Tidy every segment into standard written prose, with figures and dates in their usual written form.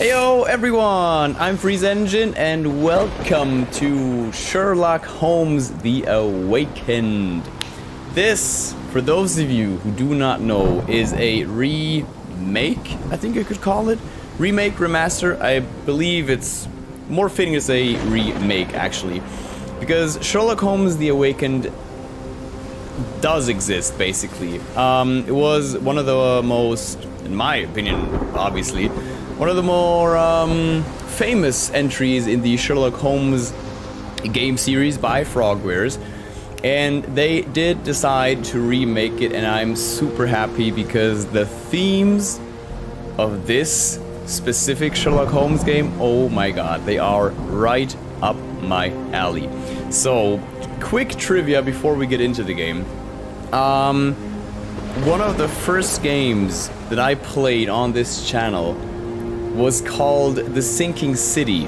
Heyo everyone, I'm Freeze Engine and welcome to Sherlock Holmes The Awakened. This, for those of you who do not know, is a remake, I think I could call it. Remake, remaster, I believe it's more fitting to say remake actually. Because Sherlock Holmes The Awakened does exist basically. It was one of the most, in my opinion obviously, one of the more famous entries in the Sherlock Holmes game series by Frogwares, and they did decide to remake it, and I'm super happy because the themes of this specific Sherlock Holmes game, oh my god, they are right up my alley. So, quick trivia before we get into the game. One of the first games that I played on this channel was called The Sinking City,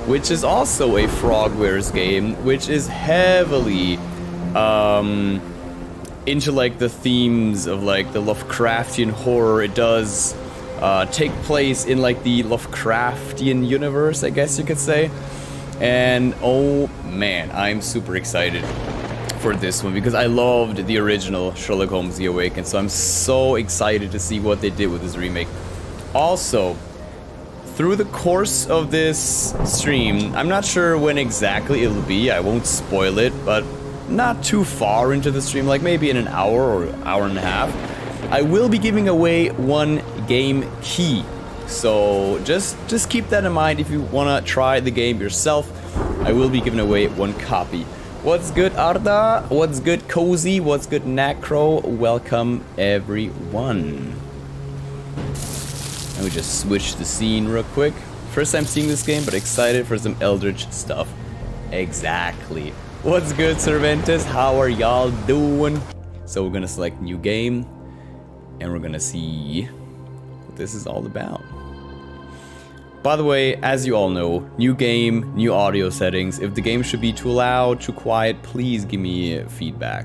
which is also a Frogwares game, which is heavily into like the themes of like the Lovecraftian horror. It does take place in like the Lovecraftian universe, I guess you could say. And oh man, I'm super excited for this one because I loved the original Sherlock Holmes The Awakened, so I'm so excited to see what they did with this remake. Also, through the course of this stream, I'm not sure when exactly it'll be, I won't spoil it, but not too far into the stream, like maybe in an hour or hour and a half, I will be giving away one game key. So just keep that in mind if you wanna try the game yourself. I will be giving away one copy. What's good, Arda? What's good, Cozy? What's good, Nacro? Welcome, everyone. Let me just switch the scene real quick. First time seeing this game, but excited for some Eldritch stuff. Exactly. What's good, Cervantes? How are y'all doing? So we're gonna select new game, and we're gonna see what this is all about. By the way, as you all know, new game, new audio settings. If the game should be too loud, too quiet, please give me feedback.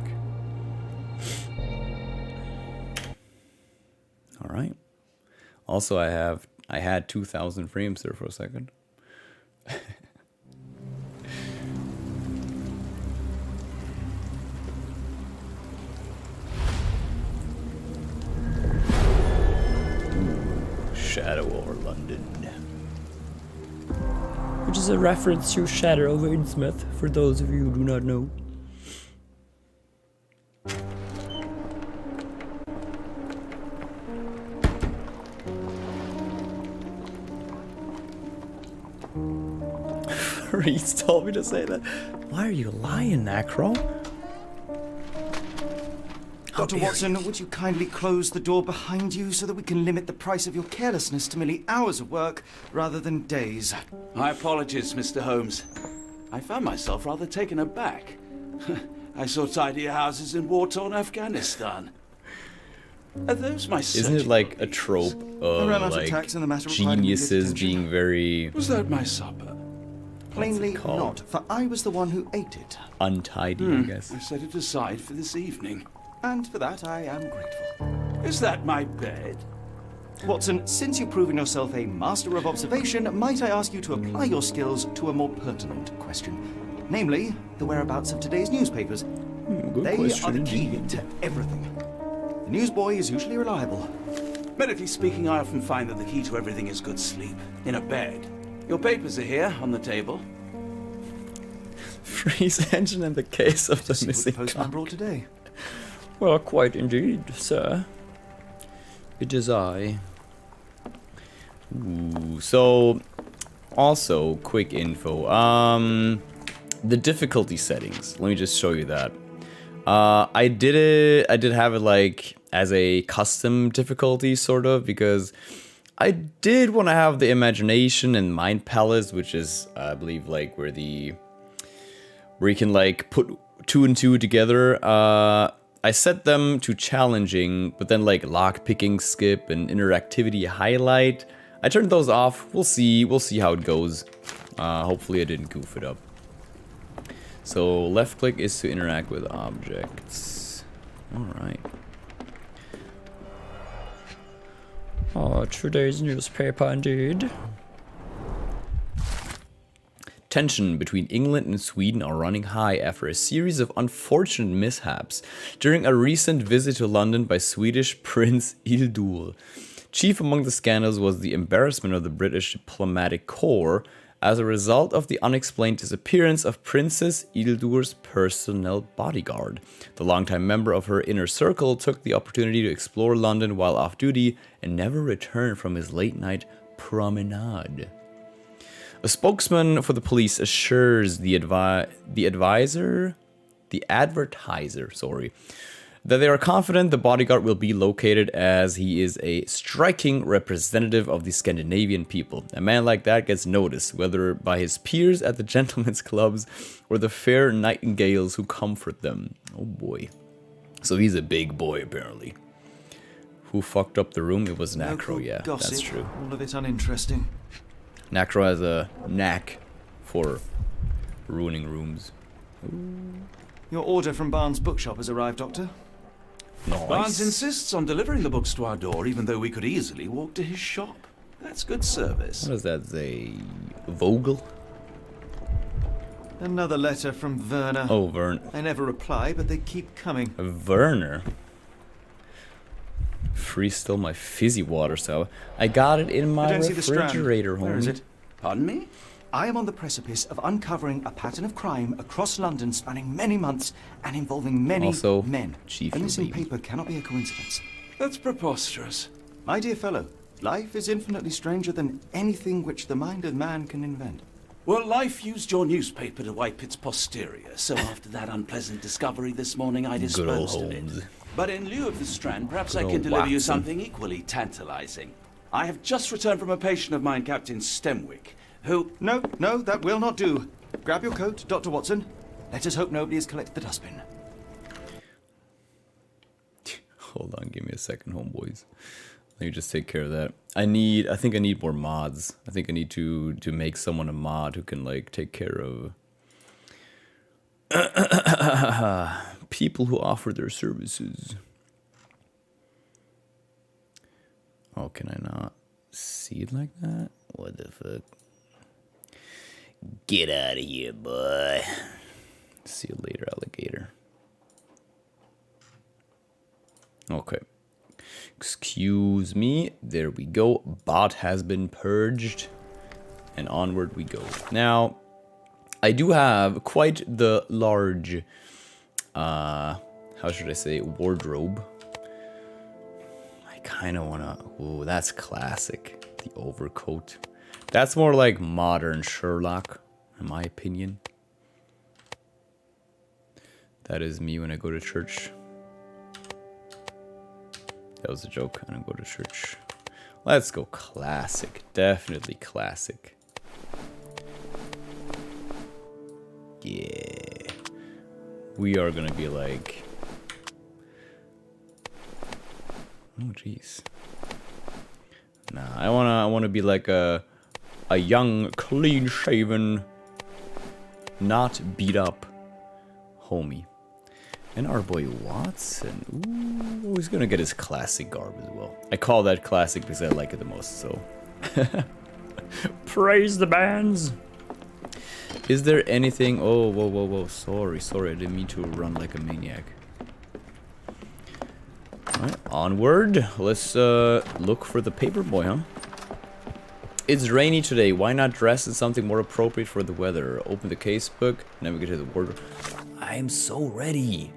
All right. Also, I had 2,000 frames there for a second. Ooh, Shadow over London. Which is a reference to Shadow over Innsmouth, for those of you who do not know. Reese told me to say that. Why are you lying, Nacro? Dr. Watson, would you kindly close the door behind you so that we can limit the price of your carelessness to merely hours of work rather than days? My apologies, Mr. Holmes. I found myself rather taken aback. I saw tidier houses in war-torn Afghanistan. Are those my Isn't it like a trope of like geniuses being very... Was that my supper? Plainly not, for I was the one who ate it. Untidy, I guess. I set it aside for this evening. And for that I am grateful. Is that my bed? Watson, since you've proven yourself a master of observation, might I ask you to apply your skills to a more pertinent question? Namely, the whereabouts of today's newspapers. They are the key to everything. The newsboy is usually reliable. Medically speaking, I often find that the key to everything is good sleep. In a bed. Your papers are here, on the table. Freeze Engine and the case of the missing what the postman brought today. Well, quite indeed, sir. It is I. Ooh, so, also, quick info. The difficulty settings. Let me just show you that. I did have it like as a custom difficulty, sort of, because I did want to have the imagination and mind palace, which is, I believe, like where you can like put 2 and 2 together. I set them to challenging, but then like lock picking, skip, and interactivity highlight. I turned those off. We'll see how it goes. Hopefully I didn't goof it up. So left click is to interact with objects. All right. Oh, today's newspaper indeed. Tension between England and Sweden are running high after a series of unfortunate mishaps during a recent visit to London by Swedish Prince Ildur. Chief among the scandals was the embarrassment of the British diplomatic corps as a result of the unexplained disappearance of Princess Ildur's personal bodyguard. The longtime member of her inner circle took the opportunity to explore London while off duty and never returned from his late-night promenade. A spokesman for the police assures the advertiser, that they are confident the bodyguard will be located as he is a striking representative of the Scandinavian people. A man like that gets noticed, whether by his peers at the gentlemen's clubs or the fair nightingales who comfort them. Oh boy. So he's a big boy, apparently. Who fucked up the room? It was Nacro, yeah, gossip, that's true. All of it uninteresting. Nacro has a knack for ruining rooms. Your order from Barnes' bookshop has arrived, Doctor. Nice. Barnes insists on delivering the books to our door, even though we could easily walk to his shop. That's good service. What does that say? Vogel? Another letter from Werner. Oh, Werner. They never reply, but they keep coming. Werner? Free still my fizzy water, so I got it in my refrigerator, homie. Where is it? Pardon me? I am on the precipice of uncovering a pattern of crime across London spanning many months and involving many Also, men. Chief, A missing baby. paper cannot be a coincidence. That's preposterous. My dear fellow, life is infinitely stranger than anything which the mind of man can invent. Well, life used your newspaper to wipe its posterior, so after that unpleasant discovery this morning, I Good old disposed of it. Holmes. But in lieu of the Strand, perhaps Good I can old deliver you Watson. something equally tantalizing. I have just returned from a patient of mine, Captain Stemwick, who... No, that will not do. Grab your coat, Dr. Watson. Let us hope nobody has collected the dustbin. Hold on, give me a second, homeboys. Let me just take care of that. I think I need more mods. I think I need to make someone a mod who can, like, take care of people who offer their services. Oh, can I not see it like that? What the fuck? Get out of here, boy. See you later, alligator. Okay. Excuse me. There we go. Bot has been purged. And onward we go. Now, I do have quite the large, how should I say, wardrobe. I kind of want to... Ooh, that's classic. The overcoat. That's more like modern Sherlock, in my opinion. That is me when I go to church. That was a joke. I don't go to church. Let's go classic. Definitely classic. Yeah. We are gonna be like... Oh, jeez. Nah, I wanna be like a young, clean-shaven, not beat up homie. And our boy Watson. Ooh, he's gonna get his classic garb as well. I call that classic because I like it the most, so. Praise the bands. Is there anything... Oh, whoa. Sorry. I didn't mean to run like a maniac. Alright, onward. Let's look for the paper boy, huh? It's rainy today. Why not dress in something more appropriate for the weather? Open the casebook, navigate to the wardrobe. I am so ready.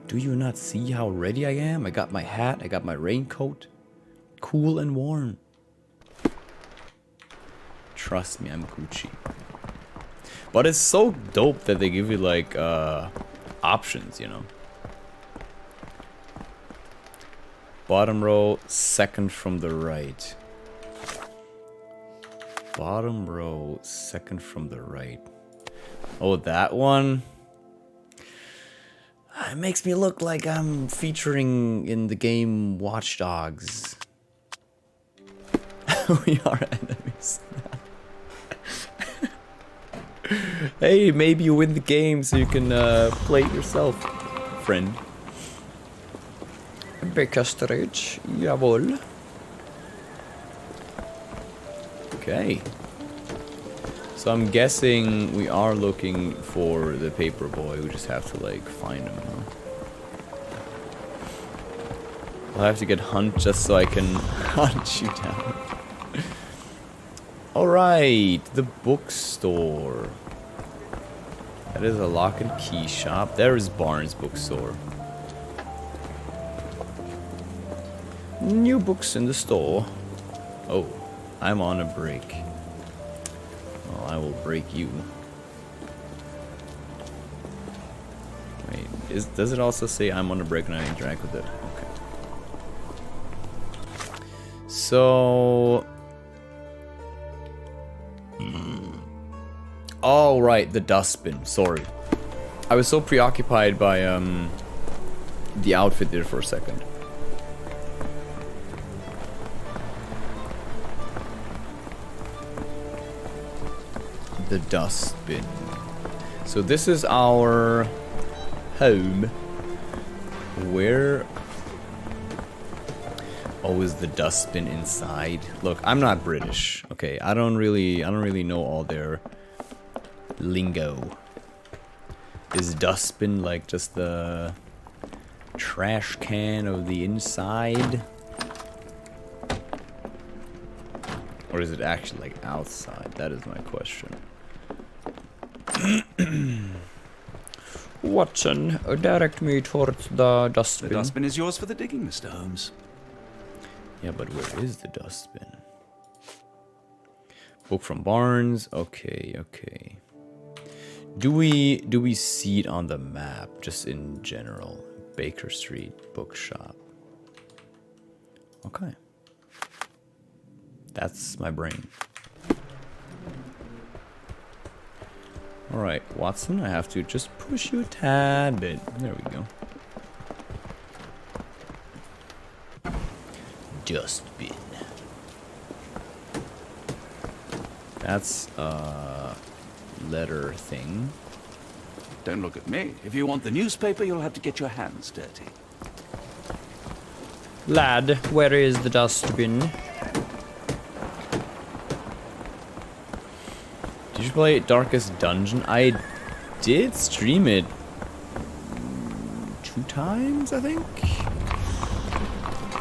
Do you not see how ready I am? I got my hat, I got my raincoat. Cool and warm. Trust me, I'm Gucci. But it's so dope that they give you like options, you know. Bottom row, second from the right. Bottom row, second from the right. Oh, that one? It makes me look like I'm featuring in the game Watch Dogs. We are enemies. Hey, maybe you win the game so you can play it yourself, friend. Beckastrich, jawohl. Okay. So I'm guessing we are looking for the paper boy. We just have to like find him. Huh? I'll have to get Hunt just so I can hunt you down. Alright, the bookstore. That is a lock and key shop. There is Barnes bookstore. New books in the store. Oh, I'm on a break. Well, I will break you. Wait, does it also say I'm on a break and I interact with it? Okay. So... Oh, right, the dustbin. Sorry. I was so preoccupied by the outfit there for a second. The dustbin. So this is our home. Where... Oh, is the dustbin inside? Look, I'm not British. Okay, I don't really know all their lingo. Is dustbin like just the trash can of the inside? Or is it actually like outside? That is my question. Watson, direct me towards the dustbin. The dustbin is yours for the digging, Mr. Holmes. Yeah, but where is the dustbin? Book from Barnes. Okay, okay. Do we see it on the map, just in general? Baker Street bookshop. Okay. That's my brain. Alright, Watson, I have to just push you a tad bit. There we go. Dustbin. That's a letter thing. Don't look at me. If you want the newspaper, you'll have to get your hands dirty. Lad, where is the dustbin? Did you play Darkest Dungeon? I did stream it 2 times, I think?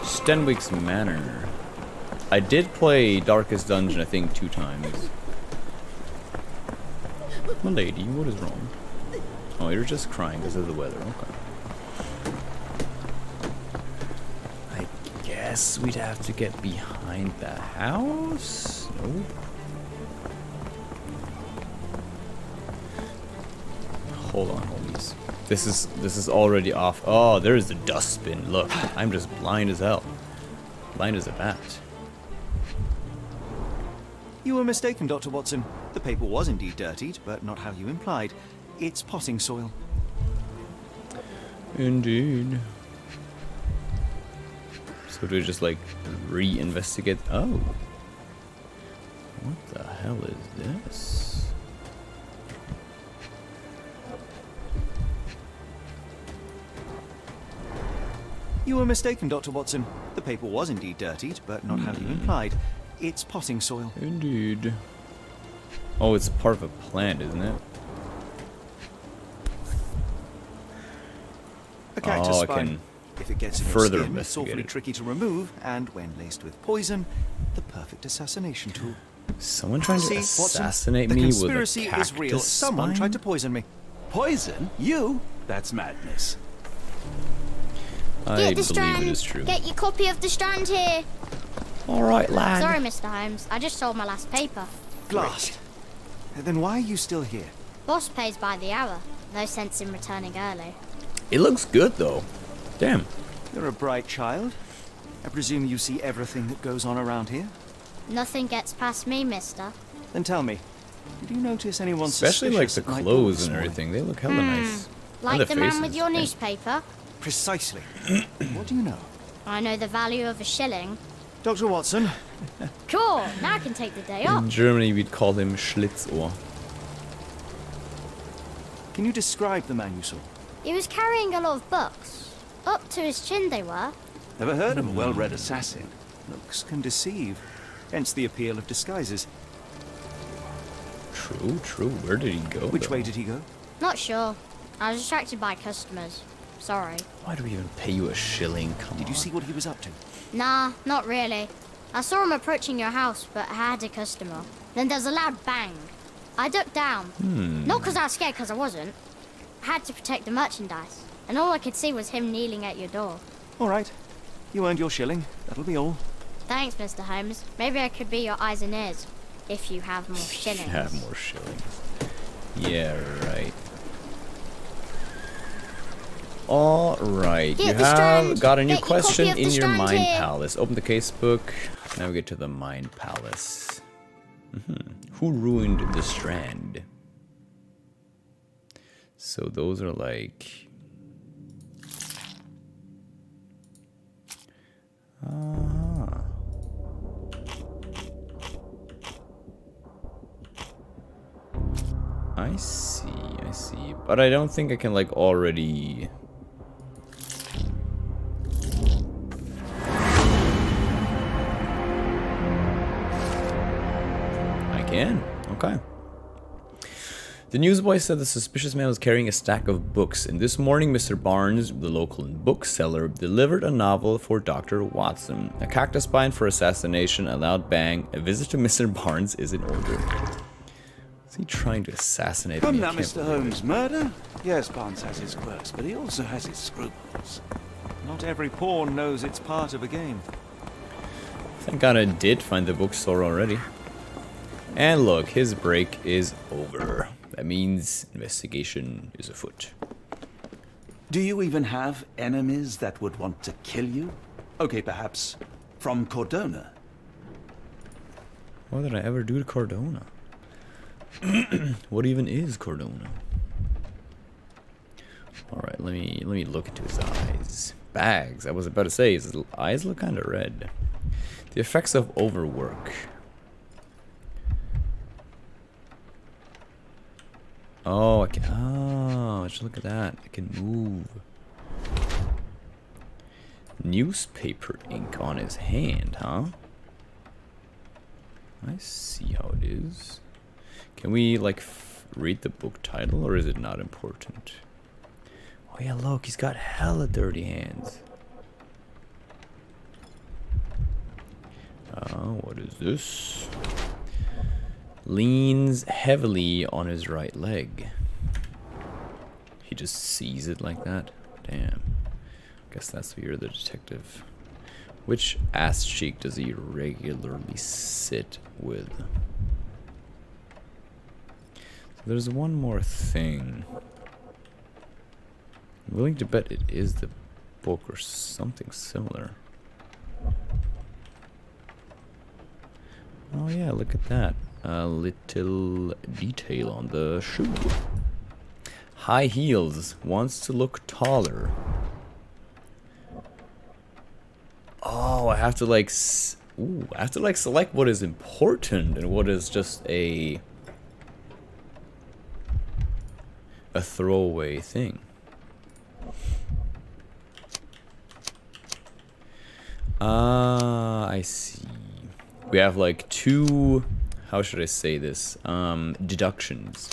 Stenwick's Manor. I did play Darkest Dungeon, I think, 2 times. My lady, what is wrong? Oh, you're just crying because of the weather. Okay. I guess we'd have to get behind the house? Nope. Hold on, homies. This is already off. Oh, there's the dustbin. Look, I'm just blind as hell. Blind as a bat. You were mistaken, Dr. Watson. The paper was indeed dirtied, but not how you implied. It's potting soil. Indeed. So do we just like re-investigate? Oh. What the hell is this? You were mistaken, Dr. Watson. The paper was indeed dirtied, but not how you implied. It's potting soil. Indeed. Oh, it's part of a plant, isn't it? A cactus I spine. can If it gets in your further skin, it's awfully investigate it. tricky to remove, and when laced with poison, the perfect assassination tool. Someone trying to See, Watson, assassinate the me with a conspiracy cactus is real. Someone spine? tried to poison me. Poison? You? That's madness. I Get the believe Strand. it is true. Get your copy of the Strand here. All right, lad. Sorry, Mr. Holmes. I just sold my last paper. Blast. Then why are you still here? Boss pays by the hour. No sense in returning early. It looks good though. Damn. You're a bright child. I presume you see everything that goes on around here? Nothing gets past me, mister. Then tell me, did you notice anyone Especially like suspicious the at my door clothes this and morning? everything. They look hella nice. Like the man with faces. your Yeah. newspaper. Precisely. What do you know? I know the value of a shilling. Dr. Watson, Cool, now I can take the day off. In Germany, we'd call him Schlitzohr. can you describe the man you saw? He was carrying a lot of books. Up to his chin they were. Never heard of a well-read assassin. Looks can deceive. Hence the appeal of disguises. True. Where did he go? Which though? way did he go? Not sure. I was distracted by customers. Sorry. Why do we even pay you a shilling? Come Did you on. see what he was up to? Nah, not really. I saw him approaching your house, but I had a customer. Then there's a loud bang. I ducked down. Not because I was scared, because I wasn't. I had to protect the merchandise. And all I could see was him kneeling at your door. All right. You earned your shilling. That'll be all. Thanks, Mr. Holmes. Maybe I could be your eyes and ears. If you have more shillings. Have more shillings. Yeah, right. All right, Get you the have strand. got a new Get your question copy of the in your strand Mind here. Palace. Open the casebook. Now we get to the Mind Palace. Who ruined the Strand? So those are like... I see. But I don't think I can like already... I can. Okay. The newsboy said the suspicious man was carrying a stack of books, and this morning Mr. Barnes, the local bookseller, delivered a novel for Dr. Watson. A cactus bind for assassination, a loud bang, a visit to Mr. Barnes is in order. Is he trying to assassinate Come me? I now, can't Mr. believe Holmes. Murder? Yes, Barnes has his quirks, but he also has his scruples. Not every pawn knows it's part of a game. it. Thank God I did find the bookstore already. And look, his break is over. That means investigation is afoot. Do you even have enemies that would want to kill you? Okay, perhaps from Cordona. What did I ever do to Cordona? What even is Cordona? Alright, let me look into his eyes. Bags, I was about to say, his eyes look kind of red. The effects of overwork. Oh, I can. Oh, just look at that. I can move. Newspaper ink on his hand, huh? I see how it is. Can we, like, read the book title, or is it not important? Oh, yeah, look, he's got hella dirty hands. What is this? Leans heavily on his right leg. He just sees it like that? Damn. Guess that's why you're the detective. Which ass cheek does he regularly sit with? There's one more thing. I'm willing to bet it is the book or something similar. Oh yeah, look at that. A little detail on the shoe. High heels. Wants to look taller. Oh, I have to like... I have to like select what is important and what is just a throwaway thing. I see. We have like two, how should I say this, deductions.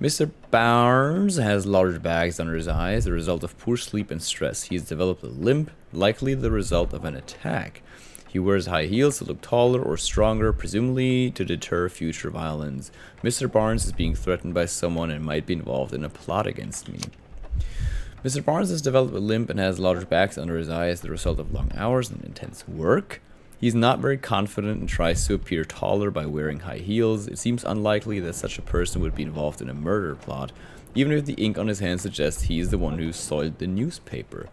Mr. Barnes has large bags under his eyes, the result of poor sleep and stress. He has developed a limp, likely the result of an attack. He wears high heels to look taller or stronger, presumably to deter future violence. Mr. Barnes is being threatened by someone and might be involved in a plot against me. Mr. Barnes has developed a limp and has large bags under his eyes, the result of long hours and intense work. He's not very confident and tries to appear taller by wearing high heels. It seems unlikely that such a person would be involved in a murder plot, even if the ink on his hand suggests he is the one who soiled the newspaper.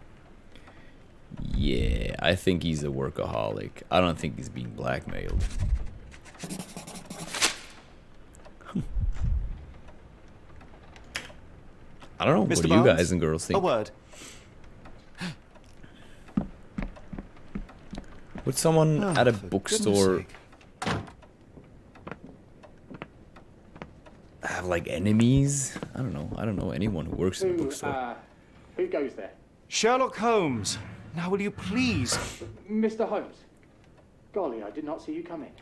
Yeah, I think he's a workaholic. I don't think he's being blackmailed. I don't know. Mr. What do you Barnes? guys and girls think? A word. Would someone at a for bookstore goodness sake. have like enemies? I don't know. I don't know anyone who works in a bookstore. Who goes there? Sherlock Holmes. Now will you please? Mr. Holmes. Golly, I did not see you come in.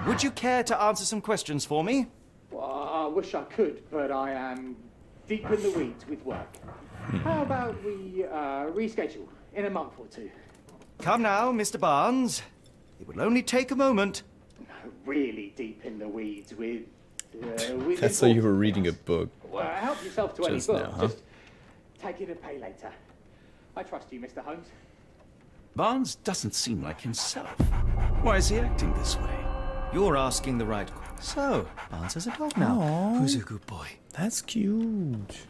Would you care to answer some questions for me? Well, I wish I could, but I am deep in the weeds with work. How about we reschedule in a month or two? Come now, Mr. Barnes. It will only take a moment. Really deep in the weeds with That's why you were reading a book. help yourself to any Just book. now, huh? Just take it and pay later. I trust you, Mr. Holmes. Barnes doesn't seem like himself. Why is he acting this way? You're asking the right question. So, Barnes has a dog now. Aw. Who's a good boy? That's cute.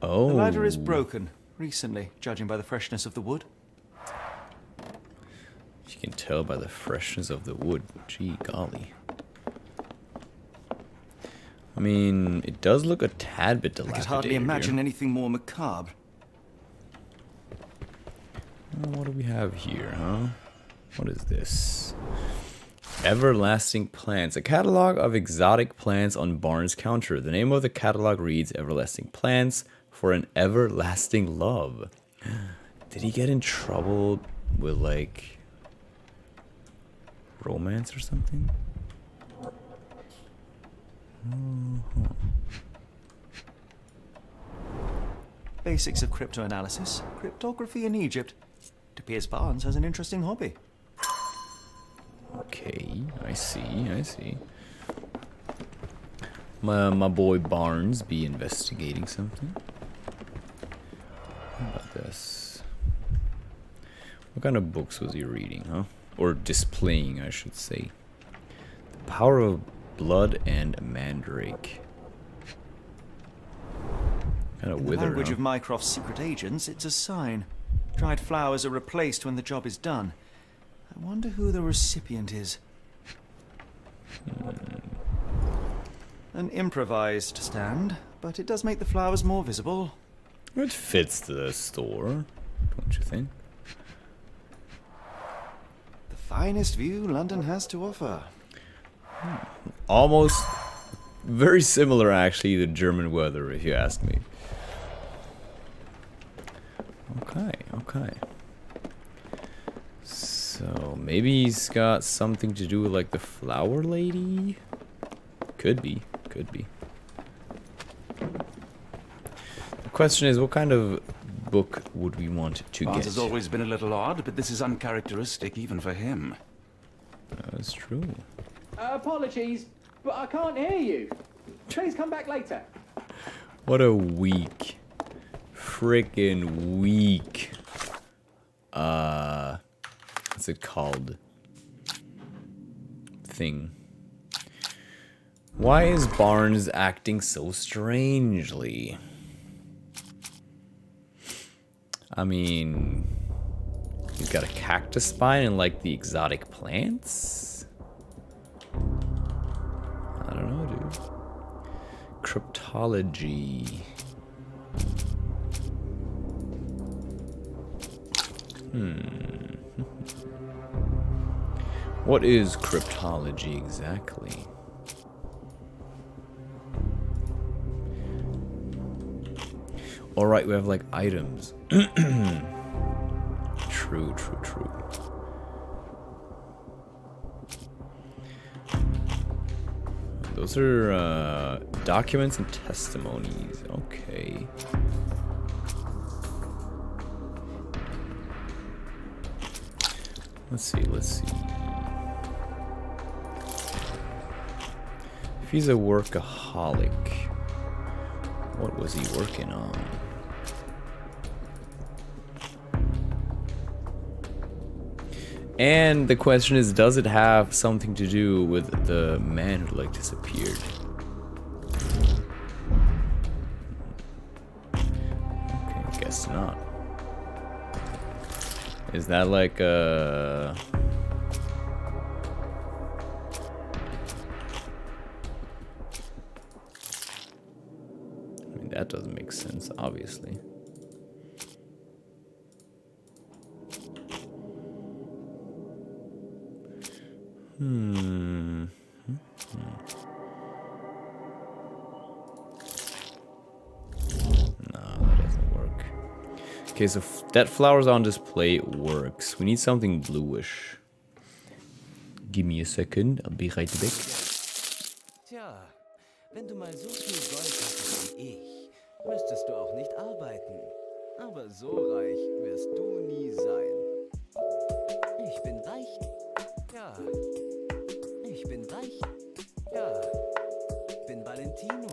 Oh. The ladder is broken recently, judging by the freshness of the wood. You can tell by the freshness of the wood. Gee golly. I mean, it does look a tad bit I dilapidated. could hardly imagine here. anything more macabre. What do we have here, huh? What is this? Everlasting Plants. A catalog of exotic plants on Barnes' counter. The name of the catalog reads Everlasting Plants for an Everlasting Love. Did he get in trouble with, like, romance or something? Basics of cryptoanalysis. Cryptography in Egypt. It appears Barnes has an interesting hobby. Okay, I see. My boy Barnes be investigating something. How about this? What kind of books was he reading, huh? Or displaying, I should say. The Power of Blood and Mandrake. Kind of In the withered, language huh? of Mycroft's secret agents, it's a sign. Dried flowers are replaced when the job is done. I wonder who the recipient is. An improvised stand, but it does make the flowers more visible. It fits the store, don't you think? The finest view London has to offer. Almost very similar, actually, to German weather, if you ask me. Okay. So, maybe he's got something to do with, like, the flower lady? Could be. The question is, what kind of book would we want to Barnes get? has always been a little odd, but this is uncharacteristic even for him. That's true. Apologies, but I can't hear you. Please come back later. What a weak, frickin' weak, what's it called? Thing. Why is Barnes acting so strangely? I mean, he's got a cactus spine and like the exotic plants? I don't know, dude. Cryptology. What is cryptology exactly? Alright, we have like items. True. Those are documents and testimonies. Okay. Let's see. If he's a workaholic, what was he working on? And the question is, does it have something to do with the man who like disappeared? Okay, I guess not. Is that like a... I mean, that doesn't make sense, obviously. No, that doesn't work. Okay, so that flowers on display works. We need something bluish. Give me a second, I'll be right back. Tja, wenn du mal so viel Gold hattest wie ich, müsstest du auch nicht arbeiten. Aber so reich wirst du nie sein. Ich bin reich. Ja. Ich bin reich. Ja. Ich bin Valentino.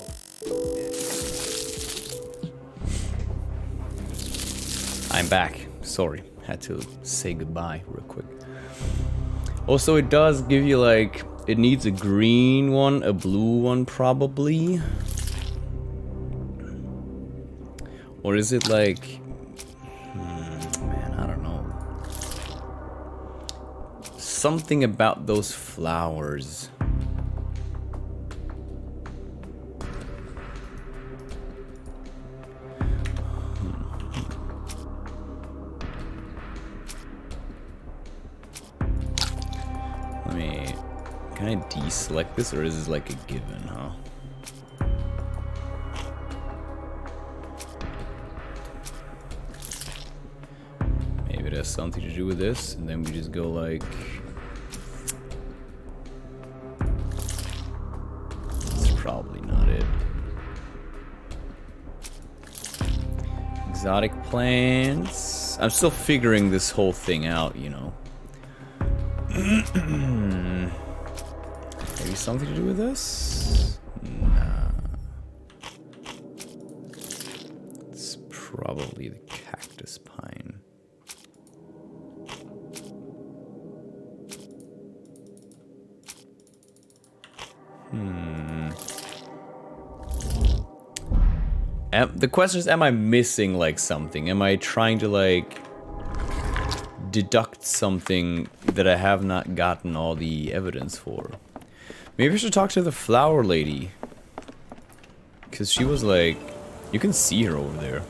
I'm back. Sorry, had to say goodbye real quick. Also, it does give you like, it needs a green one, a blue one probably. Or is it like, man, I don't know. Something about those flowers. Can I deselect this, or is this like a given, huh? Maybe it has something to do with this, and then we just go like... That's probably not it. Exotic plants. I'm still figuring this whole thing out, you know. Maybe something to do with this? Nah. It's probably the cactus pine. The question is, am I missing like something? Am I trying to like deduct something that I have not gotten all the evidence for? Maybe I should talk to the flower lady. Because she was like... You can see her over there.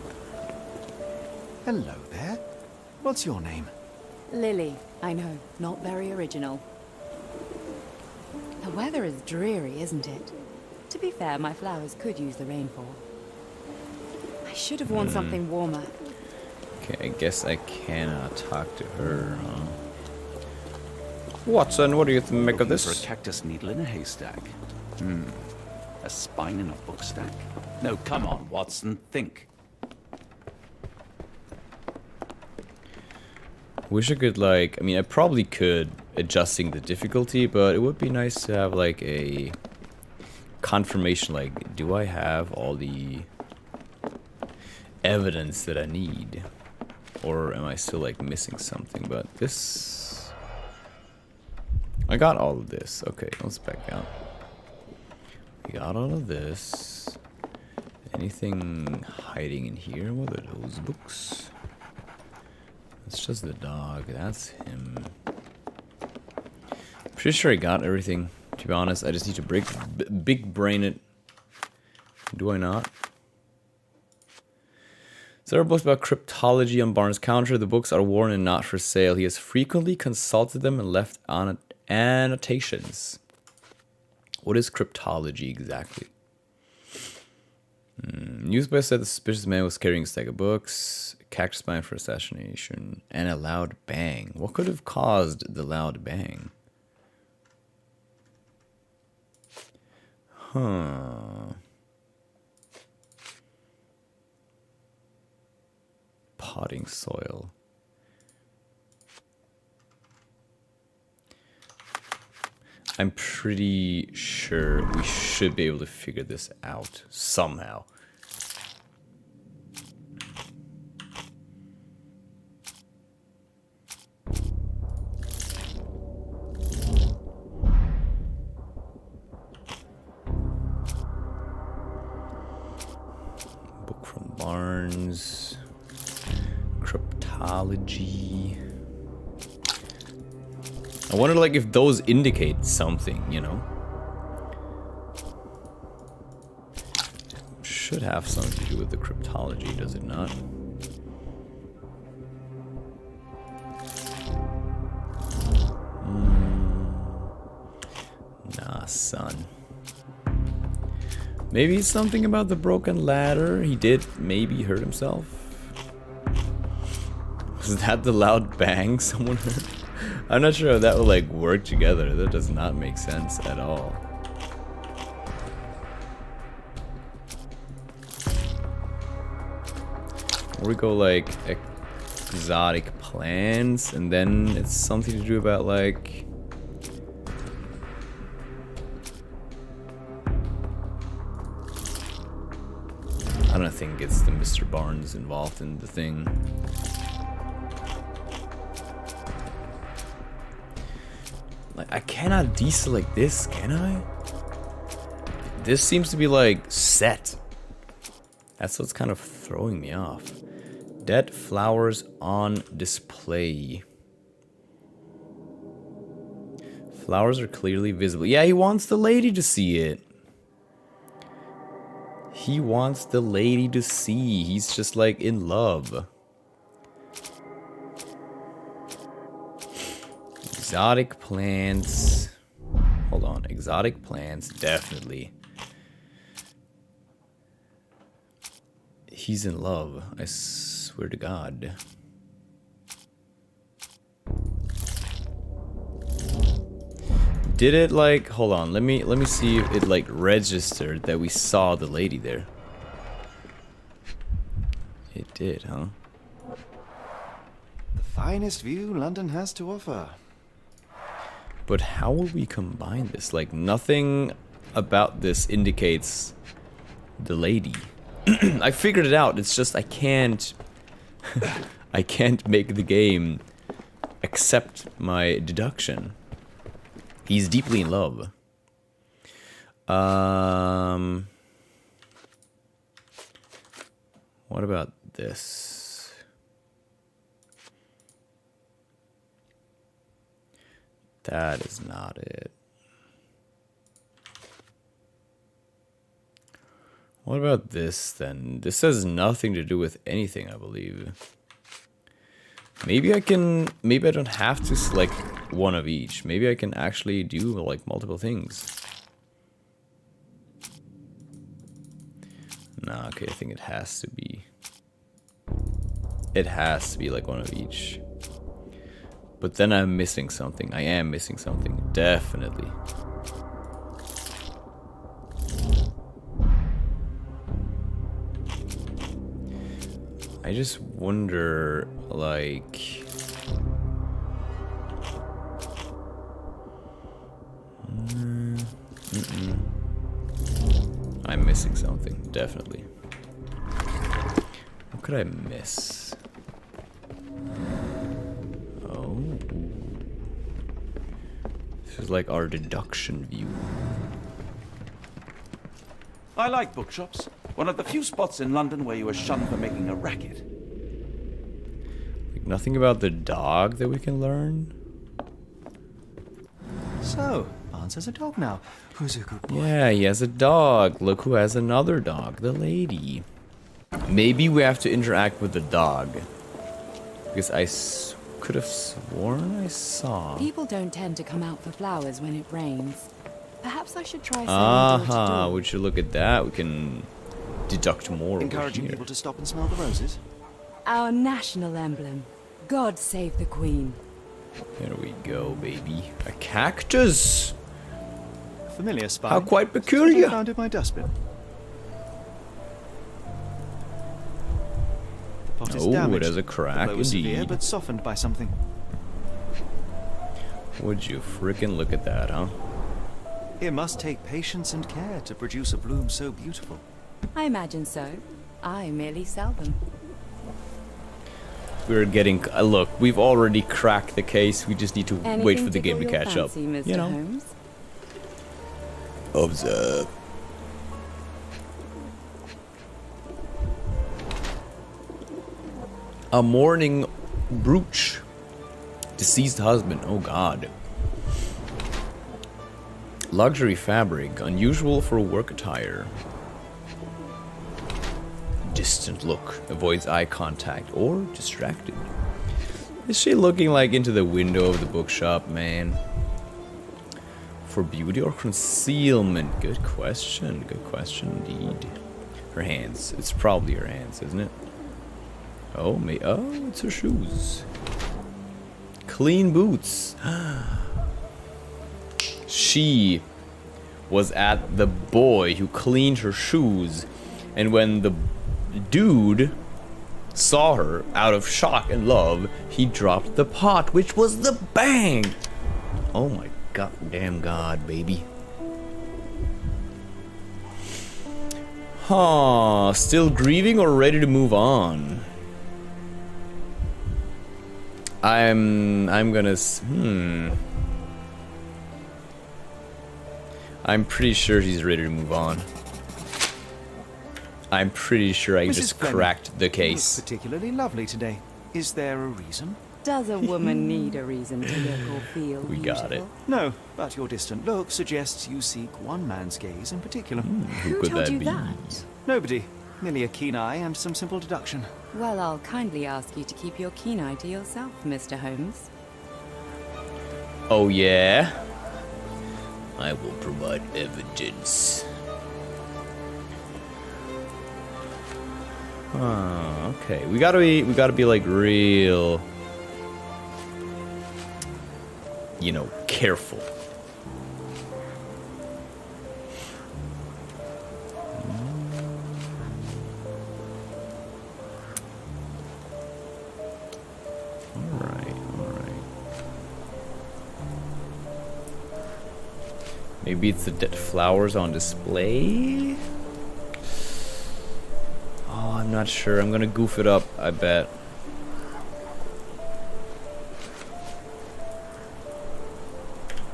Hello there. What's your name? Lily, I know, not very original. The weather is dreary, isn't it? To be fair, my flowers could use the rainfall. I should have worn something warmer. Okay, I guess I cannot talk to her, huh? Watson, what do you make of this? For a cactus needle in a haystack. A spine in a book stack. No, come on, Watson, think. Wish I could like... I mean, I probably could, adjusting the difficulty, but it would be nice to have like a confirmation, like, do I have all the evidence that I need? Or am I still like missing something? But this... I got all of this. Okay, let's back out. We got all of this. Anything hiding in here? What are those books? It's just the dog. That's him. Pretty sure I got everything. To be honest, I just need to big brain it. Do I not? There are books about cryptology on Barnes' counter. The books are worn and not for sale. He has frequently consulted them and left on annotations. What is cryptology exactly? Newspaper said the suspicious man was carrying a stack of books, a cactus pine for assassination, and a loud bang. What could have caused the loud bang? Huh. Potting soil. I'm pretty sure we should be able to figure this out somehow. Book from Barnes. Cryptology. I wonder, like, if those indicate something, you know? Should have something to do with the cryptology, does it not? Nah, son. Maybe something about the broken ladder. He did maybe hurt himself. Was that the loud bang someone heard? I'm not sure how that would like work together. That does not make sense at all. Or we go like exotic plants, and then it's something to do about like. I don't think it's the Mr. Barnes involved in the thing. Like, I cannot deselect this, can I? This seems to be like set. That's what's kind of throwing me off. Dead flowers on display. Flowers are clearly visible. Yeah, he wants the lady to see it. He wants the lady to see. He's just like in love. Exotic plants. Hold on. Exotic plants, definitely. He's in love. I swear to God. Did it like, hold on, let me see if it like registered that we saw the lady there. It did, huh? The finest view London has to offer. But how will we combine this? Like nothing about this indicates the lady. I figured it out. It's just I can't I can't make the game accept my deduction. He's deeply in love. What about this? That is not it. What about this then? This has nothing to do with anything, I believe. Maybe I don't have to select one of each. Maybe I can actually do like multiple things. Nah, okay, I think it has to be. It has to be like one of each. But then I'm missing something. I am missing something, definitely. I just wonder, like... I'm missing something, definitely. What could I miss? Oh. This is like our deduction view. I like bookshops. One of the few spots in London where you are shunned for making a racket. Like nothing about the dog that we can learn? So, Barnes has a dog now. Who's a good boy? Yeah, he has a dog. Look who has another dog, the lady. Maybe we have to interact with the dog. Because I could have sworn I saw. People don't tend to come out for flowers when it rains. Perhaps I should try saying Aha, would you look at that? We can deduct more. Encouraging people to stop and smell the roses. Our national emblem. God save the Queen. There we go, baby. A cactus! Familiar spot. How quite peculiar! I found in my dustbin. The pot is damaged. It has a crack, the blow was severe, indeed. but softened by something. Would you frickin' look at that, huh? It must take patience and care to produce a bloom so beautiful. I imagine so. I merely sell them. We're getting... look, we've already cracked the case. We just need to Anything wait for the game to tickle your catch up. fancy, Mr. You know? Holmes? Observe. A mourning brooch. Deceased husband. Oh God. Luxury fabric. Unusual for work attire. Distant look. Avoids eye contact. Or distracted. Is she looking like into the window of the bookshop, man? For beauty or concealment? Good question. Good question indeed. Her hands. It's probably her hands, isn't it? Oh, it's her shoes. clean boots. She was at the boy who cleaned her shoes, and when the dude saw her, out of shock and love, he dropped the pot, which was the bang. Oh my goddamn god, baby. Huh, still grieving or ready to move on? I'm gonna, I'm pretty sure she's ready to move on. I'm pretty sure I just cracked the case. You look particularly lovely today. Is there a reason? Does a woman need a reason to look or feel We got it. No, but your distant look suggests you seek one man's gaze in particular. Who could told that you be? that? Nobody. Merely a keen eye and some simple deduction. Well, I'll kindly ask you to keep your keen eye to yourself, Mr. Holmes. Oh yeah? I will provide evidence. Okay. We gotta be like real, you know, careful. Alright. Maybe it's the dead flowers on display? Oh, I'm not sure. I'm gonna goof it up, I bet.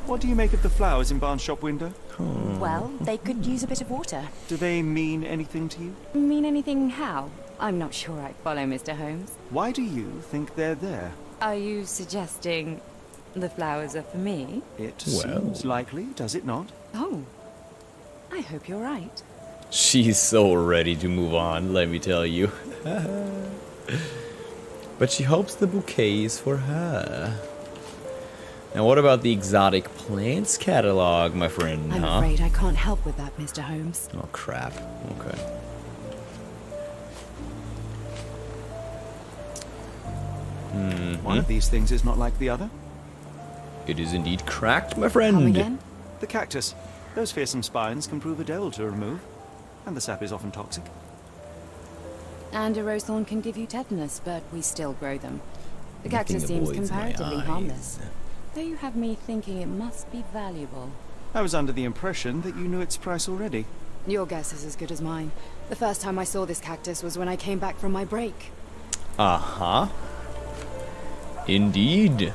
What do you make of the flowers in Barnes' shop window? Well, they could use a bit of water. Do they mean anything to you? Mean anything how? I'm not sure I follow, Mr. Holmes. Why do you think they're there? Are you suggesting the flowers are for me? It Well. seems likely, does it not? Oh, I hope you're right. She's so ready to move on, let me tell you. But she hopes the bouquet is for her. Now what about the exotic plants catalog, my friend, I'm huh? afraid I can't help with that, Mr. Holmes. Oh crap. Okay. One of these things is not like the other. It is indeed cracked, my Come friend. again? The cactus. Those fearsome spines can prove a devil to remove, and the sap is often toxic. And a rose thorn can give you tetanus, but we still grow them. The Nothing cactus seems avoids my comparatively eyes. harmless. Though you have me thinking it must be valuable. I was under the impression that you knew its price already. Your guess is as good as mine. The first time I saw this cactus was when I came back from my break. Uh-huh. Indeed.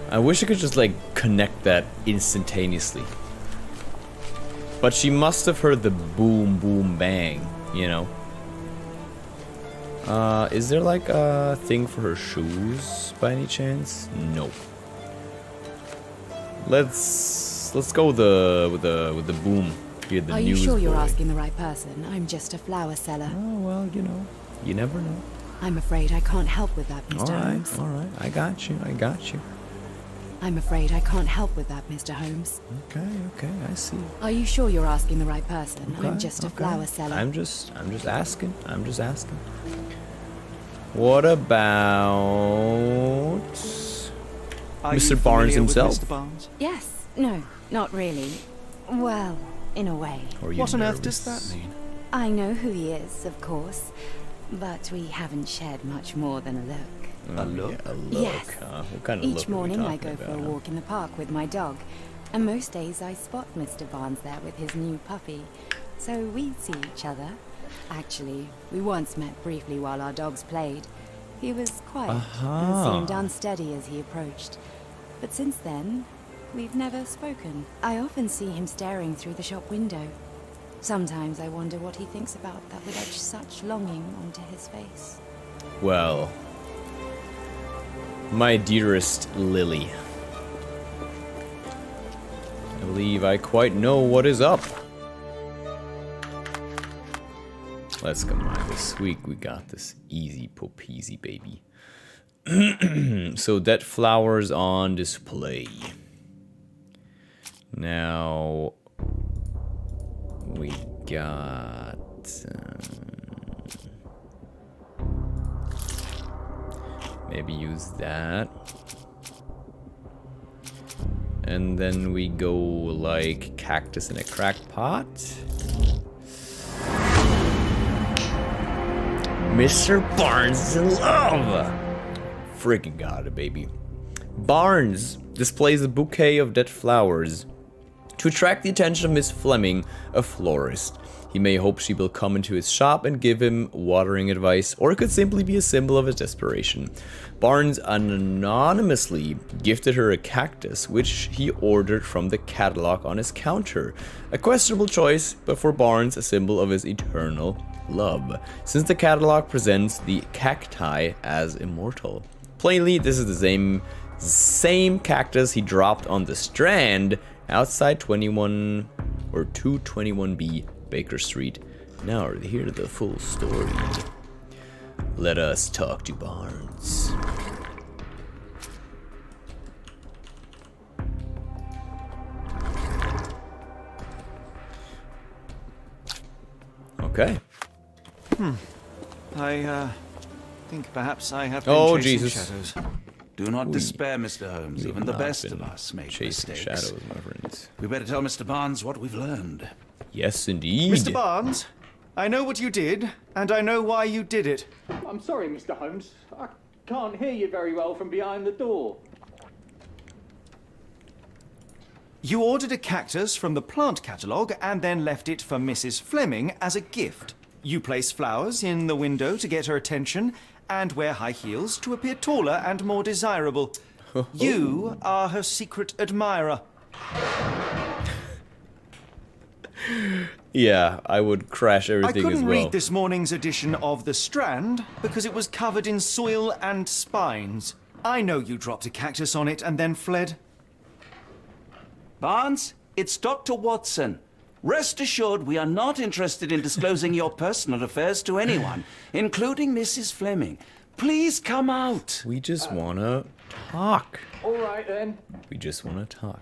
I wish I could just like connect that instantaneously. But she must have heard the boom boom bang, you know. Is there like a thing for her shoes by any chance? Nope. Let's go with the boom. Here, the Are you newsboy. sure you're asking the right person? I'm just a flower seller. Oh well, you know, you never know. I'm afraid I can't help with that, Mr. Holmes. All right, I got you. I'm afraid I can't help with that, Mr. Holmes. Okay, I see. Are you sure you're asking the right person? Okay, I'm just a flower seller. I'm just asking. What about Are you Mr. Barnes familiar with himself? Mr. Barnes? Yes. No, not really. Well, in a way. Or are you What on earth nervous? does that mean? I know who he is, of course. But we haven't shared much more than a look. A look? Yeah, a look. Yes. What kind of look Each are we morning I talking go for a about? walk in the park with my dog. And most days I spot Mr. Barnes there with his new puppy. So we see each other. Actually, we once met briefly while our dogs played. He was quiet and seemed unsteady as he approached. But since then, we've never spoken. I often see him staring through the shop window. Sometimes I wonder what he thinks about that would etch such longing onto his face. Well, my dearest Lily, I believe I quite know what is up. Let's combine this. We got this easy peasy, baby. So dead flowers on display. Now we got maybe use that. And then we go like cactus in a crack pot. Mr. Barnes is in love! Freaking got it, baby. Barnes displays a bouquet of dead flowers to attract the attention of Miss Fleming, a florist. He may hope she will come into his shop and give him watering advice, or it could simply be a symbol of his desperation. Barnes anonymously gifted her a cactus, which he ordered from the catalog on his counter. A questionable choice, but for Barnes, a symbol of his eternal love, since the catalog presents the cacti as immortal. Plainly, this is the same cactus he dropped on the Strand outside 21 or 221B Baker Street. Now to hear the full story. Let us talk to Barnes. Okay. I think perhaps I have been chasing Jesus. shadows. Do not despair, Mr. Holmes. Even the best of us make chasing mistakes. shadows, my friends. We better tell Mr. Barnes what we've learned. Yes, indeed. Mr. Barnes, I know what you did, and I know why you did it. I'm sorry, Mr. Holmes. I can't hear you very well from behind the door. You ordered a cactus from the plant catalogue and then left it for Mrs. Fleming as a gift. You place flowers in the window to get her attention and wear high heels to appear taller and more desirable. You are her secret admirer. Yeah, I would crash I everything as couldn't well. read this morning's edition of The Strand because it was covered in soil and spines. I know you dropped a cactus on it and then fled. Barnes, it's Dr. Watson. Rest assured we are not interested in disclosing your personal affairs to anyone, including Mrs. Fleming. Please come out. We just wanna talk. All right, then. We just wanna talk.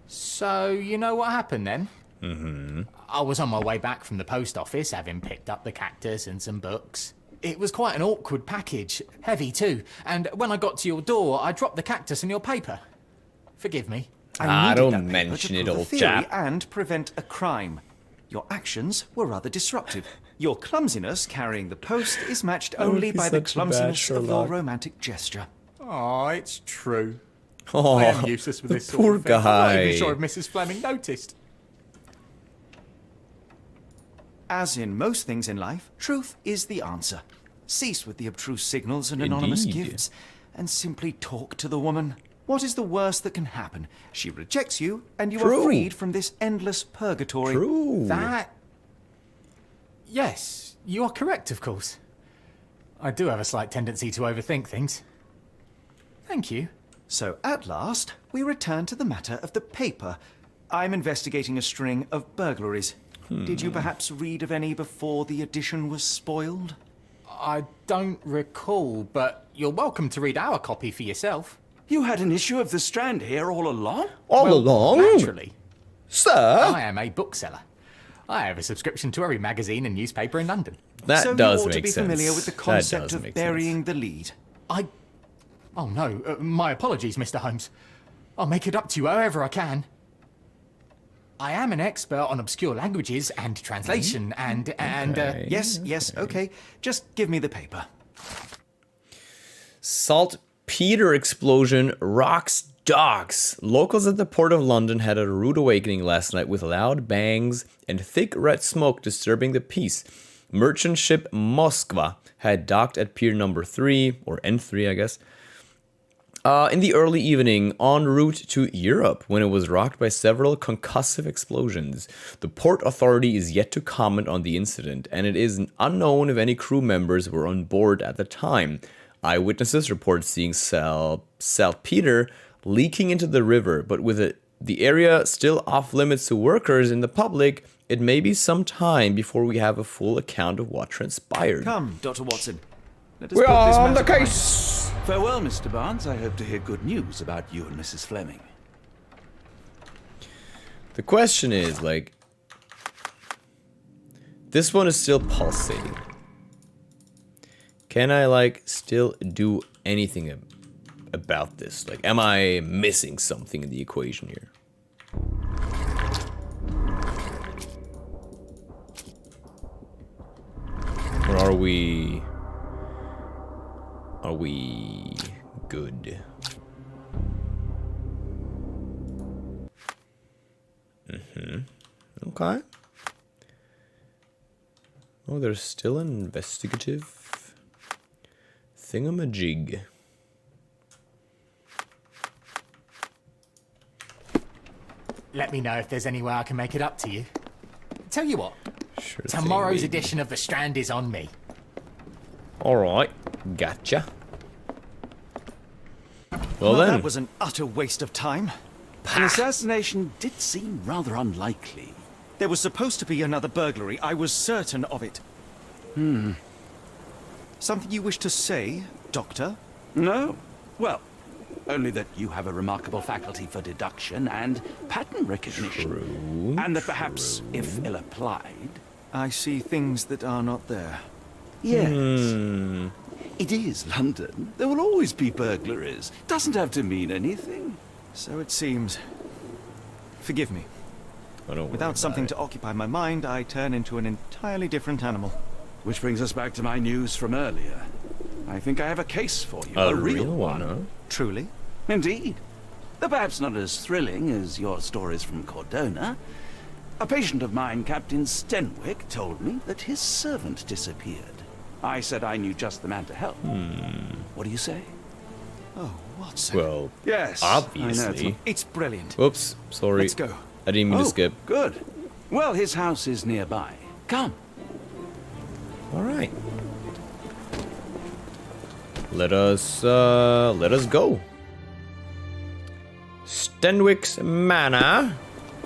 So, you know what happened then? Mm-hmm. I was on my way back from the post office, having picked up the cactus and some books. It was quite an awkward package, heavy too, and when I got to your door, I dropped the cactus in your paper. Forgive me. I needed don't that paper mention to it, prove a old theory chap. and prevent a crime. Your actions were rather disruptive. Your clumsiness carrying the post is matched only he's by the such a bad clumsiness of your Sherlock. romantic gesture. Oh, it's true. Oh, I am useless with this the sort poor of thing. I'm not guy. even sure if Mrs. Fleming noticed. As in most things in life, truth is the answer. Cease with the abstruse signals and anonymous Indeed. gifts, and simply talk to the woman. What is the worst that can happen? She rejects you, and you True. are freed from this endless purgatory. True. That... Yes, you are correct, of course. I do have a slight tendency to overthink things. Thank you. So at last, we return to the matter of the paper. I'm investigating a string of burglaries. Did you perhaps read of any before the edition was spoiled? I don't recall, but you're welcome to read our copy for yourself. You had an issue of The Strand here all along? All along? Naturally. Sir? I am a bookseller. I have a subscription to every magazine and newspaper in London. That so does you ought make to be sense. familiar with the That concept does of make burying sense. the lead. Oh no, my apologies, Mr. Holmes. I'll make it up to you however I can. I am an expert on obscure languages and translation and Okay. Yes, okay. Just give me the paper. Saltpeter explosion rocks docks. Locals at the Port of London had a rude awakening last night with loud bangs and thick red smoke disturbing the peace. Merchant ship Moskva had docked at pier number 3, or N3 I guess, in the early evening en route to Europe when it was rocked by several concussive explosions. The port authority is yet to comment on the incident, and it is unknown if any crew members were on board at the time. Eyewitnesses report seeing saltpeter leaking into the river, but with the area still off limits to workers in the public, it may be some time before we have a full account of what transpired. Come, Dr. Watson. Let us We put this are on the matter behind case! Farewell, Mr. Barnes. I hope to hear good news about you and Mrs. Fleming. The question is, like, this one is still pulsating. Can I, like, still do anything about this? Like, am I missing something in the equation here? Or are we good? Okay. Oh, there's still an investigative thingamajig. Let me know if there's any way I can make it up to you. Tell you what, Sure tomorrow's thing, baby. edition of The Strand is on me. Alright, gotcha. Well then. That was an utter waste of time. An assassination did seem rather unlikely. There was supposed to be another burglary. I was certain of it. Something you wish to say, Doctor? No? Well, only that you have a remarkable faculty for deduction and pattern recognition. True, And that perhaps, if ill applied... I see things that are not there. Yes. It is London. There will always be burglaries. Doesn't have to mean anything. So it seems. Forgive me. Without something to occupy my mind, I turn into an entirely different animal. Which brings us back to my news from earlier. I think I have a case for you. A real one, huh? Truly? Indeed. Though perhaps not as thrilling as your stories from Cordona. A patient of mine, Captain Stenwick, told me that his servant disappeared. I said I knew just the man to help. What do you say? Oh, what's Well, yes, obviously. It's brilliant. Whoops, sorry. Let's go. I didn't mean to skip. Good. Well, his house is nearby. Come. Alright. Let us go. Stenwick's Manor.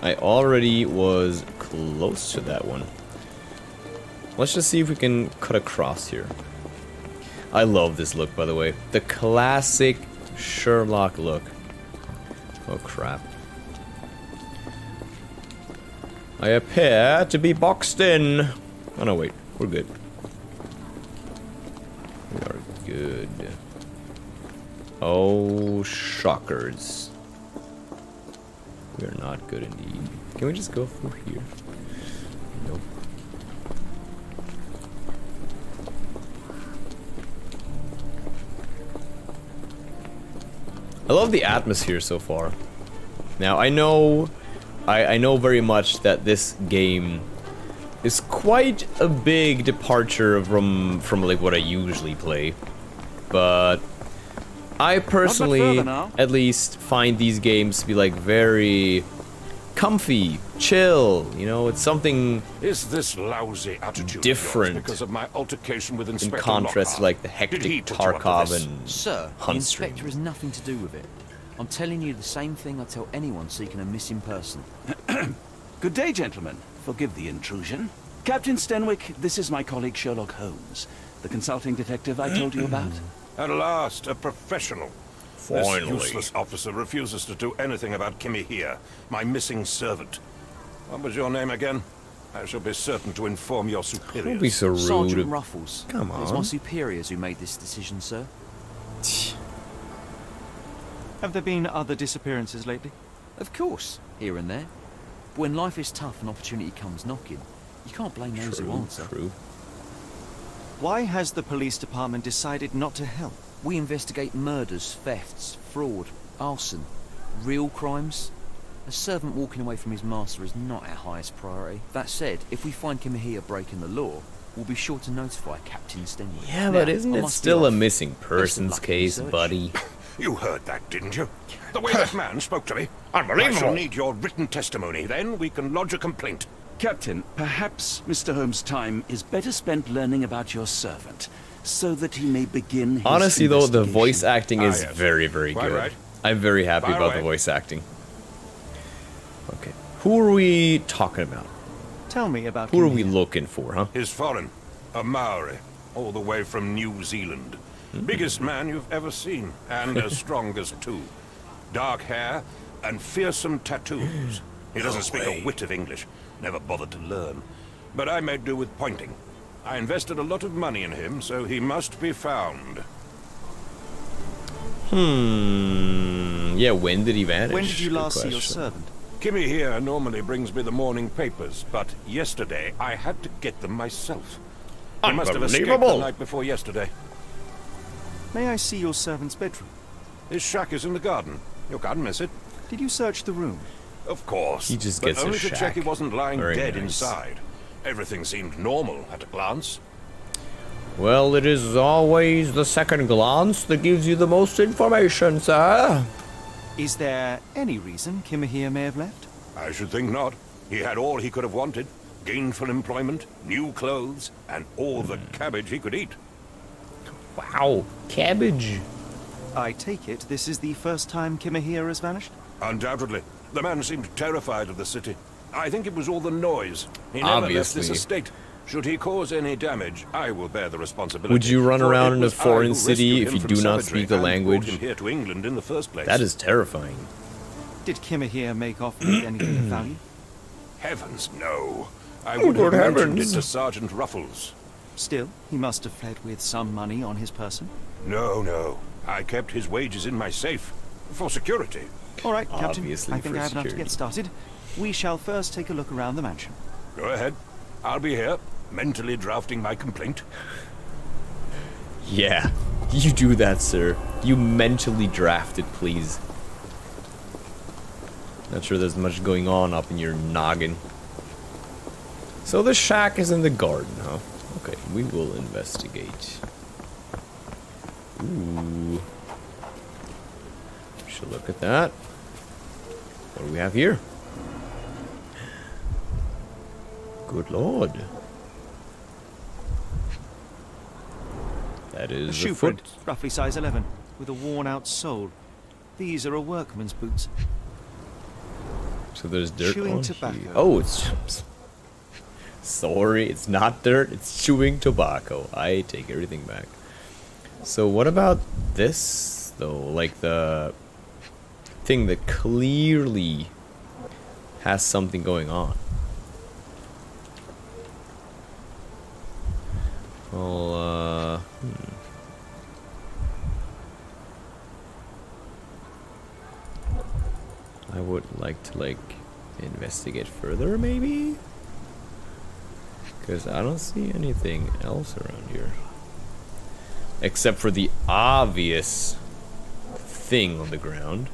I already was close to that one. Let's just see if we can cut across here. I love this look, by the way. The classic Sherlock look. Oh, crap. I appear to be boxed in. Oh, no, wait. We're good. We are good. Oh, shockers. We are not good indeed. Can we just go through here? Nope. I love the atmosphere so far. Now, I know very much that this game is quite a big departure from like what I usually play, but I personally at least find these games to be like very comfy, chill, you know, it's something Is this lousy attitude different because of my altercation with Inspector in contrast to Lockhart? like the Did he hectic put you up to Tarkov this? and Sir, the Hunt inspector Stream. has nothing to do with it. I'm telling you the same thing I tell anyone seeking a missing person. Good day, gentlemen. Forgive the intrusion. Captain Stenwick, this is my colleague Sherlock Holmes, the consulting detective I told you about. At last, a professional. Finally. This useless officer refuses to do anything about Kimmy here, my missing servant. What was your name again? I shall be certain to inform your superiors. Don't be so rude. Sergeant Ruffles. Come It's my on. superiors who made this decision, sir. Have there been other disappearances lately? Of course, here and there. But when life is tough and opportunity comes knocking, you can't blame those who answer. True. Why has the police department decided not to help? We investigate murders, thefts, fraud, arson, real crimes. A servant walking away from his master is not our highest priority. That said, if we find Kimahia breaking the law, we'll be sure to notify Captain Stenwick. Yeah, but Now, isn't I it must still be a off. missing Best of persons luck in case, research. buddy? You heard that, didn't you? The way that man spoke to me. I shall need your written testimony. Then we can lodge a complaint. Captain, perhaps Mr. Holmes' time is better spent learning about your servant, so that he may begin his Honestly, though, the investigation. voice acting is yes. very, very Quite good. right. I'm very happy Fire about the away. voice acting. Okay. Who are we talking about? Tell me about Who are we Kimahia. looking for, huh? He's foreign, a Maori, all the way from New Zealand. Biggest man you've ever seen, and as strong as two. Dark hair and fearsome tattoos. He doesn't speak a whit of English, never bothered to learn. But I made do with pointing. I invested a lot of money in him, so he must be found. Yeah, when did he vanish? When did you Good last see your question. servant? Kimmy here normally brings me the morning papers, but yesterday I had to get them myself. He must have escaped the Unbelievable. night before yesterday. May I see your servant's bedroom? His shack is in the garden. You can't miss it. Did you search the room? Of course. He just but gets a only to shack. check he wasn't lying Very dead nice. inside. Everything seemed normal at a glance. Well, it is always the second glance that gives you the most information, sir. Is there any reason Kimahir may have left? I should think not. He had all he could have wanted. Gainful employment, new clothes, and all the cabbage he could eat. Wow, cabbage. I take it this is the first time Kimahir has vanished? Undoubtedly. The man seemed terrified of the city. I think it was all the noise. He never left Obviously. this estate. Should he cause any damage, I will bear the responsibility. Would you run For around it in a was I foreign who city rescued if him you from do not savagery speak the and language? brought him here to England in the first place. That is terrifying. Did Kimahir make off with anything of value? Heavens, no. I would have good mentioned heavens. it to Sergeant Ruffles. Still, he must have fled with some money on his person. No. I kept his wages in my safe. For security. All right, Captain. Obviously I think for I have enough to security. get started. We shall first take a look around the mansion. Go ahead. I'll be here, mentally drafting my complaint. Yeah, you do that, sir. You mentally draft it, please. Not sure there's much going on up in your noggin. So the shack is in the garden, huh? Okay, we will investigate. Ooh. Should look at that. What do we have here? Good lord. That A is shoe a foot. print, roughly size 11, with a worn-out sole. These are a workman's boots. So there's dirt Chewing on tobacco. here. Oh, it's... Sorry, it's not dirt, it's chewing tobacco. I take everything back. So what about this, though? Like the thing that clearly has something going on. Well, I would like to, like, investigate further, maybe? Because I don't see anything else around here. Except for the obvious thing on the ground.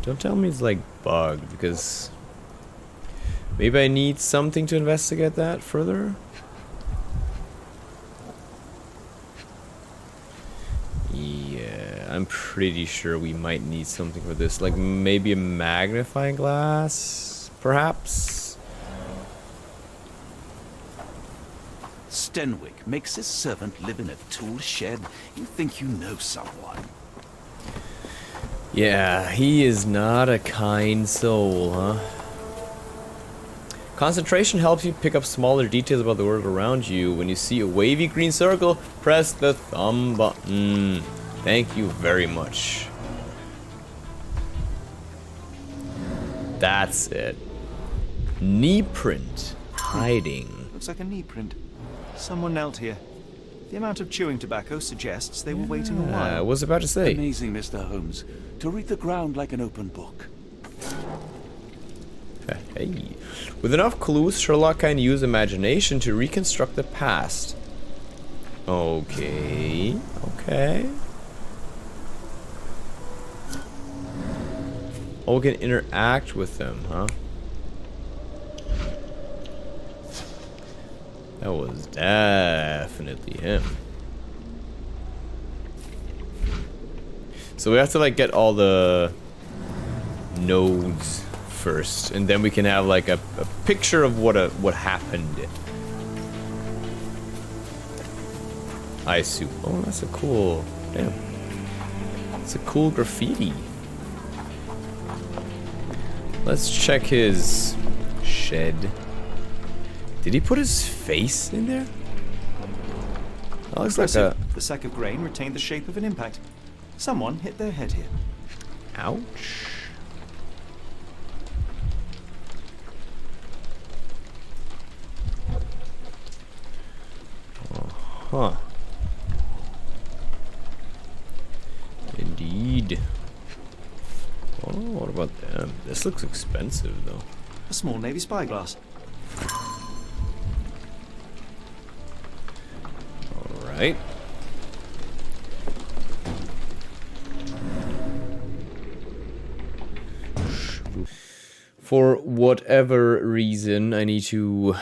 Don't tell me it's like bugged, because maybe I need something to investigate that further. Yeah, I'm pretty sure we might need something for this, like maybe a magnifying glass, perhaps. Stenwick makes his servant live in a tool shed. You think you know someone. Yeah, he is not a kind soul, huh? Concentration helps you pick up smaller details about the world around you. When you see a wavy green circle, press the thumb button. Thank you very much. That's it. Knee print. Hiding. Looks like a knee print. Someone knelt here. The amount of chewing tobacco suggests they were waiting a I while. was about to say. Amazing, Mr. Holmes. To read the ground like an open book. Hey. With enough clues, Sherlock can use imagination to reconstruct the past. Okay. Okay. Oh, we can interact with them, huh? That was definitely him. So we have to like get all the nodes first, and then we can have like a picture of what happened. I assume. Oh, that's a cool. Damn. It's a cool graffiti. Let's check his shed. Did he put his face in there? That looks like a... The sack of grain retained the shape of an impact. Someone hit their head here. Ouch. Huh. Indeed. Oh, what about them? This looks expensive, though. A small navy spyglass. Alright. For whatever reason, I need to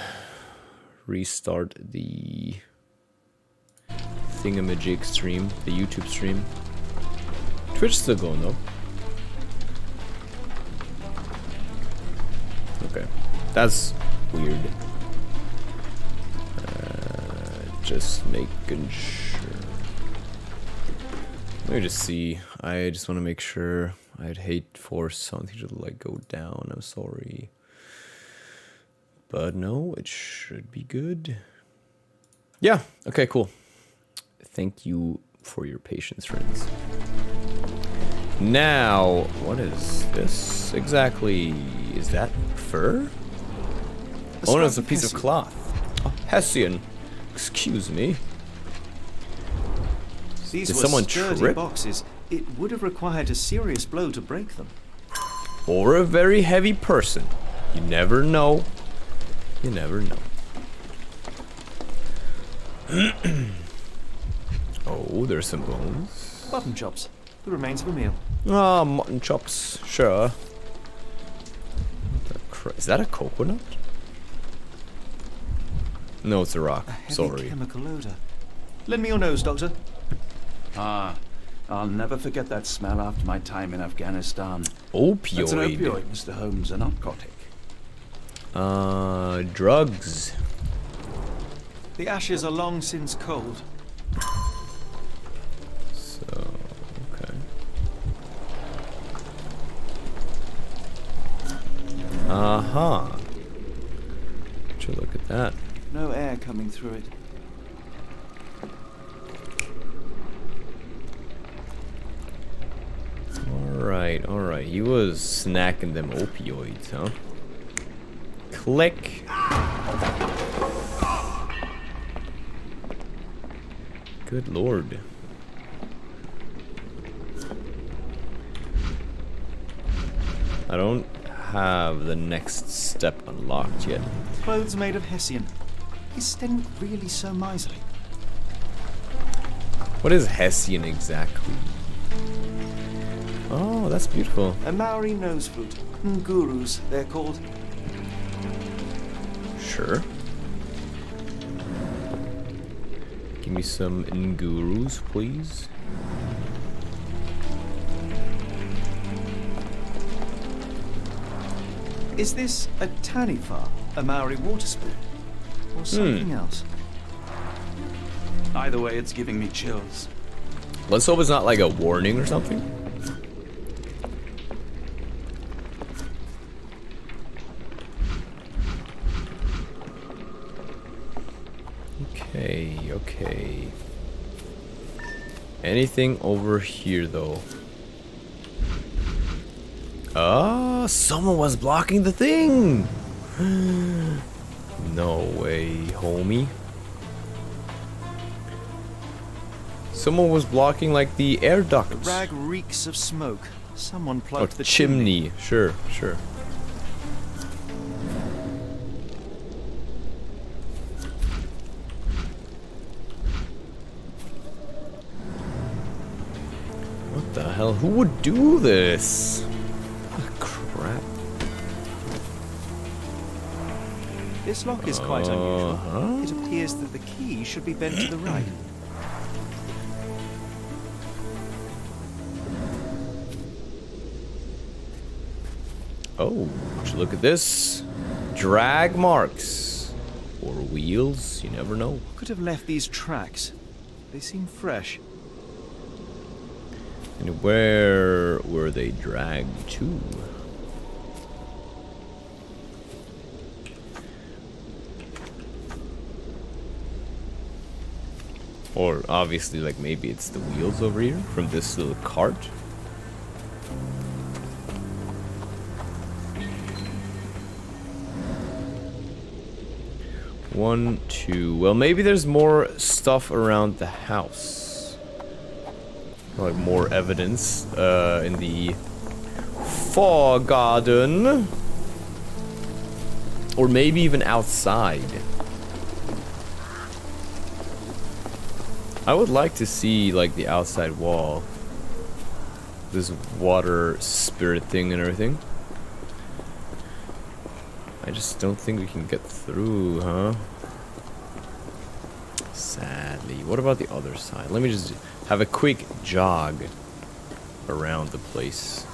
restart the thingamajig stream, the YouTube stream. Twitch is still going though. Okay, that's weird. Just making sure. Let me just see. I just want to make sure. I'd hate for something to like go down. I'm sorry. But no, it should be good. Yeah, okay, cool. Thank you for your patience, friends. Now, what is this exactly? Is that fur? Oh no, it's a piece of cloth. Oh, Hessian. Excuse me. These Did were someone sturdy trip? boxes. It would have required a serious blow to break them. Or a very heavy person. You never know. You never know. Oh, there's some bones. Mutton chops. The remains of a meal. Ah, mutton chops. Sure. Is that a coconut? No, it's a rock. A heavy Sorry. chemical odor. Lend me your nose, Doctor. Ah, I'll never forget that smell after my time in Afghanistan. Opioid. That's an opioid, Mr. Holmes, a narcotic. Drugs. The ashes are long since cold. So, okay. Uh-huh. Would you look at that? No air coming through it. Alright, alright. He was snacking them opioids, huh? Click. Good lord. I don't have the next step unlocked yet. Clothes made of Hessian. Is Stenwick really so miserly? What is Hessian exactly? Oh, that's beautiful. A Maori nose flute. Ngurus, they're called. Sure. Give me some ngurus, please. Is this a taniwha, a Maori water spoon? Or something else? Either way, it's giving me chills. Let's hope it's not like a warning or something. Okay, okay. Anything over here, though? Ah, someone was blocking the thing! No way, homie. Someone was blocking, like, the air ducts. The rag reeks of smoke. Someone Oh, plugged the chimney. Sure, sure. What the hell? Who would do this? What crap. This lock is quite unusual. It appears that the key should be bent to the right. Oh, would you look at this? Drag marks. Or wheels, you never know. Could have left these tracks. They seem fresh. And where were they dragged to? Or obviously, like, maybe it's the wheels over here from this little cart. One, two. Well, maybe there's more stuff around the house. Like more evidence in the fog garden. Or maybe even outside. I would like to see, like, the outside wall. This water spirit thing and everything. I just don't think we can get through, huh? Sadly. What about the other side? Let me just have a quick jog around the place.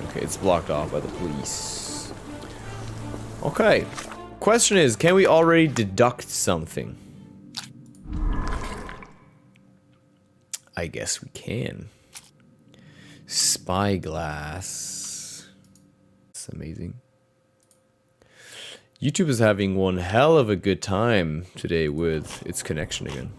Okay, it's blocked off by the police. Okay. Question is, can we already deduct something? I guess we can. Spyglass. It's amazing. YouTube is having one hell of a good time today with its connection again.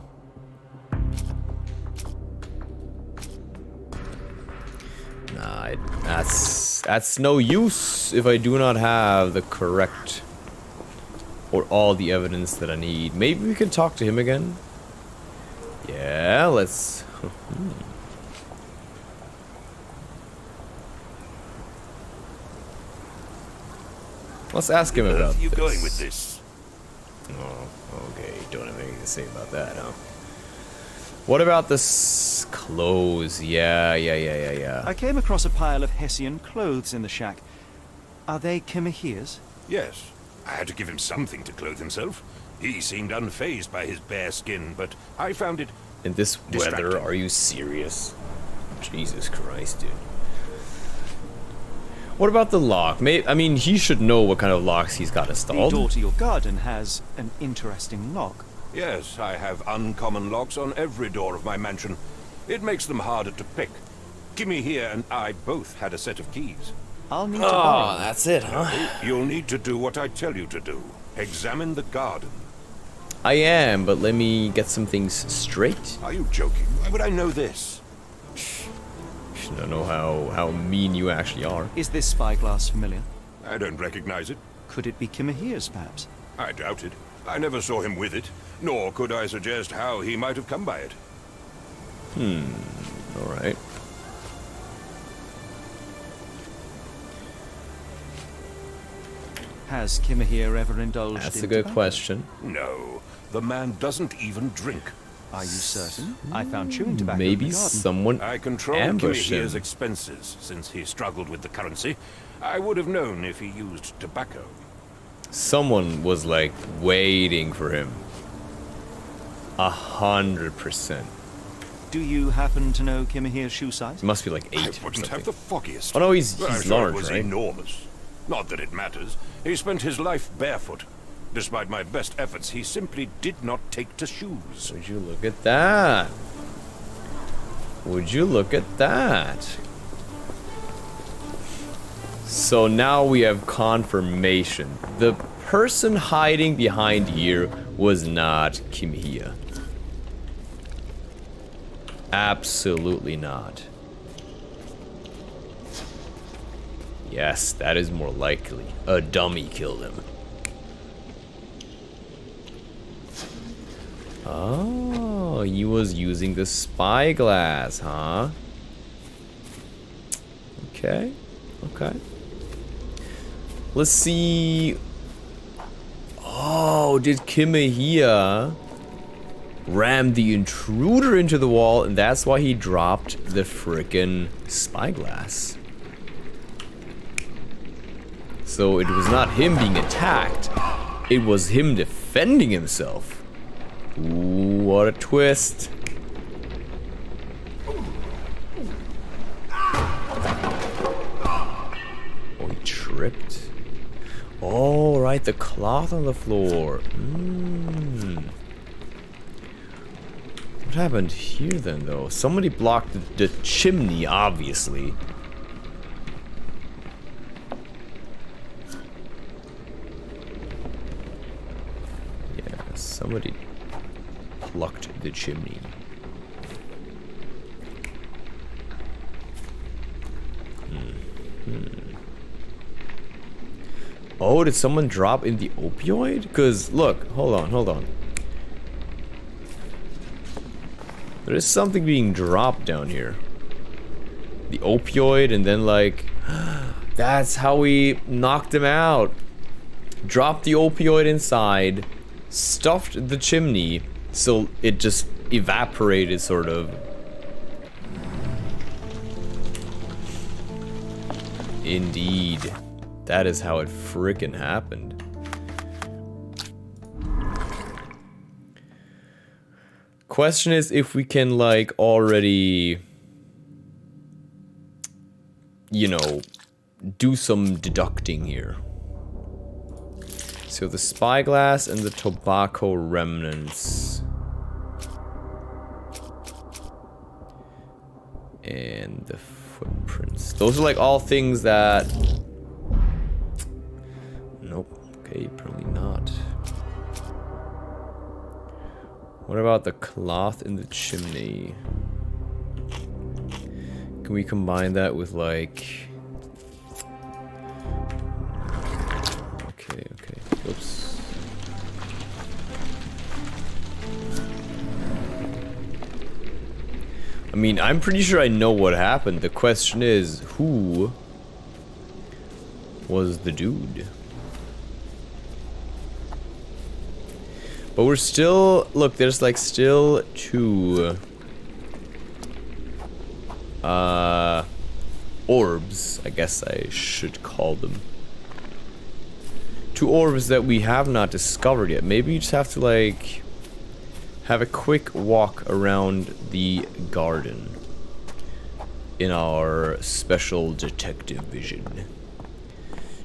Nah, that's no use if I do not have the correct or all the evidence that I need. Maybe we can talk to him again. Yeah, let's. Let's ask him about you this. going with this? Oh, okay. Don't have anything to say about that, huh? What about this clothes? Yeah. I came across a pile of Hessian clothes in the shack. Are they Kimahere's? Yes. I had to give him something to clothe himself. He seemed unfazed by his bare skin, but I found it in this weather, distracting. are you serious? Jesus Christ, dude. What about the lock? I mean, he should know what kind of locks he's got installed. The door to your garden has an interesting lock. Yes, I have uncommon locks on every door of my mansion. It makes them harder to pick. Kimmy here and I both had a set of keys. I'll need to borrow. Oh, that's it, huh? You'll need to do what I tell you to do. Examine the garden. I am, but let me get some things straight. Are you joking? Why would I know this? I don't know how mean you actually are. Is this spyglass familiar? I don't recognize it. Could it be Kimahere's, perhaps? I doubt it. I never saw him with it, nor could I suggest how he might have come by it. Alright. Has Kimahere ever indulged That's in a good tobacco? question. No, the man doesn't even drink. Are you certain? I found chewing tobacco in Maybe the garden. someone I controlled ambushed Kimahere's him. expenses since he struggled with the currency. I would have known if he used tobacco. Someone was like waiting for him. 100%. Do you happen to know Kimahere's shoe size? It must be like 8 I or wouldn't something. have the foggiest. Oh no, he's I'm sure large, it was right? enormous. Not that it matters. He spent his life barefoot. Despite my best efforts, he simply did not take to shoes. Would you look at that? Would you look at that? So now we have confirmation. The person hiding behind here was not Kimahere. Absolutely not. Yes, that is more likely. A dummy killed him. Oh, he was using the spyglass, huh? Okay. Let's see. Oh, did Kimahere ram the intruder into the wall, and that's why he dropped the frickin' spyglass? So it was not him being attacked, it was him defending himself. Ooh, what a twist. Oh, he tripped. Oh, right, the cloth on the floor. What happened here then, though? Somebody blocked the chimney, obviously. Somebody plucked the chimney. Oh, did someone drop in the opioid? Because, look, hold on. There is something being dropped down here. The opioid, and then, like, that's how we knocked him out. Dropped the opioid inside, stuffed the chimney, so it just evaporated, sort of. Indeed. That is how it frickin' happened. Question is if we can, like, already, you know, do some deducting here. So the spyglass and the tobacco remnants. And the footprints. Those are like all things that... Nope. Okay, probably not. What about the cloth in the chimney? Can we combine that with like... Okay. Whoops. I mean, I'm pretty sure I know what happened. The question is, who was the dude? But we're still... Look, there's like still two... orbs, I guess I should call them. Two orbs that we have not discovered yet. Maybe you just have to, like... have a quick walk around the garden in our special detective vision.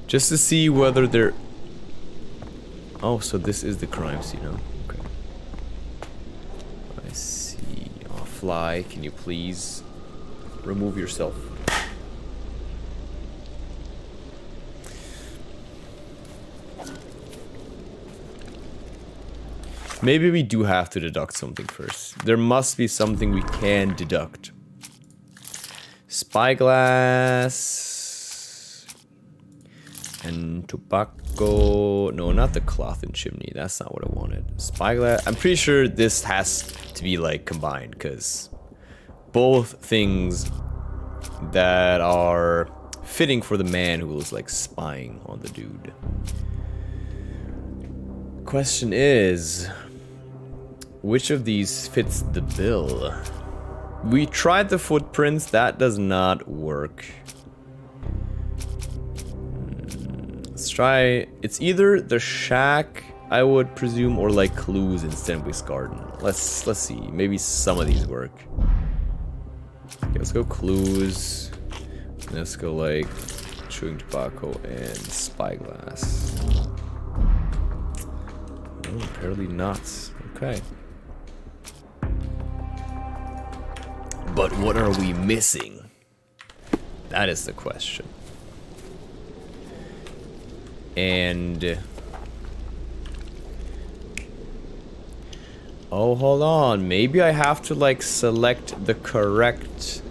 Just to see whether they're... Oh, so this is the crime scene, huh? Okay. I see. Oh, Fly, can you please remove yourself? Maybe we do have to deduct something first. There must be something we can deduct. Spyglass and tobacco. No, not the cloth and chimney. That's not what I wanted. Spyglass. I'm pretty sure this has to be like combined because both things that are fitting for the man who was like spying on the dude. Question is, which of these fits the bill? We tried the footprints, that does not work. Let's try, it's either the shack, I would presume, or like clues in Stenwick's garden. Let's see, maybe some of these work. Okay, let's go clues. Let's go like chewing tobacco and spyglass. Oh, apparently not. Okay. But what are we missing? That is the question. And... oh, hold on. Maybe I have to, like, select the correct...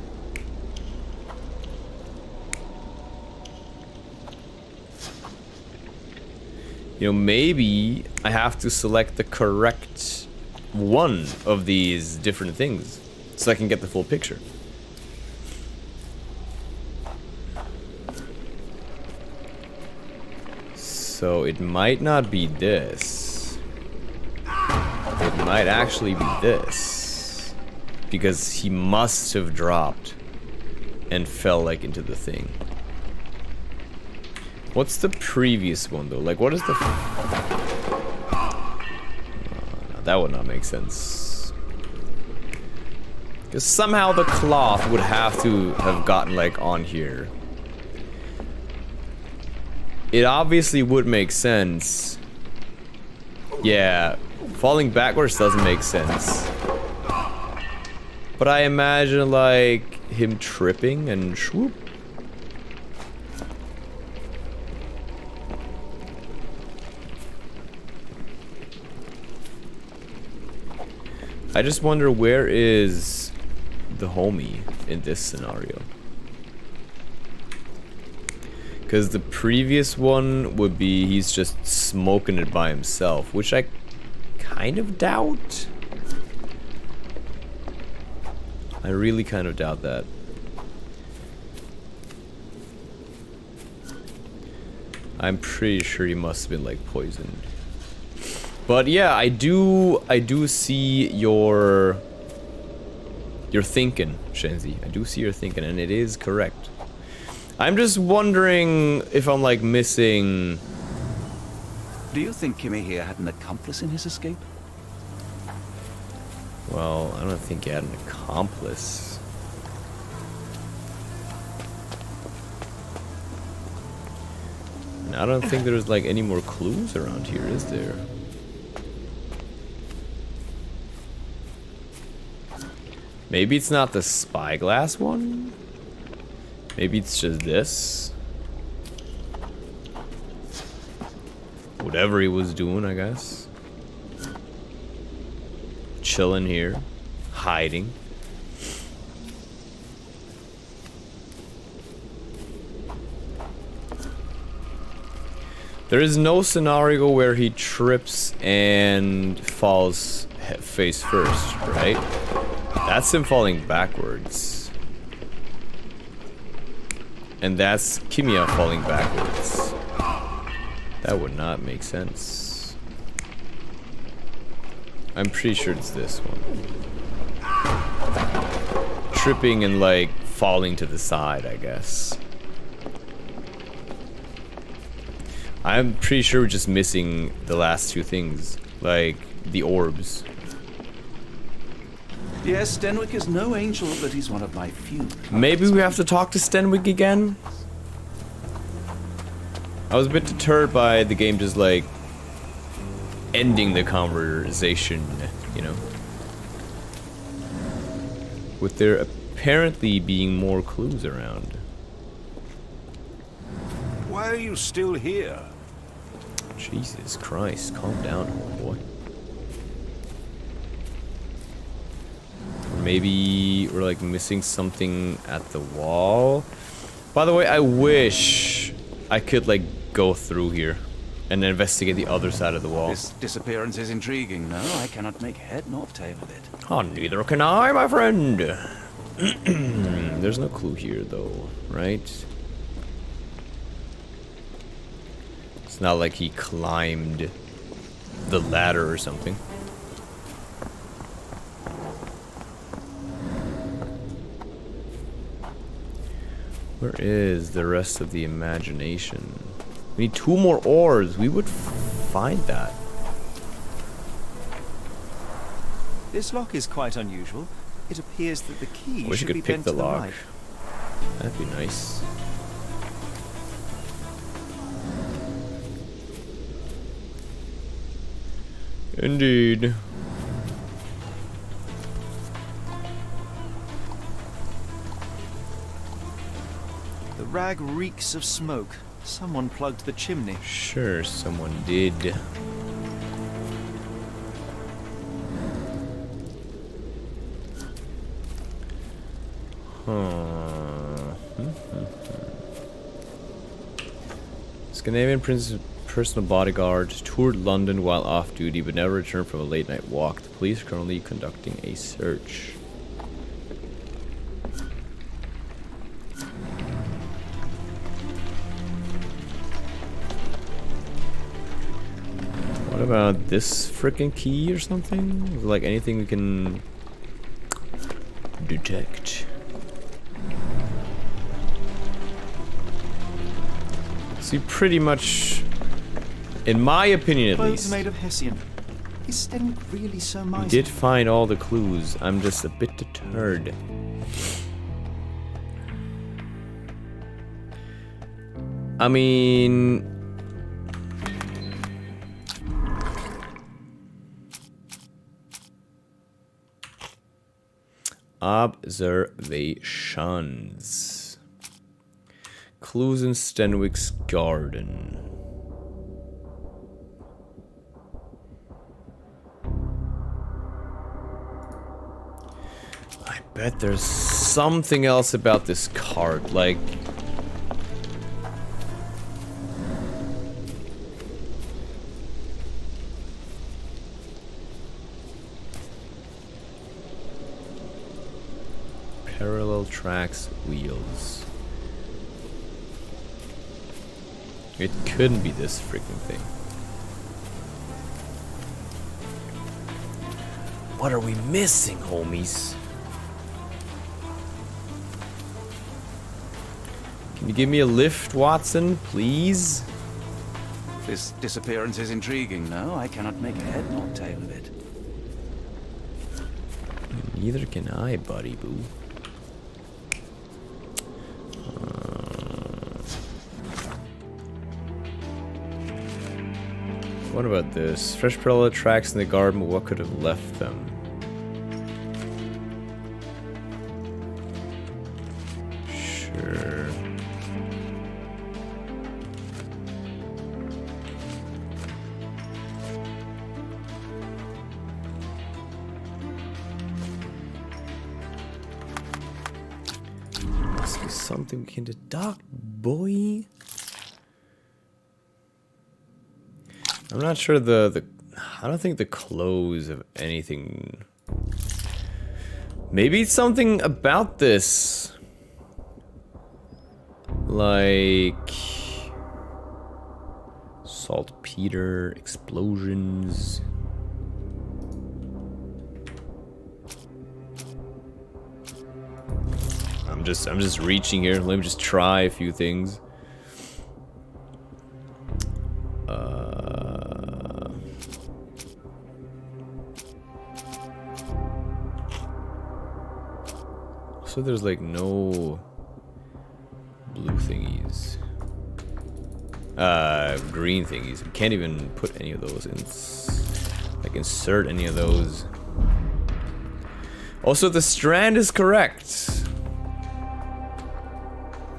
You know, maybe I have to select the correct one of these different things so I can get the full picture. So it might not be this. It might actually be this. Because he must have dropped and fell like into the thing. What's the previous one though? Like, what is the... no, that would not make sense. Because somehow the cloth would have to have gotten, like, on here. It obviously would make sense. Yeah, falling backwards doesn't make sense. But I imagine, like, him tripping and swoop. I just wonder, where is the homie in this scenario? Because the previous one would be he's just smoking it by himself, which I kind of doubt. I really kind of doubt that. I'm pretty sure he must have been like poisoned. But yeah, I do see your thinking, Shenzi. I do see your thinking, and it is correct. I'm just wondering if I'm like missing. Do you think Kimmy here had an accomplice in his escape? Well, I don't think he had an accomplice. And I don't think there's like any more clues around here, is there? Maybe it's not the spyglass one? Maybe it's just this? Whatever he was doing, I guess. Chilling here. Hiding. There is no scenario where he trips and falls face first, right? That's him falling backwards. And that's Kimia falling backwards. That would not make sense. I'm pretty sure it's this one. Tripping and like falling to the side, I guess. I'm pretty sure we're just missing the last two things, like the orbs. Yes, Stenwick is no angel, but he's one of my few. Maybe we have to talk to Stenwick again? I was a bit deterred by the game just like ending the conversation, you know? With there apparently being more clues around. Why are you still here? Jesus Christ, calm down, homeboy. Or maybe we're like missing something at the wall. By the way, I wish I could like go through here and investigate the other side of the wall. This disappearance is intriguing. No, I cannot make head nor tail of it. Oh, neither can I, my friend. There's no clue here though, right? It's not like he climbed the ladder or something. Where is the rest of the imagination? We need 2 more orbs. We would find that. This lock is quite unusual. It appears that the key Wish you should be could pick bent the to the lock. right. That'd be nice. Indeed. The rag reeks of smoke. Someone plugged the chimney. Sure, someone did. Scandinavian prince's personal bodyguard toured London while off duty but never returned from a late night walk. The police are currently conducting a search. What about this frickin' key or something? Is there like anything we can detect? See, pretty much, in my opinion at Clothes least, made of Hessian. Is Stenwick really so we miserly? did find all the clues. I'm just a bit deterred. I mean, observations. Clues in Stenwick's garden. bet there's something else about this card, like... Parallel tracks, wheels. It couldn't be this freaking thing. What are we missing, homies? Can you give me a lift, Watson, please? This disappearance is intriguing, no? I cannot make head nor tail of it. Neither can I, buddy boo. What about this? Fresh parallel tracks in the garden, but what could have left them? Sure. Must be something we can deduct, boy. I'm not sure I don't think the clothes have anything. Maybe it's something about this. Like saltpeter, explosions. I'm just reaching here. Let me just try a few things. So there's like no blue thingies. Green thingies. We can't even put any of those in. Like insert any of those. Also, the strand is correct.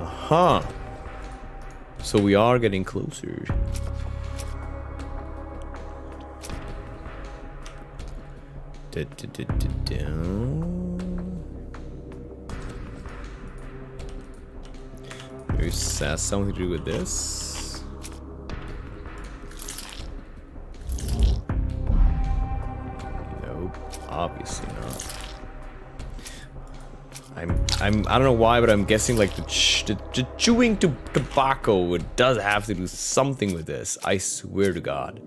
Uh-huh. So we are getting closer. Maybe this has something to do with this. Nope, obviously not. I don't know why, but I'm guessing like the chewing tobacco does have to do something with this. I swear to God.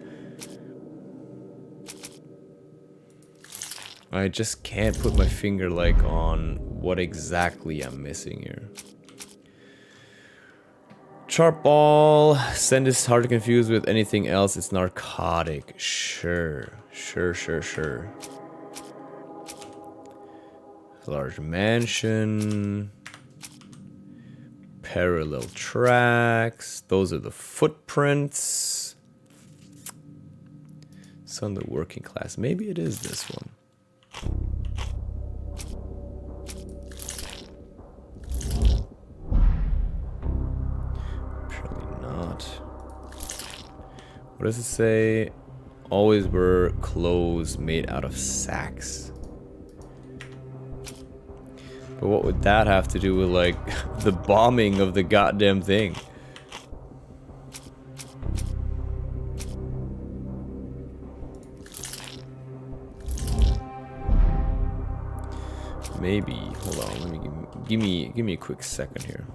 I just can't put my finger like on what exactly I'm missing here. Sharp ball. Scent is hard to confuse with anything else. It's narcotic. Sure. Large mansion. Parallel tracks. Those are the footprints. Son of the working class. Maybe it is this one. Surely not. What does it say? Always wear clothes made out of sacks. But what would that have to do with, like, the bombing of the goddamn thing? Maybe. Hold on. Let me give me a quick second here.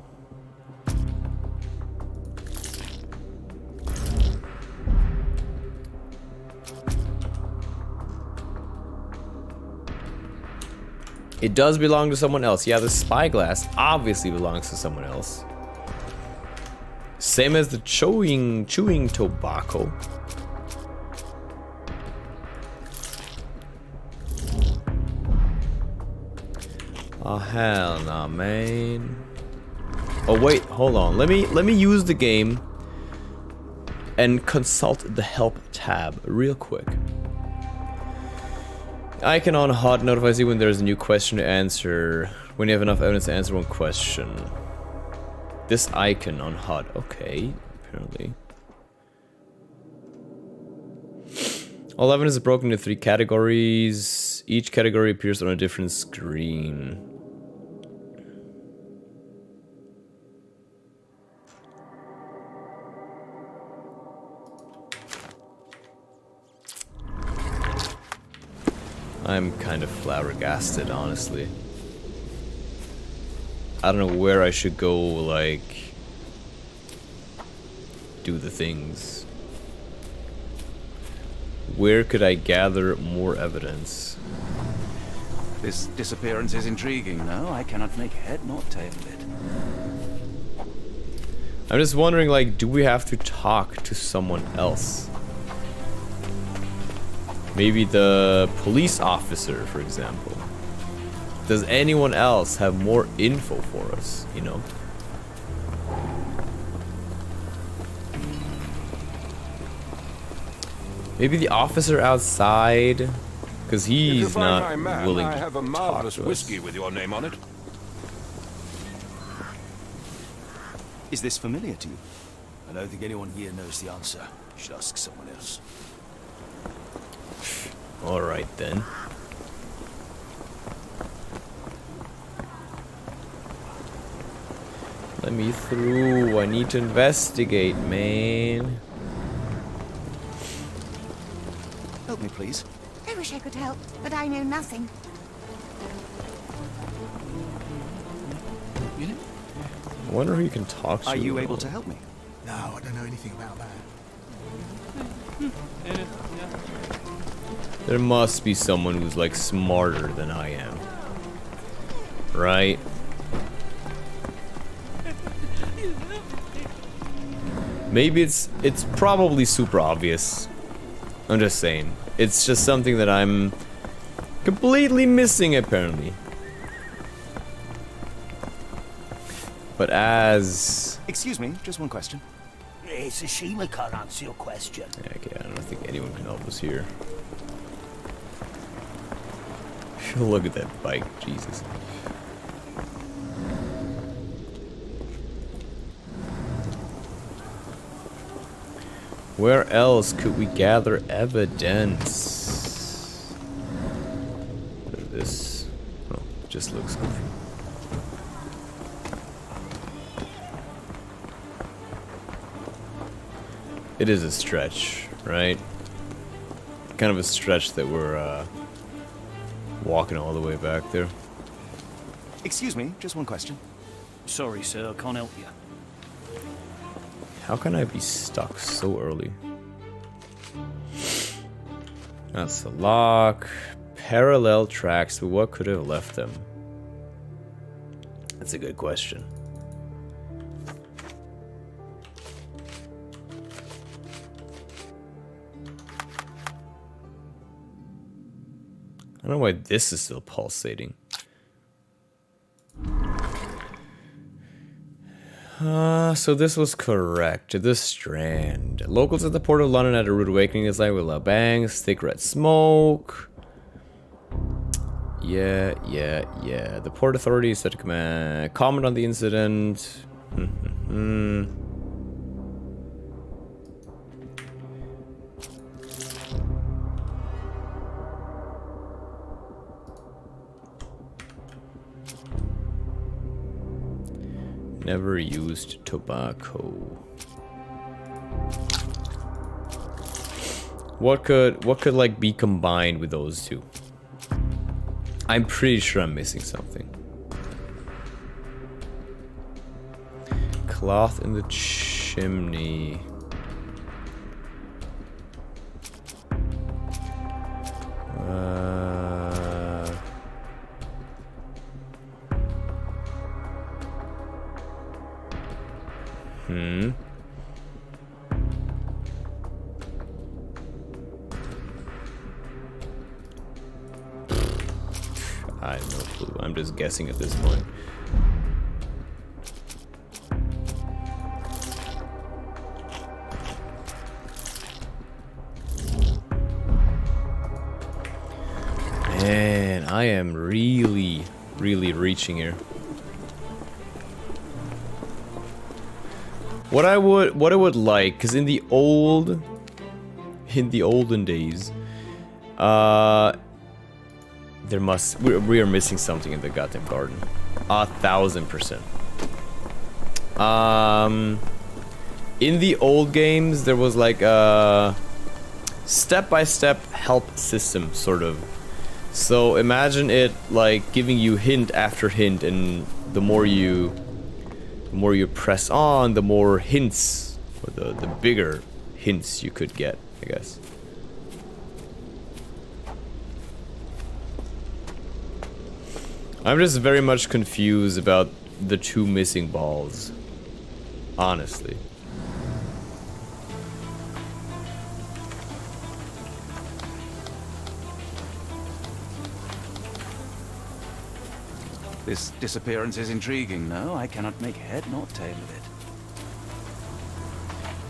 It does belong to someone else. Yeah, the spyglass obviously belongs to someone else. Same as the chewing tobacco. Oh hell nah, man. Oh wait, hold on. Let me use the game and consult the help tab real quick. Icon on HUD notifies you when there's a new question to answer. When you have enough evidence to answer one question. This icon on HUD. Okay, apparently. All evidence is broken into 3 categories. Each category appears on a different screen. I'm kind of flabbergasted, honestly. I don't know where I should go, like, do the things. Where could I gather more evidence? This disappearance is intriguing, no? I cannot make head nor tail of it. I'm just wondering, like, do we have to talk to someone else? Maybe the police officer, for example. Does anyone else have more info for us, you know? Maybe the officer outside, because he's not willing I to have a talk marvelous to us. whiskey with your name on it. Is this familiar to you? I don't think anyone here knows the answer. You should ask someone else. Alright then. Let me through. I need to investigate, man. Help me, please. I wish I could help, but I know nothing. I wonder who you can talk to. Are you able to help me? No, I don't know anything about that. There must be someone who's like smarter than I am. Right? Maybe it's probably super obvious. I'm just saying. It's just something that I'm completely missing apparently. But as... Excuse me, just one question. It's a shame I can't answer your question. Okay, I don't think anyone can help us here. Look at that bike, Jesus. Where else could we gather evidence? What is this? Oh, it just looks goofy. It is a stretch, right? Kind of a stretch that we're walking all the way back there. Excuse me, just one question. Sorry, sir, I can't help you. How can I be stuck so early? That's the lock. Parallel tracks, but what could have left them? That's a good question. I don't know why this is still pulsating. So this was correct. The Strand. Locals at the Port of London had a rude awakening this night with loud bangs, thick red smoke. Yeah. The Port Authority said to comment on the incident. Never used tobacco. What could like be combined with those two? I'm pretty sure I'm missing something. Cloth in the chimney. I have no clue. I'm just guessing at this point. Man, I am really reaching here. What I would like, because in the olden days, we are missing something in the goddamn garden. 1000%. In the old games, there was like a step-by-step help system, sort of. So imagine it like giving you hint after hint, and the more you press on, the more hints, or the bigger hints you could get, I guess. I'm just very much confused about the 2 missing balls, honestly. This disappearance is intriguing, no? I cannot make head nor tail of it.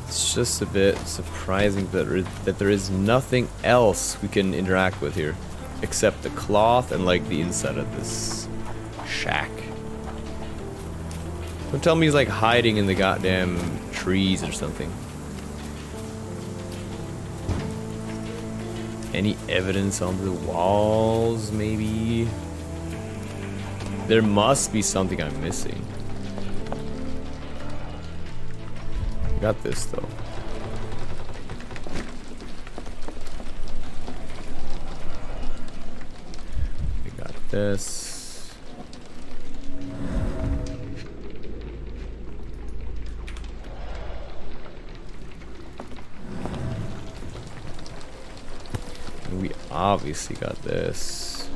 It's just a bit surprising that there is nothing else we can interact with here, except the cloth and like the inside of this shack. Don't tell me he's like hiding in the goddamn trees or something. Any evidence on the walls, maybe? There must be something I'm missing. Got this though. We got this. And we obviously got this.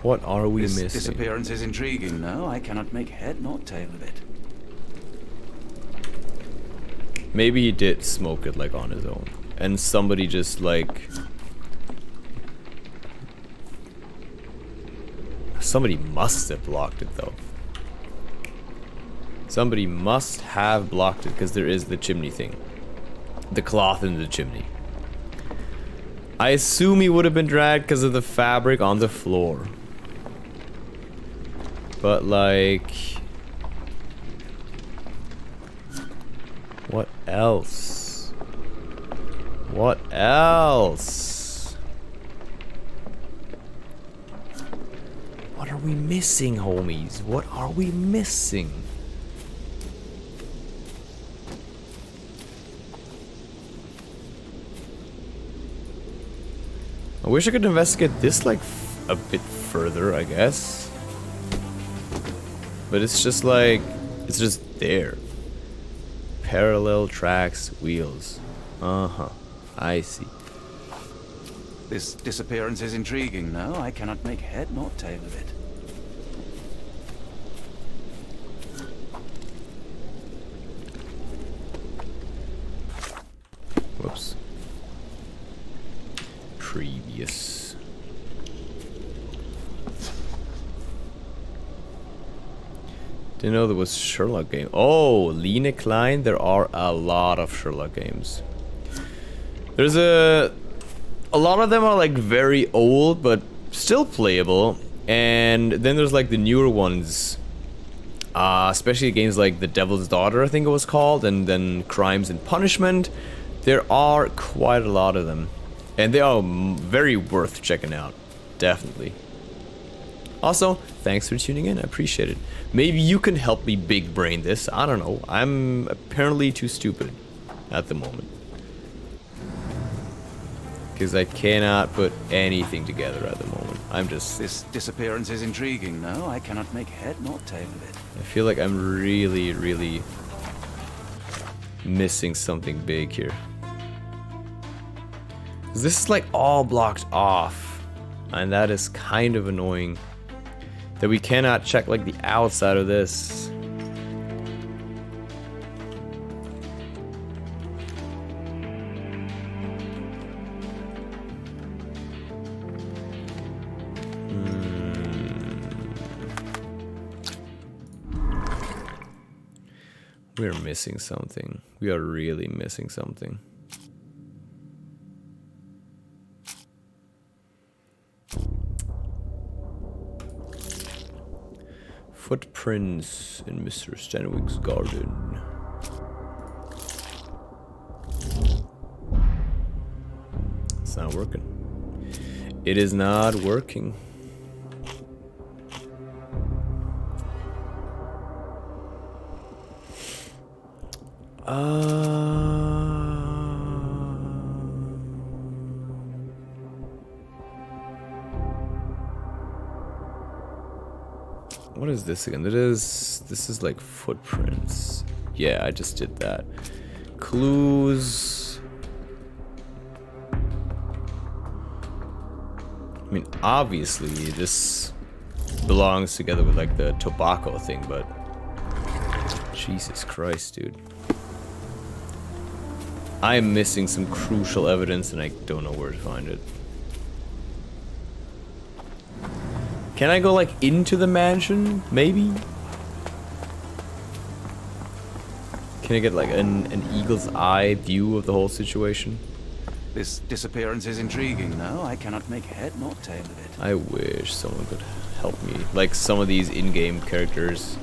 What are we missing? This disappearance is intriguing, no? I cannot make head nor tail of it. Maybe he did smoke it like on his own, and somebody just like... Somebody must have blocked it though. Somebody must have blocked it, because there is the chimney thing. The cloth in the chimney. I assume he would have been dragged because of the fabric on the floor. But like... What else? What else? What are we missing, homies? What are we missing? I wish I could investigate this like a bit further, I guess. But it's just like, it's just there. Parallel tracks, wheels. Uh-huh. I see. This disappearance is intriguing, no? I cannot make head nor tail of it. Whoops. Previous. Didn't know there was Sherlock game. Oh, Lena Klein. There are a lot of Sherlock games. There's a lot of them are like very old, but still playable. And then there's like the newer ones. Especially games like The Devil's Daughter, I think it was called, and then Crimes and Punishment. There are quite a lot of them. And they are very worth checking out. Definitely. Also, thanks for tuning in. I appreciate it. Maybe you can help me big brain this. I don't know. I'm apparently too stupid at the moment. Because I cannot put anything together at the moment. I'm just... This disappearance is intriguing, no? I cannot make head nor tail of it. I feel like I'm really, really missing something big here. This is like all blocked off, and that is kind of annoying that we cannot check like the outside of this. We're missing something. We are really missing something. Footprints in Mr. Stanwyck's garden. It's not working. It is not working. What is this again? This is like footprints. Yeah, I just did that. Clues. I mean, obviously this belongs together with like the tobacco thing, but Jesus Christ, dude. I am missing some crucial evidence and I don't know where to find it. Can I go like into the mansion? Maybe? Can I get like an eagle's eye view of the whole situation? This disappearance is intriguing, no? I cannot make head nor tail of it. I wish someone could help me. Like some of these in-game characters.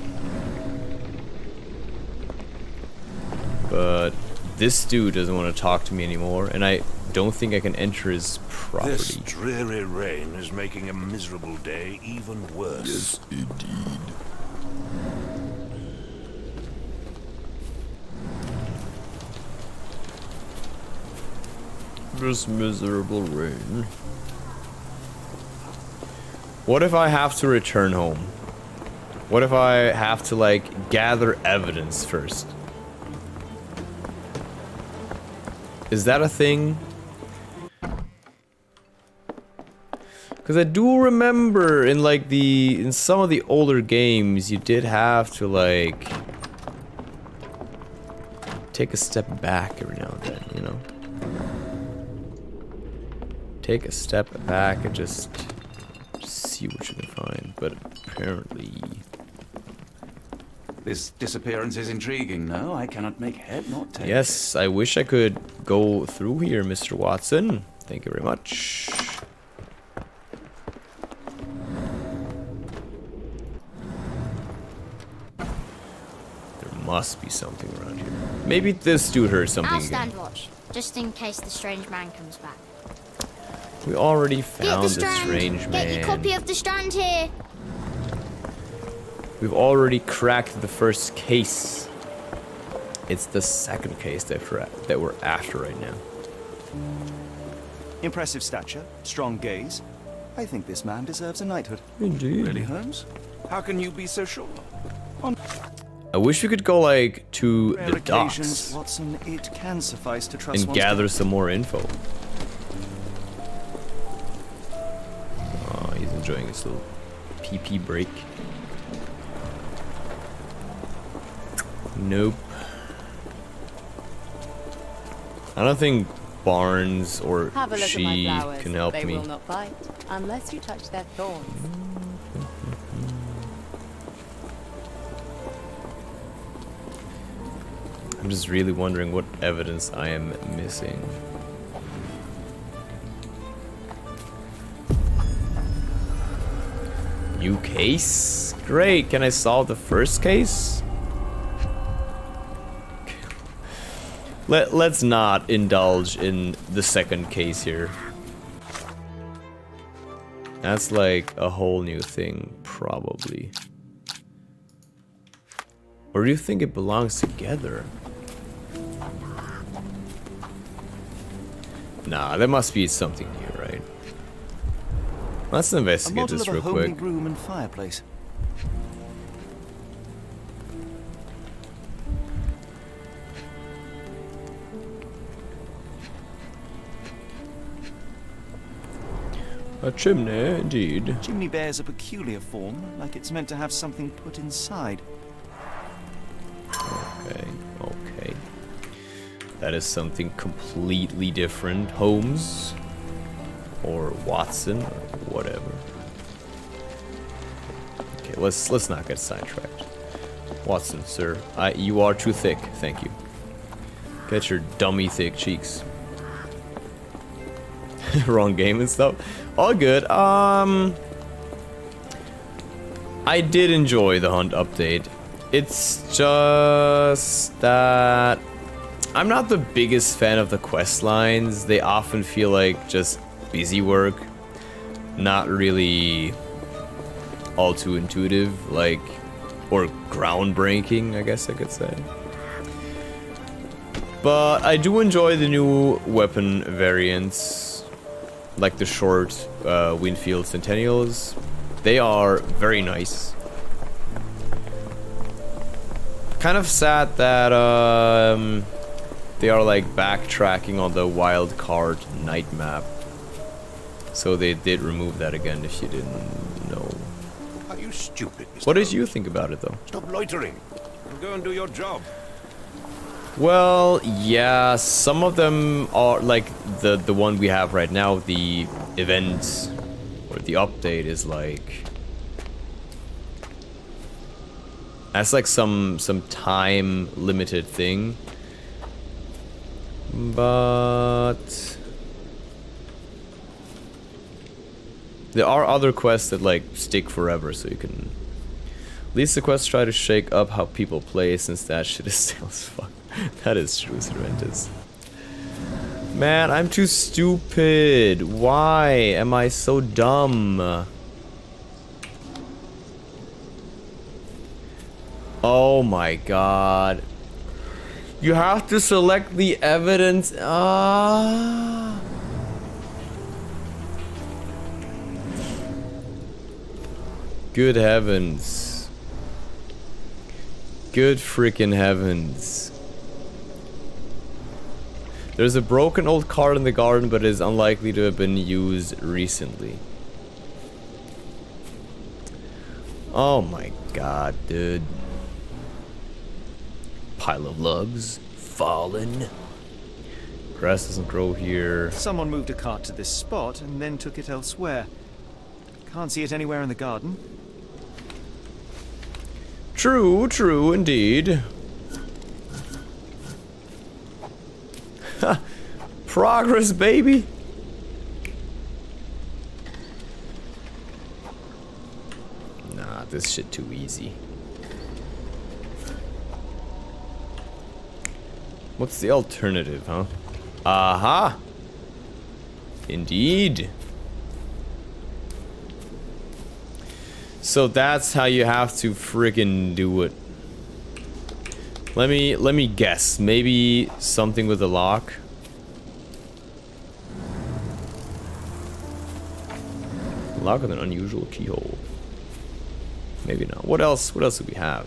But this dude doesn't want to talk to me anymore, and I don't think I can enter his property. This dreary rain is making a miserable day even worse. Yes, indeed. This miserable rain. What if I have to return home? What if I have to, like, gather evidence first? Is that a thing? Because I do remember in like in some of the older games you did have to like take a step back every now and then, you know? Take a step back and just see what you can find, but apparently... This disappearance is intriguing, no? I cannot make head nor tail. Yes, I wish I could go through here, Mr. Watson. Thank you very much. There must be something around here. Maybe this dude heard something I'll again. stand watch, just in case the strange man comes back. We already found the Strand. strange man. Get your copy of the Strand here. We've already cracked the first case. It's the second case that we're after right now. Impressive stature, strong gaze. I think this man deserves a knighthood. Indeed. Really, Holmes? How can you be so sure? I wish we could go like to Rare the occasions, docks Watson, it can suffice to trust and one's gather gut. some more info. Oh, he's enjoying his little pee-pee break. Nope. I don't think Barnes or Have a look she at my flowers. can help they me. will not bite unless you touch their thorns. I'm just really wondering what evidence I am missing. New case? Great, can I solve the first case? Let's not indulge in the second case here. That's like a whole new thing, probably. Or do you think it belongs together? Nah, there must be something new, right? Let's investigate this real quick. A homely room and fireplace. A chimney, indeed. Chimney bears a peculiar form, like it's meant to have something put inside. Okay, okay. That is something completely different. Holmes or Watson or whatever. Okay, let's not get sidetracked. Watson, sir, you are too thick. Thank you. Get your dummy thick cheeks. Wrong game and stuff. All good. I did enjoy the hunt update. It's just that I'm not the biggest fan of the quest lines. They often feel like just busy work, not really all too intuitive, like, or groundbreaking, I guess I could say. But I do enjoy the new weapon variants, like the short Winfield Centennials. They are very nice. Kind of sad that they are like backtracking on the wild card night map. So they did remove that again, if you didn't know. Are you stupid, Mr. What did you think about it, though? Stop loitering and go and do your job. Well, yeah, some of them are like the one we have right now. The event or the update is like that's like some time limited thing, but there are other quests that like stick forever, so you can. At least the quests try to shake up how people play, since that shit is still as fuck. That is true, it's horrendous. Man, I'm too stupid. Why am I so dumb? Oh my god. You have to select the evidence. Ah. Good heavens. Good freaking heavens. There's a broken old cart in the garden, but it is unlikely to have been used recently. Oh my god, dude. Pile of logs. Fallen. Grass doesn't grow here. Someone moved a cart to this spot and then took it elsewhere. Can't see it anywhere in the garden. True, true indeed. Progress, baby. Nah, this shit too easy. What's the alternative, huh? Aha! Indeed. So that's how you have to friggin' do it. Let me guess. Maybe something with a lock. Lock with an unusual keyhole. Maybe not. What else do we have?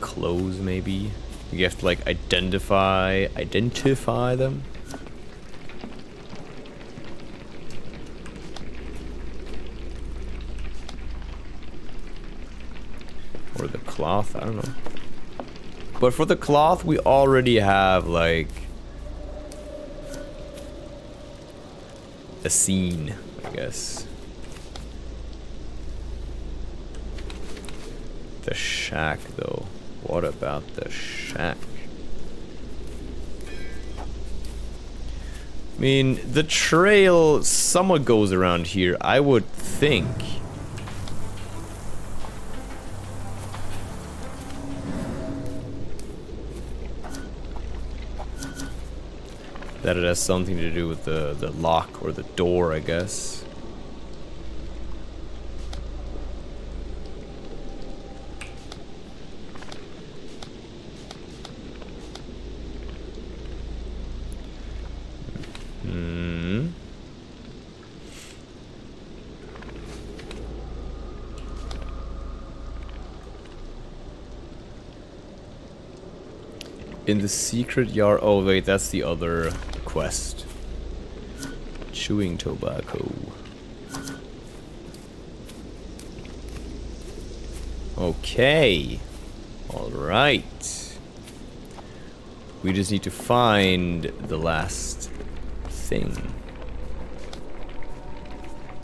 Clothes, maybe. You have to like identify them. Or the cloth, I don't know. But for the cloth, we already have like a scene, I guess. The shack, though. What about the shack? I mean, the trail somewhat goes around here, I would think. That it has something to do with the lock or the door, I guess. In the secret yard. Oh wait, that's the other quest. Chewing tobacco. Okay. Alright. We just need to find the last thing.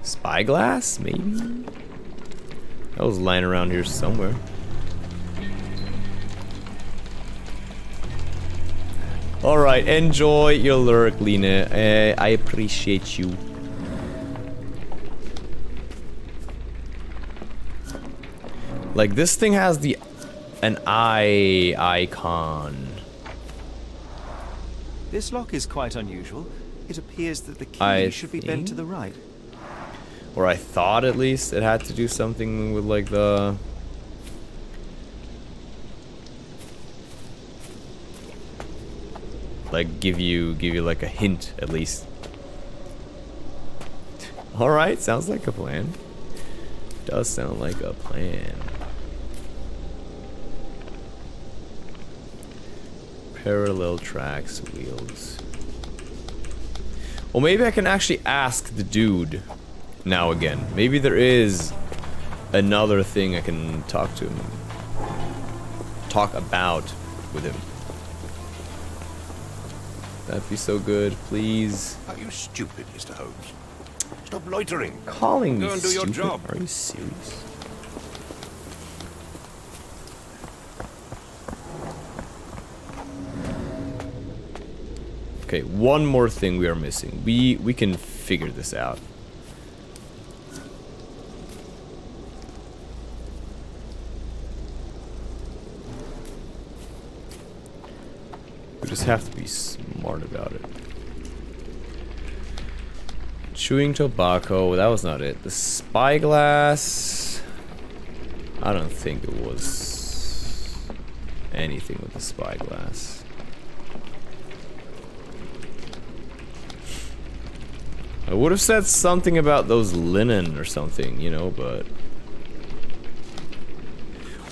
Spyglass, maybe? That was lying around here somewhere. Alright, enjoy your lurk, Lena. I appreciate you. Like, this thing has an eye icon. This lock is quite unusual. It appears that the key should be bent to the right. Or I thought at least it had to do something with like the... Like give you like a hint at least. Alright, sounds like a plan. Does sound like a plan. Parallel tracks, wheels. Well, maybe I can actually ask the dude now again. Maybe there is another thing I can talk to him. Talk about with him. That'd be so good, please. Are you stupid, Mr. Holmes? Stop loitering. Calling me Go and do your stupid? job. Are you serious? Okay, one more thing we are missing. We can figure this out. We just have to be smart about it. Chewing tobacco, that was not it. The spyglass, I don't think it was anything with the spyglass. I would have said something about those linen or something, you know, but...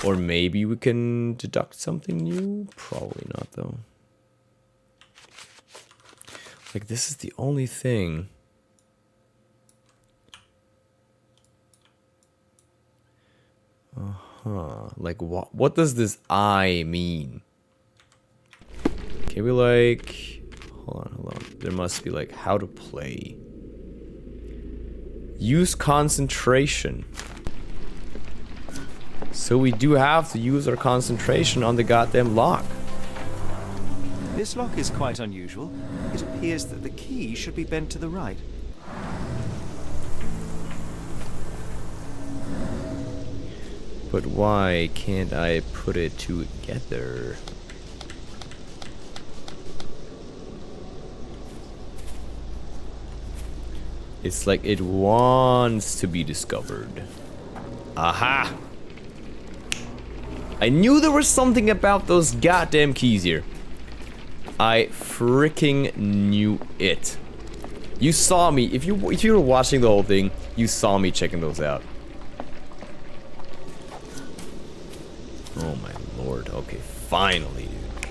Or maybe we can deduct something new? Probably not, though. Like, this is the only thing. Like, what does this I mean? Can we, like... Hold on. There must be, like, how to play. Use concentration. So we do have to use our concentration on the goddamn lock. This lock is quite unusual. It appears that the key should be bent to the right. But why can't I put it together? It's like it wants to be discovered. Aha! I knew there was something about those goddamn keys here. I freaking knew it. You saw me. If you were watching the whole thing, you saw me checking those out. Oh my lord. Okay, finally, dude.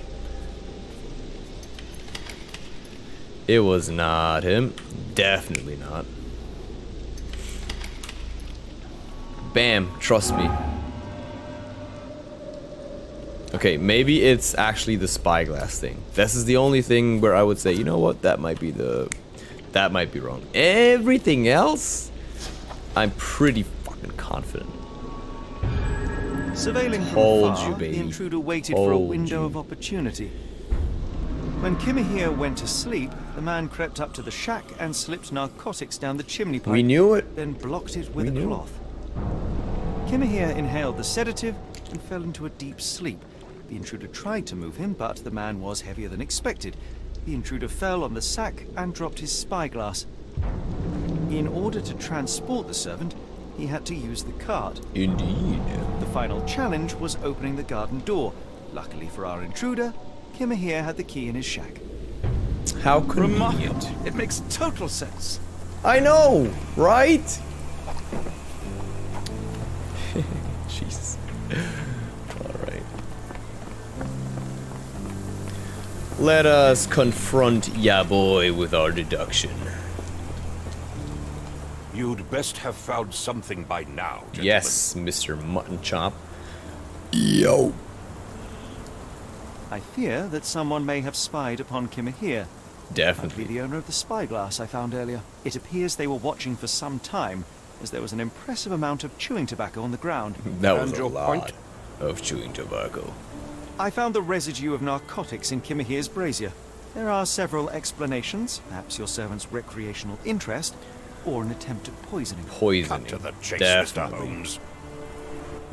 It was not him. Definitely not. Bam, trust me. Okay, maybe it's actually the spyglass thing. This is the only thing where I would say, you know what, that might be wrong. Everything else, I'm pretty fucking confident. Surveilling from Told far, you, baby. the intruder waited for a Told window you. of opportunity. When Kimahir went to sleep, the man crept up to the shack and slipped narcotics down the chimney pipe. We knew it. Then blocked it with We a knew cloth. Kimahir inhaled the sedative and fell into a deep sleep. The intruder tried to move him, but the man was heavier than expected. The intruder fell on the sack and dropped his spyglass. In order to transport the servant, he had to use the cart. Indeed. The final challenge was opening the garden door. Luckily for our intruder, Kimahir had the key in his shack. How convenient. Remarkable. It makes total sense. I know, right? Jesus. Alright. Let us confront ya boy with our deduction. You'd best have found something by now, gentlemen. Yes, Mr. Mutton Chop. Yo. I fear that someone may have spied upon Kimahir. Definitely. The owner of the spyglass I found earlier. It appears they were watching for some time, as there was an impressive amount of chewing tobacco on the ground. That was And a your lot point? of chewing tobacco. I found the residue of narcotics in Kimahir's brazier. There are several explanations, perhaps your servant's recreational interest, or an attempt at poisoning. Poisoning. Cut to the chase, Definitely. Mr. Holmes.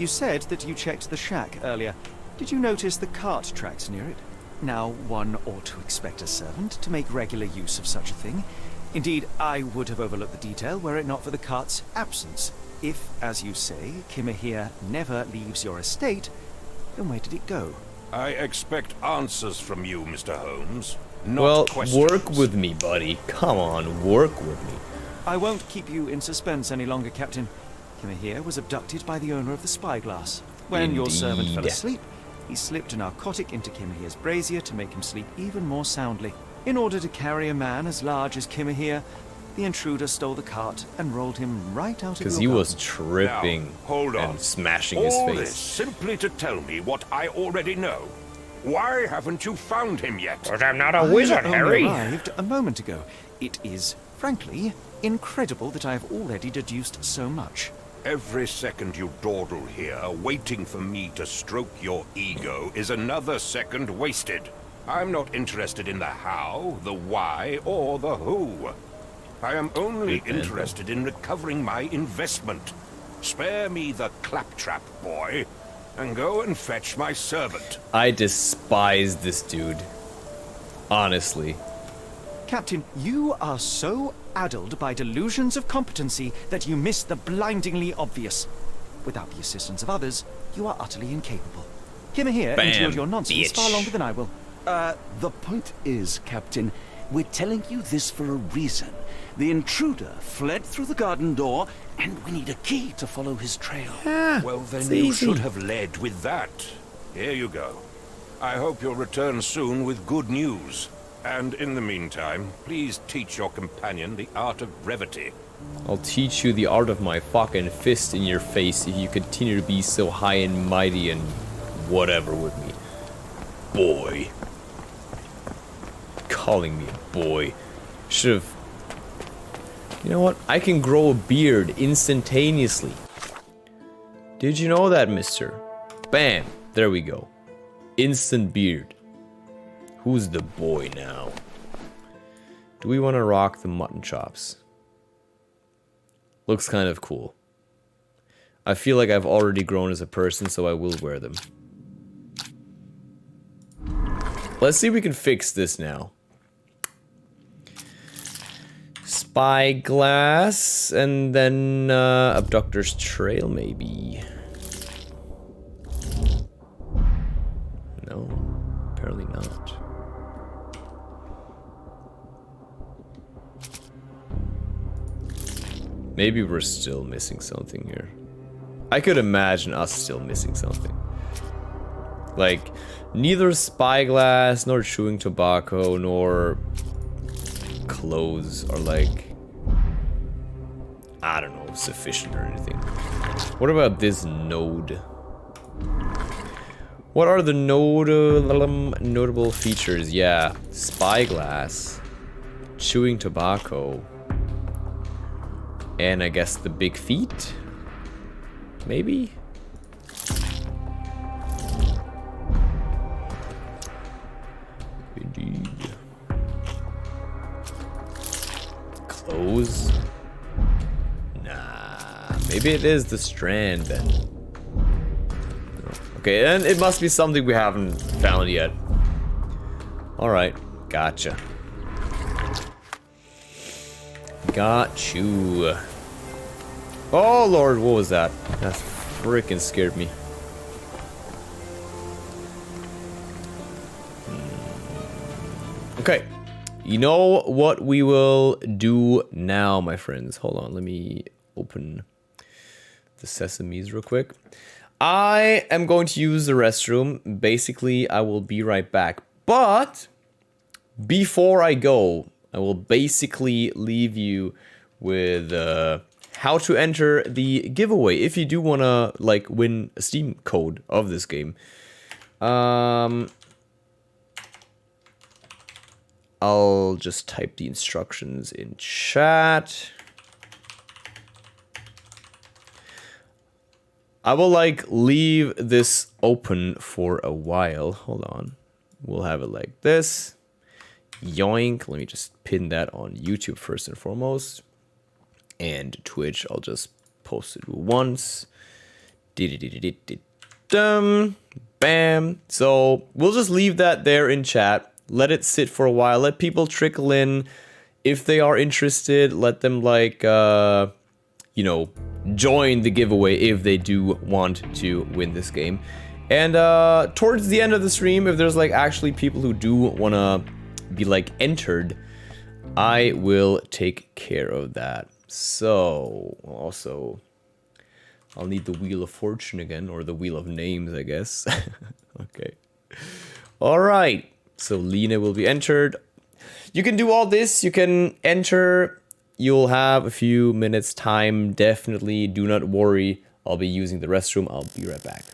You said that you checked the shack earlier. Did you notice the cart tracks near it? Now, one ought to expect a servant to make regular use of such a thing. Indeed, I would have overlooked the detail were it not for the cart's absence. If, as you say, Kimahir never leaves your estate, then where did it go? I expect answers from you, Mr. Holmes, not Well, questions. work with me, buddy. Come on, work with me. I won't keep you in suspense any longer, Captain. Kimahir was abducted by the owner of the spyglass. When your servant fell Indeed. asleep, he slipped a narcotic into Kimahir's brazier to make him sleep even more soundly. In order to carry a man as large as Kimahir, the intruder stole the cart and rolled him right out of Because your he was garden. tripping Now, hold on. and smashing his All face. this simply to tell me what I already know. Why haven't you found him yet? But I'm not a I wizard, only Harry. arrived a moment ago. It is, frankly, incredible that I have already deduced so much. Every second you dawdle here, waiting for me to stroke your ego, is another second wasted. I'm not interested in the how, the why, or the who. I am only interested in recovering my investment. Spare me the claptrap, boy, and go and fetch my servant. I despise this dude. Honestly. Captain, you are so addled by delusions of competency that you miss the blindingly obvious. Without the assistance of others, you are utterly incapable. Kimahir Bam, endured your nonsense bitch. far longer than I will. The point is, Captain, we're telling you this for a reason. The intruder fled through the garden door, and we need a key to follow his trail. Well, then you should have led with that. Here you go. I hope you'll return soon with good news. And in the meantime, please teach your companion the art of brevity. I'll teach you the art of my fucking fist in your face if you continue to be so high and mighty and whatever with me. Boy. Calling me a boy. Should've... You know what? I can grow a beard instantaneously. Did you know that, mister? Bam! There we go. Instant beard. Who's the boy now? Do we want to rock the mutton chops? Looks kind of cool. I feel like I've already grown as a person, so I will wear them. Let's see if we can fix this now. Spyglass, and then Abductor's Trail, maybe. No, apparently not. Maybe we're still missing something here. I could imagine us still missing something. Like, neither spyglass, nor chewing tobacco, nor clothes are like, I don't know, sufficient or anything. What about this node? What are the notable features? Yeah, spyglass, chewing tobacco, and I guess the big feet? Maybe? Indeed. Clothes? Nah, maybe it is the strand then. Okay, and it must be something we haven't found yet. Alright, gotcha. Got you. Oh lord, what was that? That freaking scared me. Okay, you know what we will do now, my friends. Hold on, let me open the sesames real quick. I am going to use the restroom. Basically, I will be right back. But before I go, I will basically leave you with how to enter the giveaway if you do want to like win a Steam code of this game. I'll just type the instructions in chat. I will like leave this open for a while. Hold on. We'll have it like this. Yoink. Let me just pin that on YouTube first and foremost. And Twitch, I'll just post it once. Bam. So we'll just leave that there in chat. Let it sit for a while. Let people trickle in. If they are interested, let them like, you know, join the giveaway if they do want to win this game. And towards the end of the stream, if there's like actually people who do want to be like entered, I will take care of that. So also, I'll need the Wheel of Fortune again, or the Wheel of Names, I guess. Okay. All right. So Lena will be entered. You can do all this. You can enter. You'll have a few minutes time. Definitely do not worry. I'll be using the restroom. I'll be right back.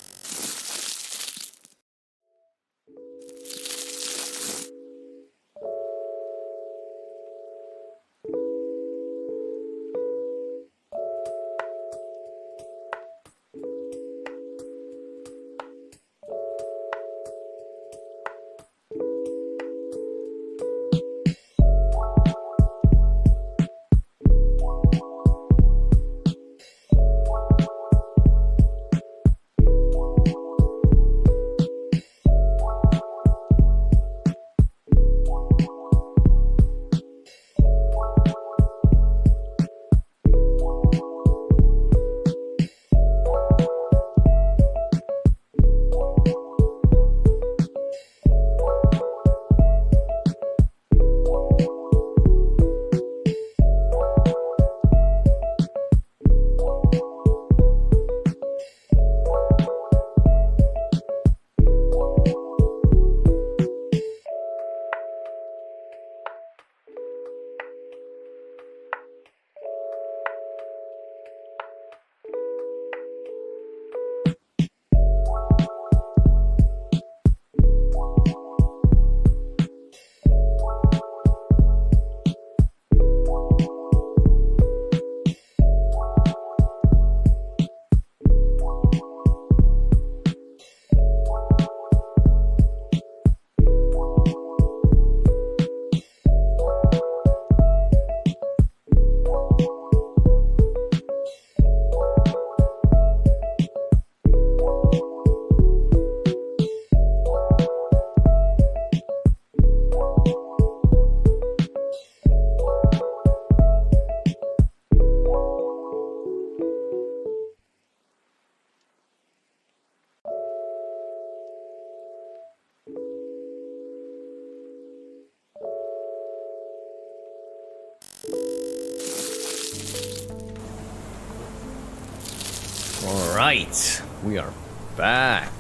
Alright, we are back.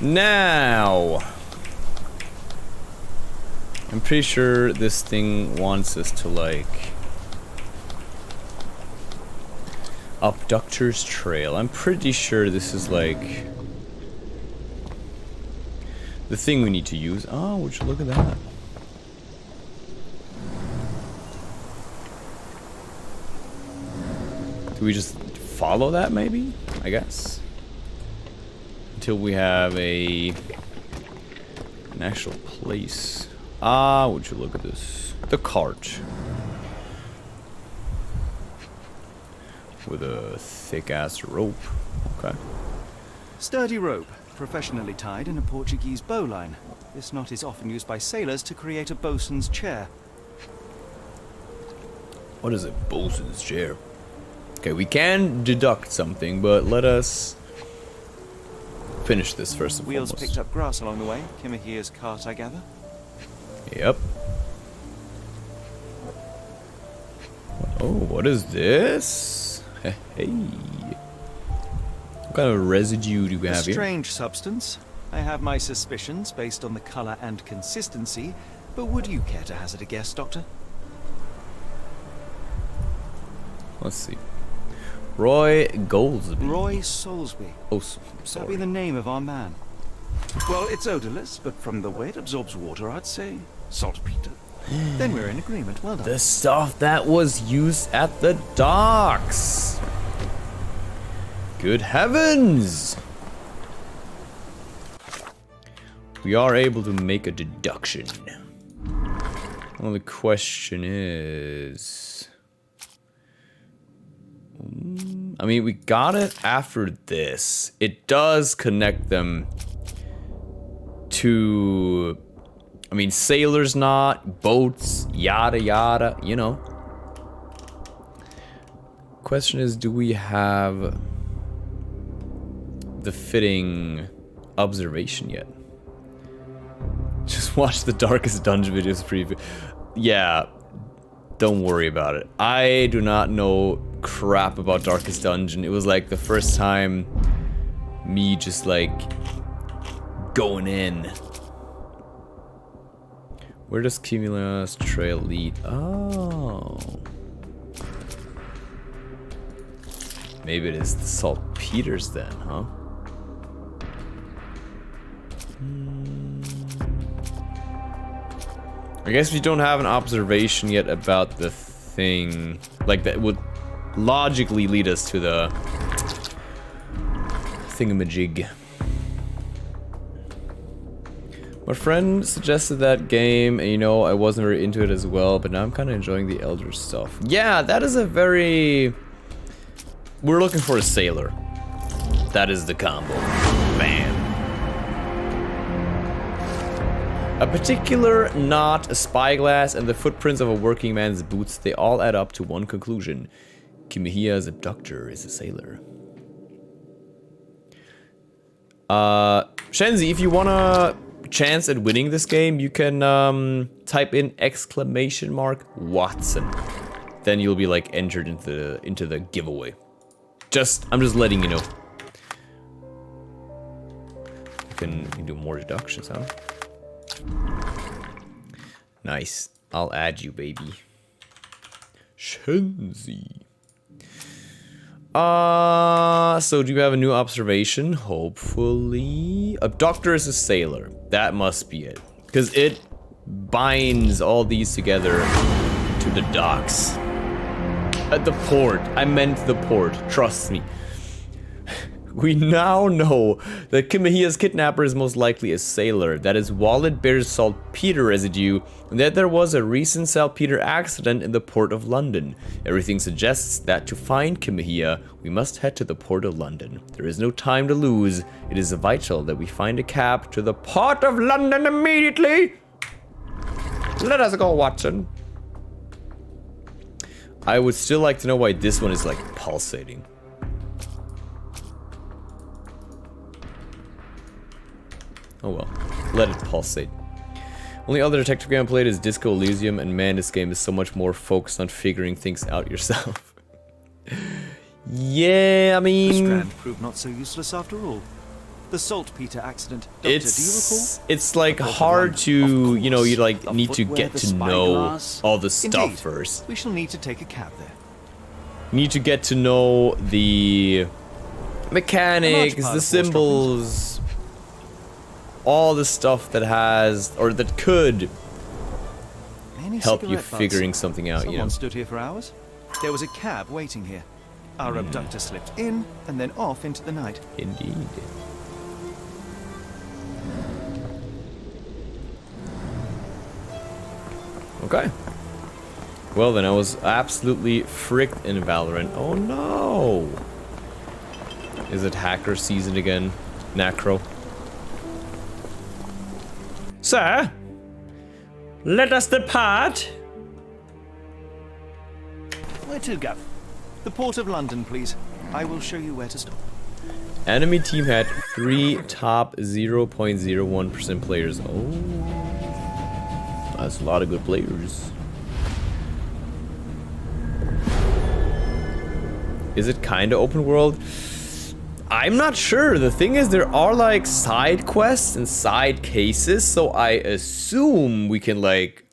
Now, I'm pretty sure this thing wants us to like Abductor's Trail. I'm pretty sure this is like the thing we need to use. Oh, would you look at that? Do we just follow that maybe? I guess. Until we have an actual place. Ah, would you look at this? The cart. With a thick ass rope. Okay. Sturdy rope, professionally tied in a Portuguese bowline. This knot is often used by sailors to create a bosun's chair. What is a bosun's chair? Okay, we can deduct something, but let us finish this first and Wheels foremost. picked up grass along the way. Kimahir's cart, I gather. Yep. Oh, what is this? Hey. What kind of residue do we have here? A strange substance. I have my suspicions based on the color and consistency, but would you care to hazard a guess, Doctor? Let's see. Roy Goldsby. Roy Soulsby. Oh, That'd sorry. be the name of our man. Well, it's odorless, but from the way it absorbs water, I'd say saltpeter. Then we're in agreement. Well done. The stuff that was used at the docks. Good heavens! We are able to make a deduction. Well, the question is... I mean, we got it after this. It does connect them to... I mean, sailors not, boats, yada yada, you know. Question is, do we have the fitting observation yet? Just watch the Darkest Dungeon videos preview. Yeah, don't worry about it. I do not know crap about Darkest Dungeon. It was like the first time me just like going in. Where does Cumulus Trail lead? Oh. Maybe it is the saltpeters then, huh? I guess we don't have an observation yet about the thing. Like, that would logically lead us to the thingamajig. My friend suggested that game, and you know, I wasn't very into it as well, but now I'm kind of enjoying the Eldritch stuff. Yeah, that is a very... We're looking for a sailor. That is the combo. Bam. A particular knot, a spyglass, and the footprints of a working man's boots, they all add up to one conclusion. Kimihia's abductor is a sailor. Shenzi, if you want a chance at winning this game, you can type in !Watson. Then you'll be like entered into the giveaway. I'm just letting you know. You can do more deductions, huh? Nice. I'll add you, baby. Shenzi. So do you have a new observation? Hopefully. Abductor is a sailor. That must be it. Because it binds all these together to the docks. At the port. I meant the port. Trust me. We now know that Kimihia's kidnapper is most likely a sailor, that his wallet bears saltpeter residue, and that there was a recent saltpeter accident in the port of London. Everything suggests that to find Kimihia, we must head to the port of London. There is no time to lose. It is vital that we find a cab to the port of London immediately. Let us go, Watson. I would still like to know why this one is like pulsating. Oh well, let it pulsate. Only other detective game I played is Disco Elysium, and man, this game is so much more focused on figuring things out yourself. Yeah, I mean... The Strand proved not so useless after all. The saltpeter accident. Doctor, do you recall? It's like hard to, you know, you like need to get to know all the stuff Indeed. first. We shall need to take a cab there. You need to get to know the mechanics, the symbols, all the stuff that has, or that could help you figuring something out, you know. Someone stood here for hours. There was a cab waiting here. Our abductor slipped in and then off into the night. Indeed. Okay. Well then, I was absolutely fricked in Valorant. Oh no! Is it hacker season again? Necro. Sir, let us depart. Where to, Gav? The port of London, please. I will show you where to stop. Enemy team had 3 top 0.01% players. Oh, that's a lot of good players. Is it kind of open world? I'm not sure. The thing is, there are like side quests and side cases, so I assume we can like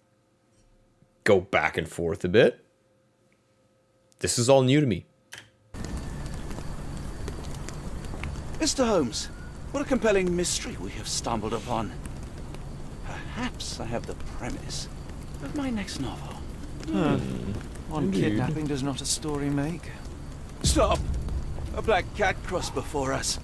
go back and forth a bit. This is all new to me. Mr. Holmes, what a compelling mystery we have stumbled upon. Perhaps I have the premise of my next novel. One kidnapping does not a story make. Stop! A black cat crossed before us.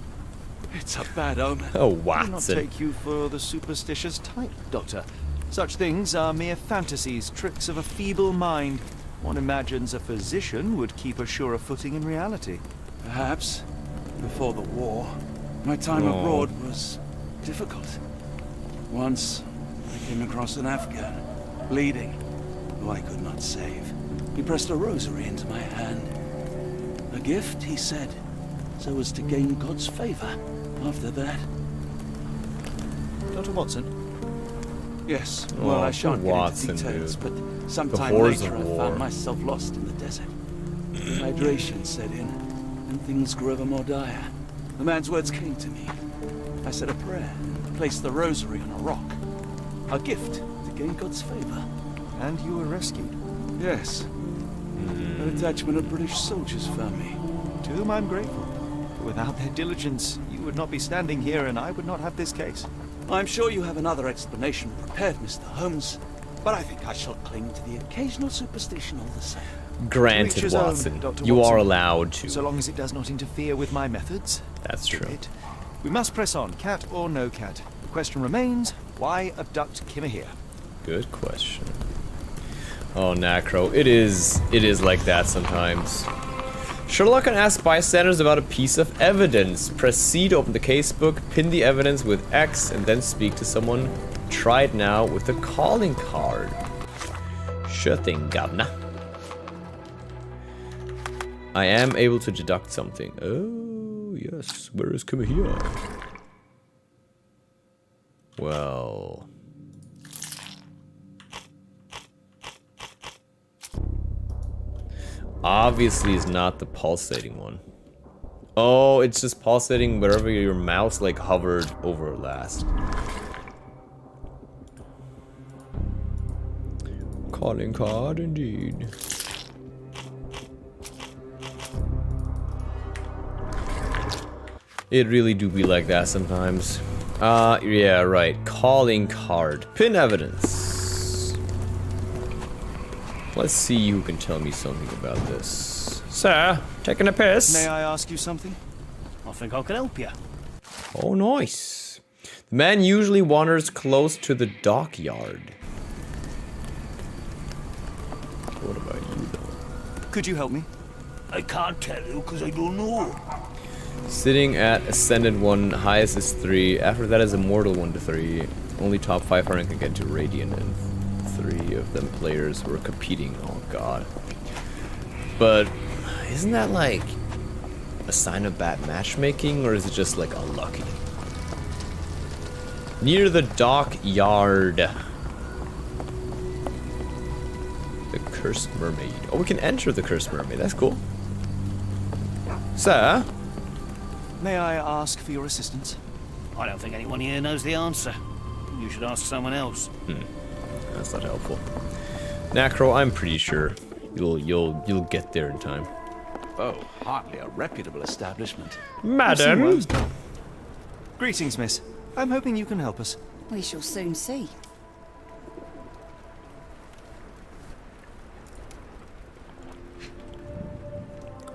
It's a bad omen. Oh, I do not Watson. take you for the superstitious type, Doctor. Such things are mere fantasies, tricks of a feeble mind. One imagines a physician would keep a surer footing in reality. Perhaps. Before the war, my time abroad was difficult. Once, I came across an Afghan, bleeding, who I could not save. He pressed a rosary into my hand. A gift, he said, so as to gain God's favor. After that... Dr. Watson? Yes, well, I shan't Watson, get into details, dude. but sometime horrors later of I war. found myself lost in the desert. Dehydration set in, and things grew ever more dire. The man's words came to me. I said a prayer, and placed the rosary on a rock. A gift to gain God's favor. And you were rescued. Yes. An detachment of British soldiers found me. To whom I'm grateful. Without their diligence, you would not be standing here and I would not have this case. I'm sure you have another explanation prepared, Mr. Holmes, but I think I shall cling to the occasional superstition all the same. Granted, To each his own, Watson. Dr. You Watson. are allowed to. So long as it does not interfere with my methods. That's true. We must press on, cat or no cat. The question remains, why abduct Kimahir? Good question. Oh, Nacro. It is like that sometimes. Sherlock can ask bystanders about a piece of evidence. Press C to open the casebook, pin the evidence with X, and then speak to someone. Try it now with the calling card. Sure thing, governor. I am able to deduct something. Oh, yes. Where is Kimahir? Well... obviously is not the pulsating one. Oh, it's just pulsating wherever your mouse like hovered over last. Calling card indeed. It really do be like that sometimes. Yeah, right. Calling card. Pin evidence. Let's see who can tell me something about this. Sir, taking a piss? May I ask you something? I think I can help you. Oh, nice. The man usually wanders close to the dockyard. What about you, though? Could you help me? I can't tell you because I don't know. Sitting at Ascendant 1, highest is 3. After that is Immortal 1 to 3. Only top 500 can get to Radiant, and 3 of them players were competing. Oh god. But isn't that like a sign of bad matchmaking, or is it just like unlucky? Near the dockyard. The Cursed Mermaid. Oh, we can enter the Cursed Mermaid. That's cool. Sir? May I ask for your assistance? I don't think anyone here knows the answer. You should ask someone else. That's not helpful. Nacro, I'm pretty sure you'll get there in time. Oh, hardly a reputable establishment. Madam! Greetings, miss. I'm hoping you can help us. We shall soon see.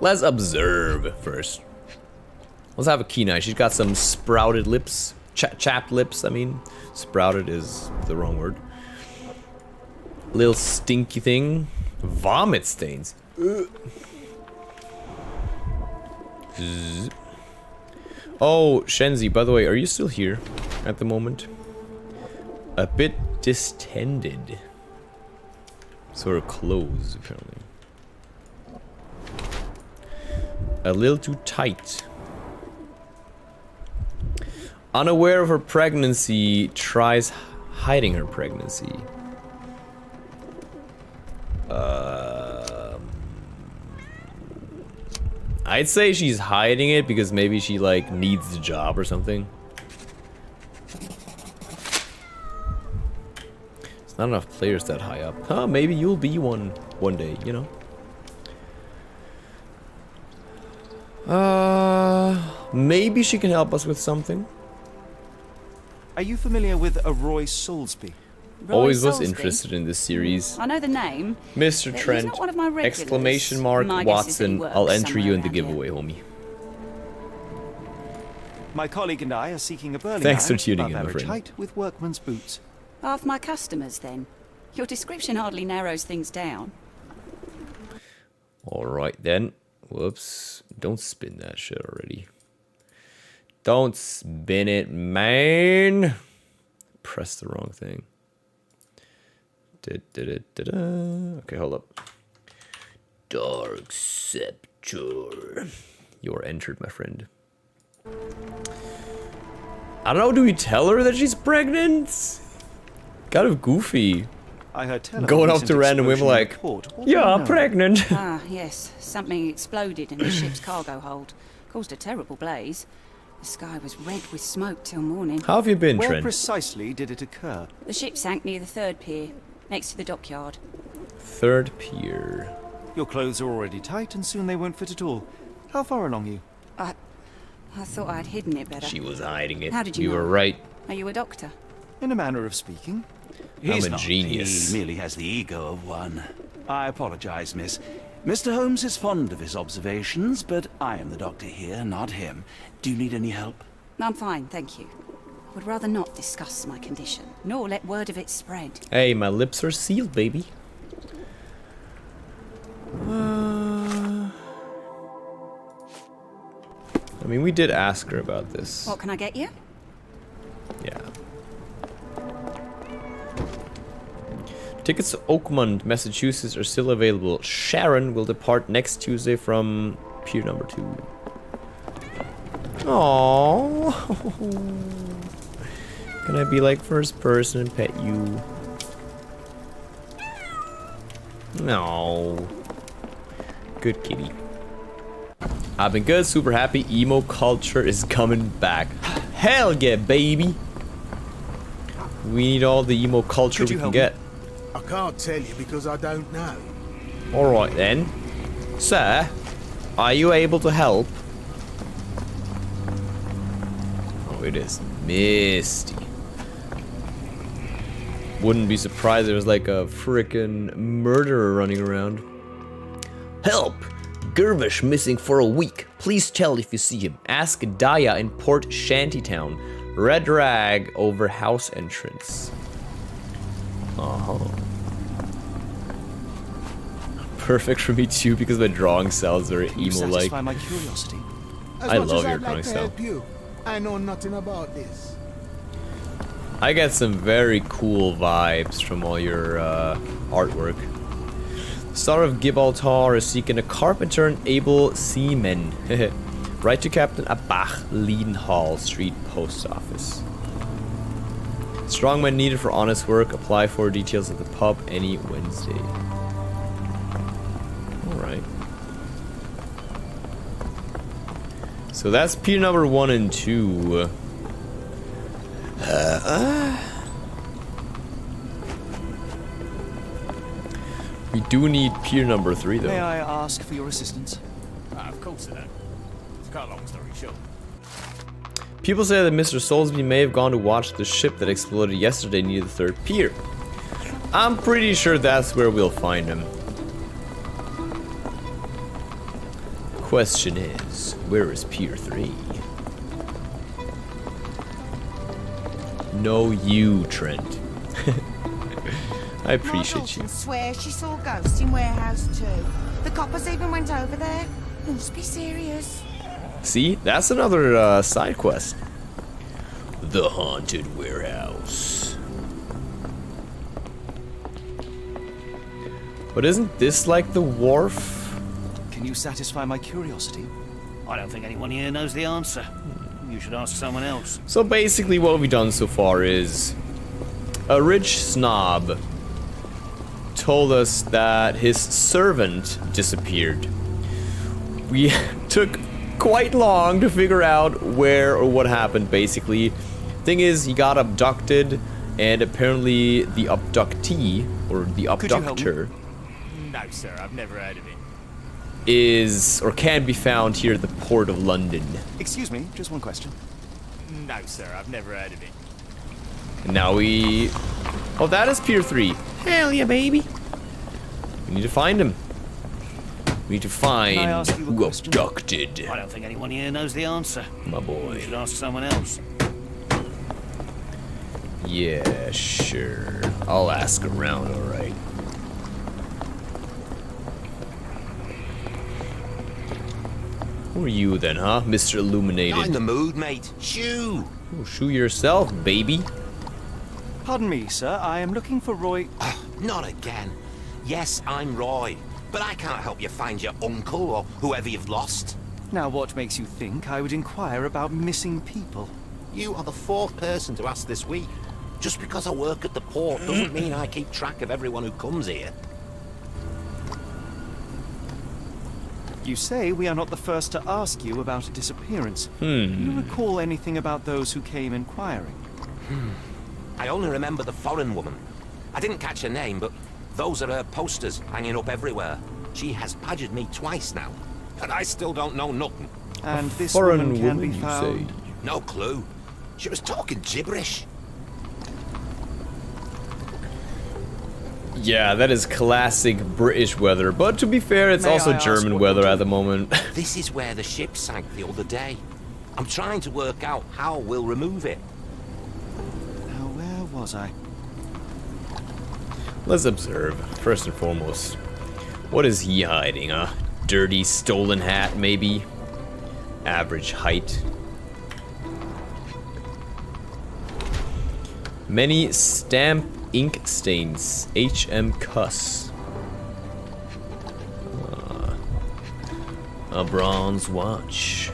Let's observe first. Let's have a keen eye. She's got some sprouted lips. Chapped lips, I mean. Sprouted is the wrong word. Little stinky thing. Vomit stains. Ugh. Zzz. Oh, Shenzi, by the way, are you still here at the moment? A bit distended. Sort of closed, apparently. A little too tight. Unaware of her pregnancy, tries hiding her pregnancy. I'd say she's hiding it because maybe she like needs the job or something. There's not enough players that high up. Huh, maybe you'll be one day, you know? Maybe she can help us with something. Are you familiar with a Roy Soulsby? Always was interested in this series. I know the name. Mr. but he's Trent, not one of my regulars. exclamation mark, My guess is that he Watson, works I'll enter you in the somewhere around giveaway, homie. My colleague and I are seeking a burly Thanks man for tuning above in, my average friend. height with workman's boots. Half my customers, then. Your description hardly narrows things down. Alright then. Whoops. Don't spin that shit already. Don't spin it, man. Press the wrong thing. Okay, hold up. Dark Scepter. You're entered, my friend. I don't know, do we tell her that she's pregnant? Kind of goofy. I heard tell going up to random women like, yeah, I'm pregnant. Ah, yes. Something exploded in the ship's cargo hold. Caused a terrible blaze. The sky was red with smoke till morning. How have you been, Where Trent? precisely did it occur? The ship sank near the third pier, next to the dockyard. Third pier. Your clothes are already tight and soon they won't fit at all. How far along you? I thought I'd hidden it better. She was hiding it. How did you know? were right. Are you a doctor? In a manner of speaking. He's I'm a not. genius. He merely has the ego of one. I apologize, miss. Mr. Holmes is fond of his observations, but I am the doctor here, not him. Do you need any help? I'm fine, thank you. I would rather not discuss my condition, nor let word of it spread. Hey, my lips are sealed, baby. I mean, we did ask her about this. What can I get you? Yeah. Tickets to Oakmont, Massachusetts are still available. Sharon will depart next Tuesday from pier number 2. Aww. Can I be like first person and pet you? No. Good kitty. I've been good, super happy. Emo culture is coming back. Hell yeah, baby. We need all the emo culture we can get. I can't tell you because I don't know. Alright then. Sir, are you able to help? Oh, it is misty. Wouldn't be surprised if there was like a frickin' murderer running around. Help! Gervish missing for a week. Please tell if you see him. Ask Daya in Port Shantytown. Red rag over house entrance. Uh-huh. Perfect for me too because my drawing styles are emo-like. Satisfy my curiosity. I love your drawing style. I know nothing about this. I get some very cool vibes from all your artwork. Star of Gibraltar is seeking a carpenter and able seaman. Write to Captain Abach, Leadenhall Street Post Office. Strongmen needed for honest work. Apply for details at the pub any Wednesday. Alright. So that's pier number 1 and 2. We do need pier number 3 though. May I ask for your assistance? Of course I do. It's got a long story short. People say that Mr. Soulsby may have gone to watch the ship that exploded yesterday near the 3rd pier. I'm pretty sure that's where we'll find him. Question is, where is pier 3? No, you, Trent. I appreciate you. I swear she saw ghosts in warehouse too. The coppers even went over there. Must be serious. See, that's another side quest. The haunted warehouse. But isn't this like the wharf? Can you satisfy my curiosity? I don't think anyone here knows the answer. You should ask someone else. So basically what we've done so far is a rich snob told us that his servant disappeared. We took quite long to figure out where or what happened basically. Thing is, he got abducted and apparently the abductee or the abductor No, sir, I've never heard of it. is or can be found here at the Port of London. Excuse me, just one question. No, sir, I've never heard of it. And now we... Oh, that is Pier 3. Hell yeah, baby. We need to find him. We need to find who abducted I don't think anyone here knows the answer. my boy. You should ask someone else. Yeah, sure. I'll ask around, alright. Who are you then, huh, Mr. Illuminated? Not in the mood, mate. Shoo! Oh, shoo yourself, baby. Pardon me, sir. I am looking for Roy. Not again. Yes, I'm Roy, but I can't help you find your uncle or whoever you've lost. Now, what makes you think I would inquire about missing people? You are the 4th person to ask this week. Just because I work at the port doesn't mean I keep track of everyone who comes here. You say we are not the first to ask you about a disappearance. Do you recall anything about those who came inquiring? I only remember the foreign woman. I didn't catch her name, but those are her posters hanging up everywhere. She has badgered me twice now, and I still don't know nothing. And this Foreign woman can woman, be you found? say? No clue. She was talking gibberish. Yeah, that is classic British weather, but to be fair, it's May also I ask German what weather you're at the moment. This is where the ship sank the other day. I'm trying to work out how we'll remove it. Now, where was I? Let's observe, first and foremost. What is he hiding, a dirty stolen hat, maybe? Average height. Many stamp ink stains. HM Cuss. A bronze watch.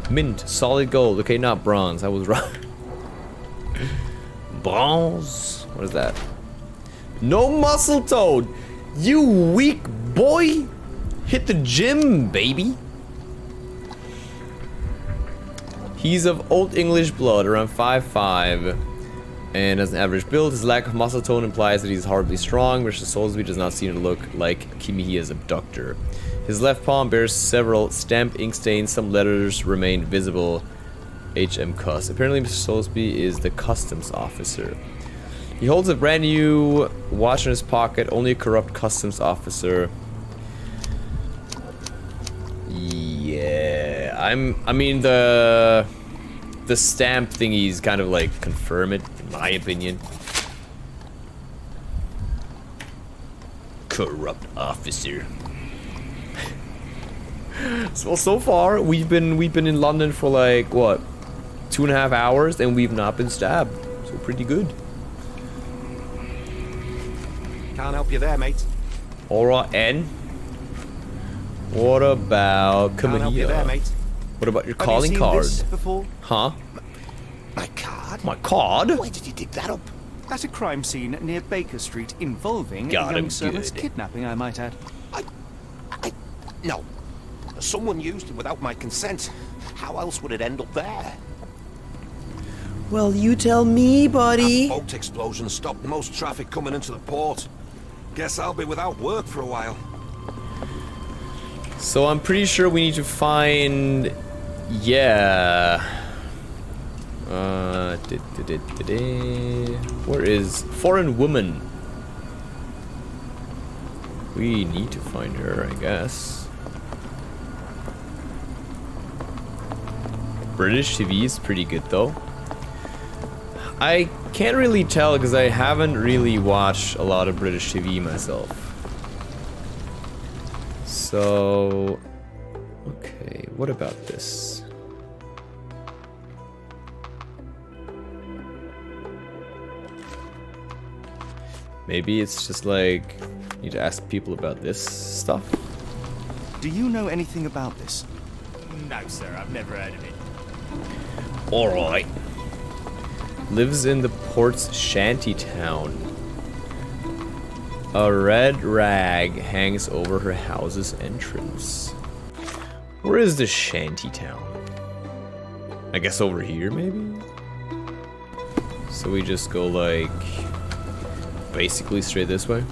Mint, solid gold. Okay, not bronze. I was wrong. Bronze. What is that? No muscle toad. You weak boy. Hit the gym, baby. He's of Old English blood, around 5'5", and has an average build. His lack of muscle tone implies that he's horribly strong, which the Soulsby does not seem to look like Kimihia's abductor. His left palm bears several stamp ink stains. Some letters remain visible. HM Cuss. Apparently Mr. Soulsby is the customs officer. He holds a brand new watch in his pocket. Only a corrupt customs officer. Yeah, I mean the stamp thingies kind of like confirm it, in my opinion. Corrupt officer. So far we've been in London for like what, 2.5 hours, and we've not been stabbed. So pretty good. Can't help you there, mate. Alright, and what about Can't help you there, Kamahia? mate. What about your Have calling you seen card? this before? Huh? My card? My card? Where did you dig that up? At a crime scene near Baker Street involving Got a him young servant's good. kidnapping, I might add. No. Someone used it without my consent. How else would it end up there? Well, you tell me, buddy. That boat explosion stopped most traffic coming into the port. Guess I'll be without work for a while. So I'm pretty sure we need to find, yeah. Where is foreign woman? We need to find her, I guess. British TV is pretty good though. I can't really tell because I haven't really watched a lot of British TV myself. So, okay, what about this? Maybe it's just like, need to ask people about this stuff? Do you know anything about this? No, sir, I've never heard of it. Alright. Lives in the port's shanty town. A red rag hangs over her house's entrance. Where is the shanty town? I guess over here, maybe? So we just go like basically straight this way.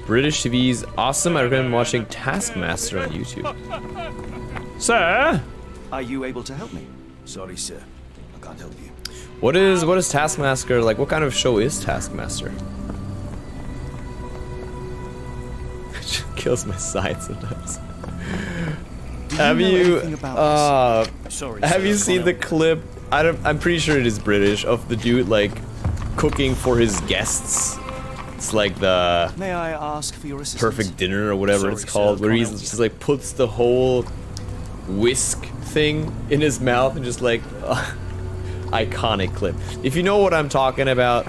British TV's awesome. I recommend watching Taskmaster on YouTube. Sir? Are you able to help me? Sorry, sir. I can't help you. What is Taskmaster like? What kind of show is Taskmaster? Kills my side sometimes. Have you Sorry, have sir, you seen the on. clip? I'm pretty sure it is British, of the dude like cooking for his guests It's like the May I ask for your assistance? Perfect Dinner or whatever it's called, where he just like puts the whole whisk thing in his mouth and just like iconic clip. If you know what I'm talking about,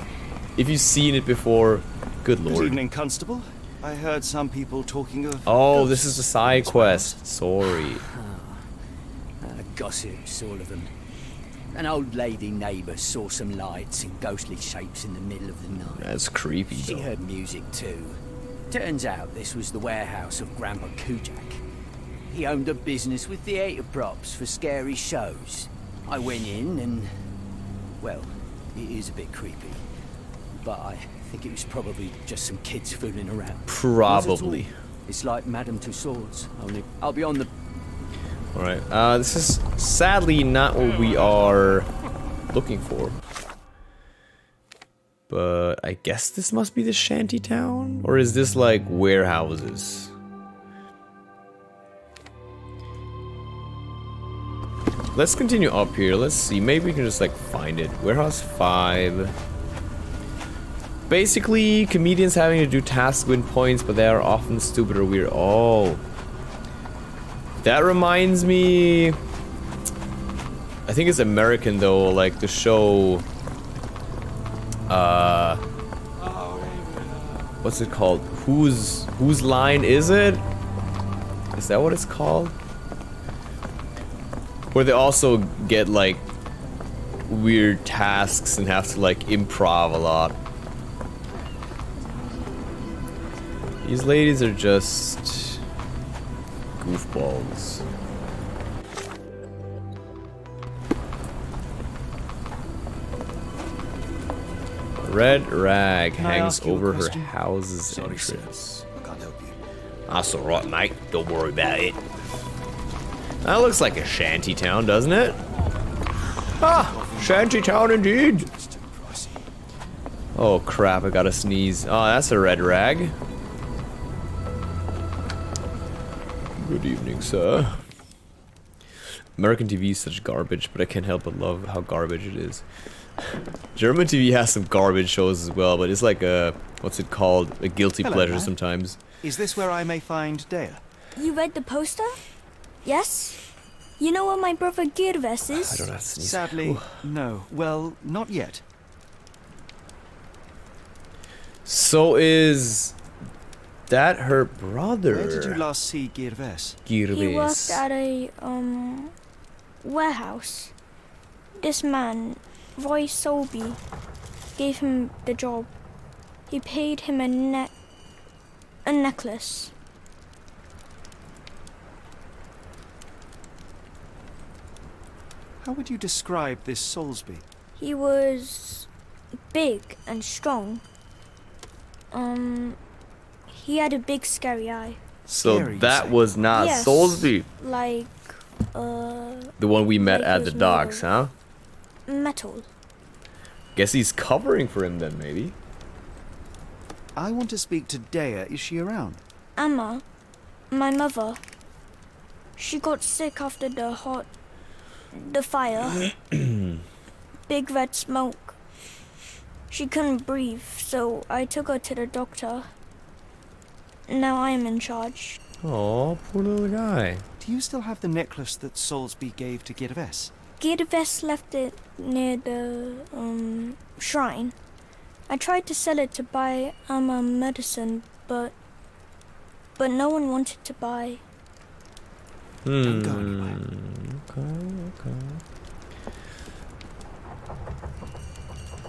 if you've seen it before, good lord. Good evening, Constable. I heard some people talking of... Oh, this is the side quest. Sorry. Gossips, all of them. An old lady neighbour saw some lights and ghostly shapes in the middle of the night. That's creepy, She though. heard music too. Turns out this was the warehouse of Grandpa Kujak. He owned a business with theatre props for scary shows. I went in and... well, it is a bit creepy. But I think it was probably just some kids fooling around. Probably. Not at all. It's like Madame Tussauds, only I'll be on the... Alright, this is sadly not what we are looking for. But I guess this must be the shanty town? Or is this like warehouses? Let's continue up here. Let's see. Maybe we can just like find it. Warehouse 5. Basically, comedians having to do tasks win points, but they are often stupid or weird. Oh. That reminds me, I think it's American though, like the show, what's it called? Whose line is it? Is that what it's called? Where they also get like weird tasks and have to like improv a lot. These ladies are just goofballs. Red rag hangs over her house's entrance. I can't help you. That's alright, mate. Don't worry about it. That looks like a shanty town, doesn't it? Ah, shanty town indeed. Oh crap, I gotta sneeze. Oh, that's a red rag. Good evening, sir. American TV is such garbage, but I can't help but love how garbage it is. German TV has some garbage shows as well, but it's like a, what's it called? A guilty Hello, pleasure man. sometimes. Is this where I may find Dea? You read the poster? Yes? You know what my brother Girves is? I don't have to sneeze. Sadly, no. Well, not yet. So is that her brother? Where did you last see Girves? He worked at a, warehouse. This man, Roy Solby, gave him the job. He paid him a necklace. How would you describe this Soulsby? He was big and strong. He had a big scary eye. So that was not Yes, Soulsby. Like, The one we met like at his the docks, huh? metal. Guess he's covering for him then, maybe. I want to speak to Dea. Is she around? Emma, my mother, she got sick after the fire. Big red smoke. She couldn't breathe, so I took her to the doctor. Now I am in charge. Oh, poor little guy. Do you still have the necklace that Soulsby gave to Girves? Girves left it near the shrine. I tried to sell it to buy Emma medicine, but no one wanted to buy. Don't go anywhere. Okay.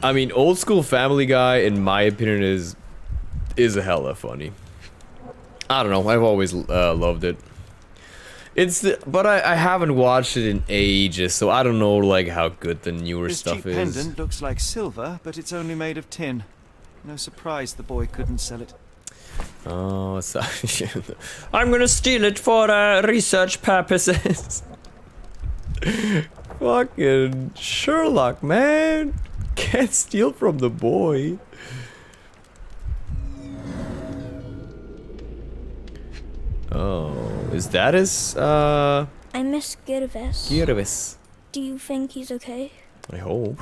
I mean, old school Family Guy, in my opinion, is a hella funny. I don't know. I've always loved it. But I haven't watched it in ages, so I don't know like how good the newer This stuff cheap is. pendant looks like silver, but it's only made of tin. No surprise the boy couldn't sell it. Oh, so I'm gonna steal it for research purposes. Fucking Sherlock, man. Can't steal from the boy. Oh, is that his, I miss Girves. Girves? Do you think he's okay? I hope.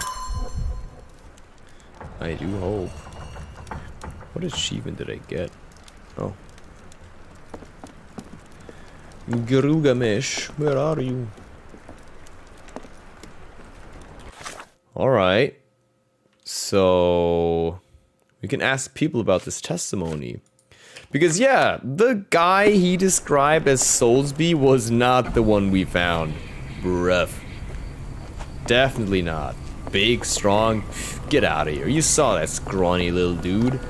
I do hope. What achievement did I get? Oh. Gilgamesh, where are you? Alright. So... we can ask people about this testimony. Because yeah, the guy he described as Soulsby was not the one we found. Bruh. Definitely not. Big, strong. Get out of here. You saw that scrawny little dude.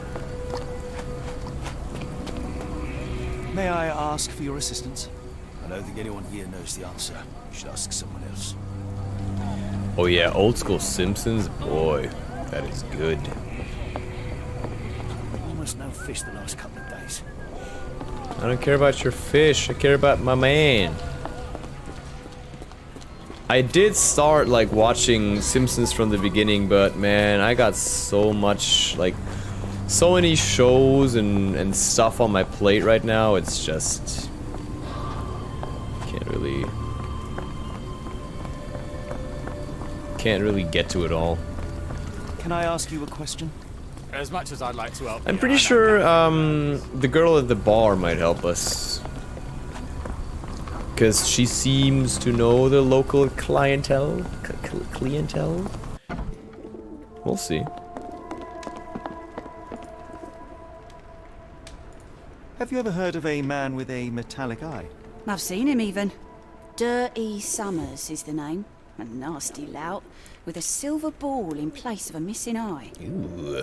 May I ask for your assistance? I don't think anyone here knows the answer. You should ask someone else. Oh yeah, old school Simpsons? Boy, that is good. Almost no fish the last couple of days. I don't care about your fish, I care about my man. I did start like watching Simpsons from the beginning, but man, I got so much, like, so many shows and stuff on my plate right now, it's just... Can't really get to it all. Can I ask you a question? As much as I'd like to help. I'm pretty sure the girl at the bar might help us. Because she seems to know the local clientele. Clientele? We'll see. Have you ever heard of a man with a metallic eye? I've seen him even. Dirty Summers is the name. A nasty lout with a silver ball in place of a missing eye. Ooh.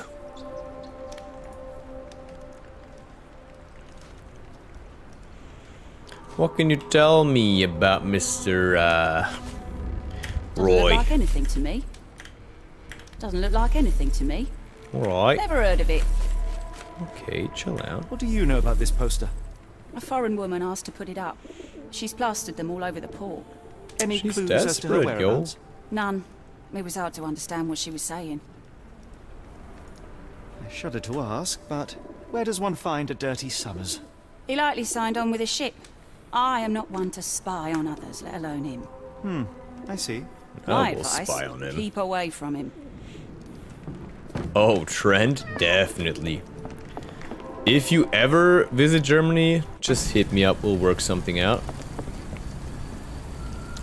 What can you tell me about Mr. Doesn't Roy? look like anything to me. Doesn't look like anything to me. Alright. Never heard of it. Okay, chill out. What do you know about this poster? A foreign woman asked to put it up. She's plastered them all over the port. Any She's clues as to her desperate, yo. whereabouts? None. It was hard to understand what she was saying. I shudder to ask, but where does one find a Dirty Summers? He likely signed on with a ship. I am not one to spy on others, let alone him. I see. My I will advice, spy on him. keep away from him. Oh, Trent? Definitely. If you ever visit Germany, just hit me up, we'll work something out.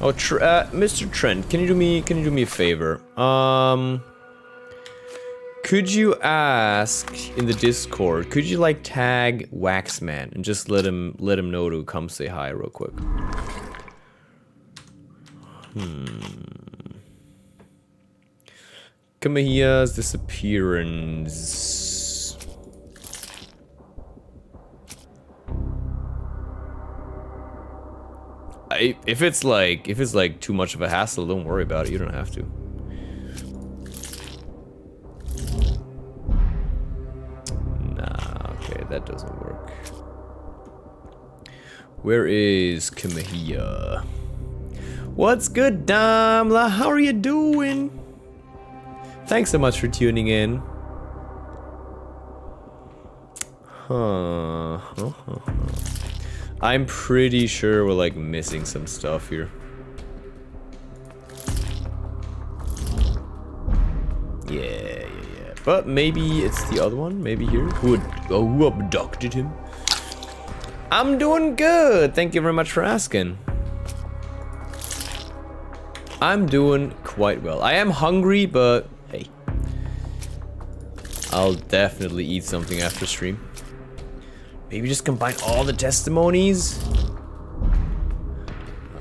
Oh, Mr. Trent, can you do me a favor? Could you ask in the Discord, could you like tag Waxman and just let him know to come say hi real quick? Kamahia's disappearance. If it's like too much of a hassle, don't worry about it. You don't have to. Nah, okay, that doesn't work. Where is Kamahia? What's good, Damla? How are you doing? Thanks so much for tuning in. I'm pretty sure we're like missing some stuff here. Yeah. But maybe it's the other one, maybe here. Who abducted him? I'm doing good. Thank you very much for asking. I'm doing quite well. I am hungry, but hey. I'll definitely eat something after stream. Maybe just combine all the testimonies?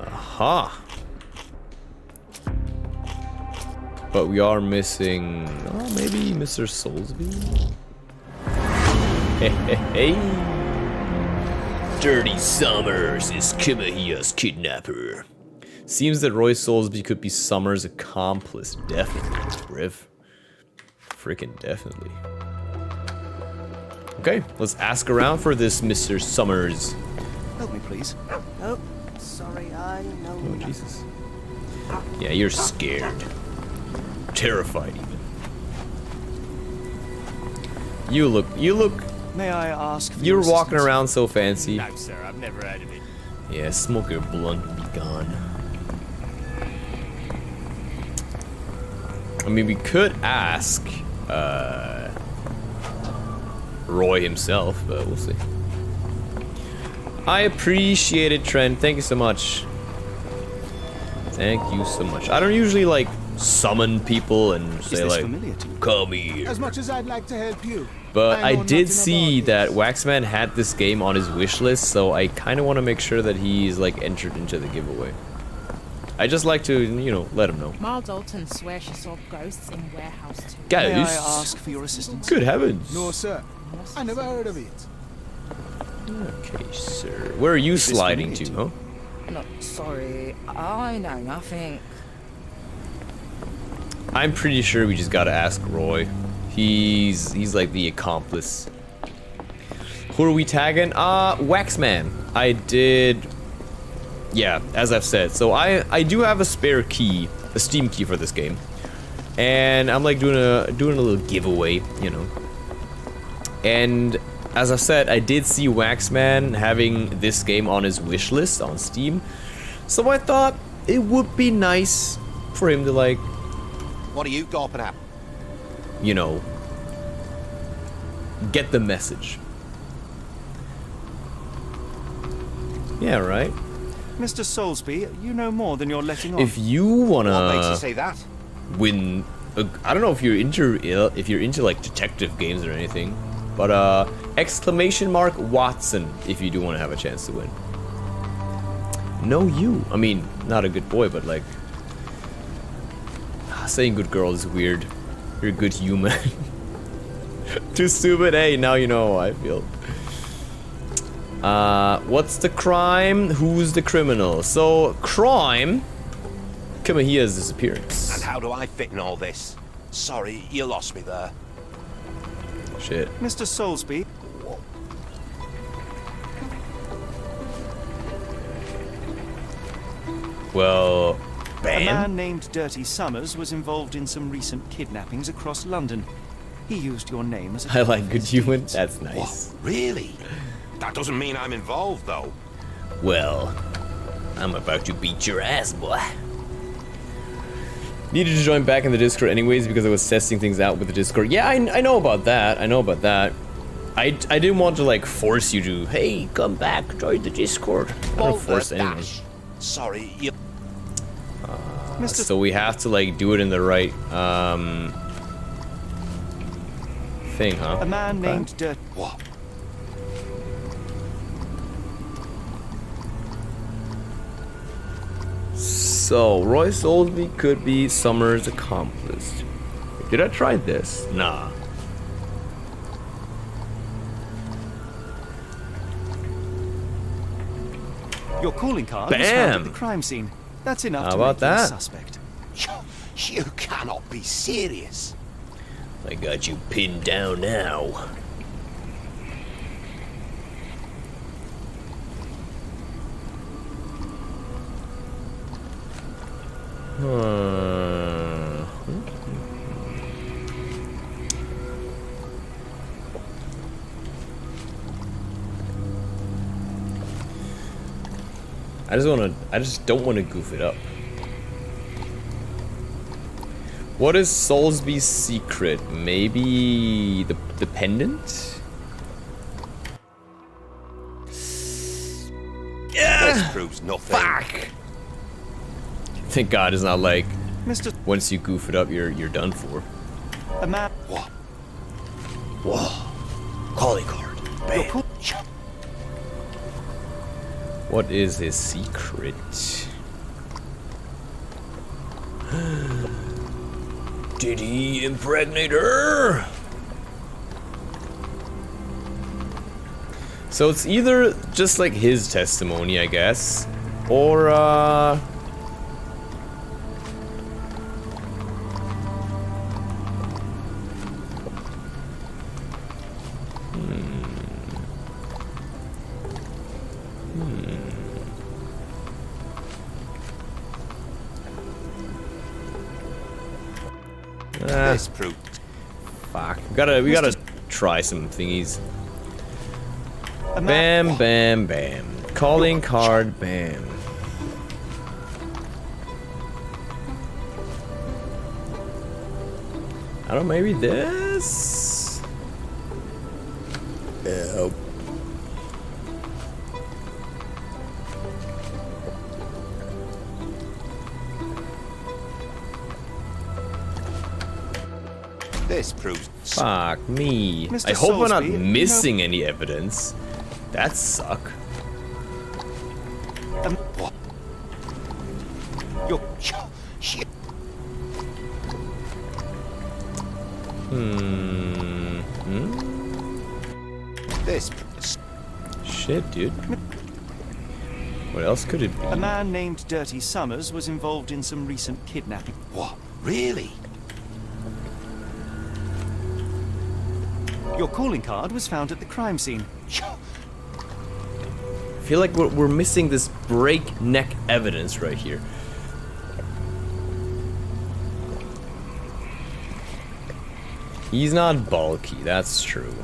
Aha! But we are missing... oh, maybe Mr. Soulsby? Hey! Dirty Summers is Kimahia's kidnapper. Seems that Roy Soulsby could be Summers' accomplice. Definitely, Briv. Freaking definitely. Okay, let's ask around for this Mr. Summers. Help me, please. Oh, sorry, I know. Oh, Jesus. Yeah, you're scared. Terrified, even. You look... May I ask for you're your walking assistance? around so fancy. No, sir, I've never heard of it. Yeah, smoke your blunt and be gone. I mean, we could ask, Roy himself, but we'll see. I appreciate it, Trent. Thank you so much. Thank you so much. I don't usually like summon people and say like, come here. As much as I'd like to help you. But I know did nothing see that Waxman had this game on his wish list, so I kind of want to make sure that he's like entered into the giveaway. I just like to, you know, let him know. Mal Dalton swears she saw ghosts in warehouse too. Ghosts? May I ask for your assistance? Good heavens. No, sir. I never heard of it. Okay, sir. Where are you sliding to, huh? No, sorry. I know nothing. I'm pretty sure we just gotta ask Roy. He's like the accomplice. Who are we tagging? Waxman. I did... Yeah, as I've said. So I do have a spare key, a Steam key for this game. And I'm like doing a little giveaway, you know. And as I said, I did see Waxman having this game on his wish list on Steam. So I thought it would be nice for him to like... What are you gawping at? You know, get the message. Yeah, right? Mr. Soulsby, you know more than you're letting on. If you wanna What makes you say that? win, I don't know if you're into like detective games or anything, but exclamation mark Watson if you do want to have a chance to win. No, you. I mean, not a good boy, but like saying good girl is weird. You're a good human. Too stupid. Hey, now you know how I feel. What's the crime? Who's the criminal? So, crime. Kamahia's disappearance. And how do I fit in all this? Sorry, you lost me there. Shit. Mr. Soulsby. Well, bam. A man named Dirty Summers was involved in some recent kidnappings across London. He used your name as a... I like good human. That's nice. What? Really? That doesn't mean I'm involved, though. Well, I'm about to beat your ass, boy. Needed to join back in the Discord anyways because I was testing things out with the Discord. Yeah, I know about that. I know about that. I didn't want to like force you to, hey, come back, join the Discord. I don't force anyone. Sorry, you... So we have to like do it in the right thing, huh? A man named Dirty... What? So, Roy Soulsby could be Summer's accomplice. Did I try this? Nah. Your calling card was found at the crime scene. That's enough to make you a suspect. You cannot be serious. I got you pinned down now. I just don't want to goof it up. What is Soulsby's secret? Maybe the pendant? Yeah. This proves nothing. Fuck! Thank God it's not like Mr. once you goof it up, you're done for. A man. What? Whoa! Calling card. Bam. What is his secret? Did he impregnate her? So it's either just like his testimony, I guess, or This proved. Fuck. We gotta try some thingies. Bam, bam, bam. Calling card, bam. I don't know, maybe this? Yeah. This proves. Fuck me. Mr. I hope we're not Soulsby, missing any evidence. That suck. What? You're shit. This. Shit, dude. What else could it be? A man named Dirty Summers was involved in some recent kidnapping. What? Really? Your calling card was found at the crime scene. I feel like we're missing this breakneck evidence right here. He's not bulky, that's true.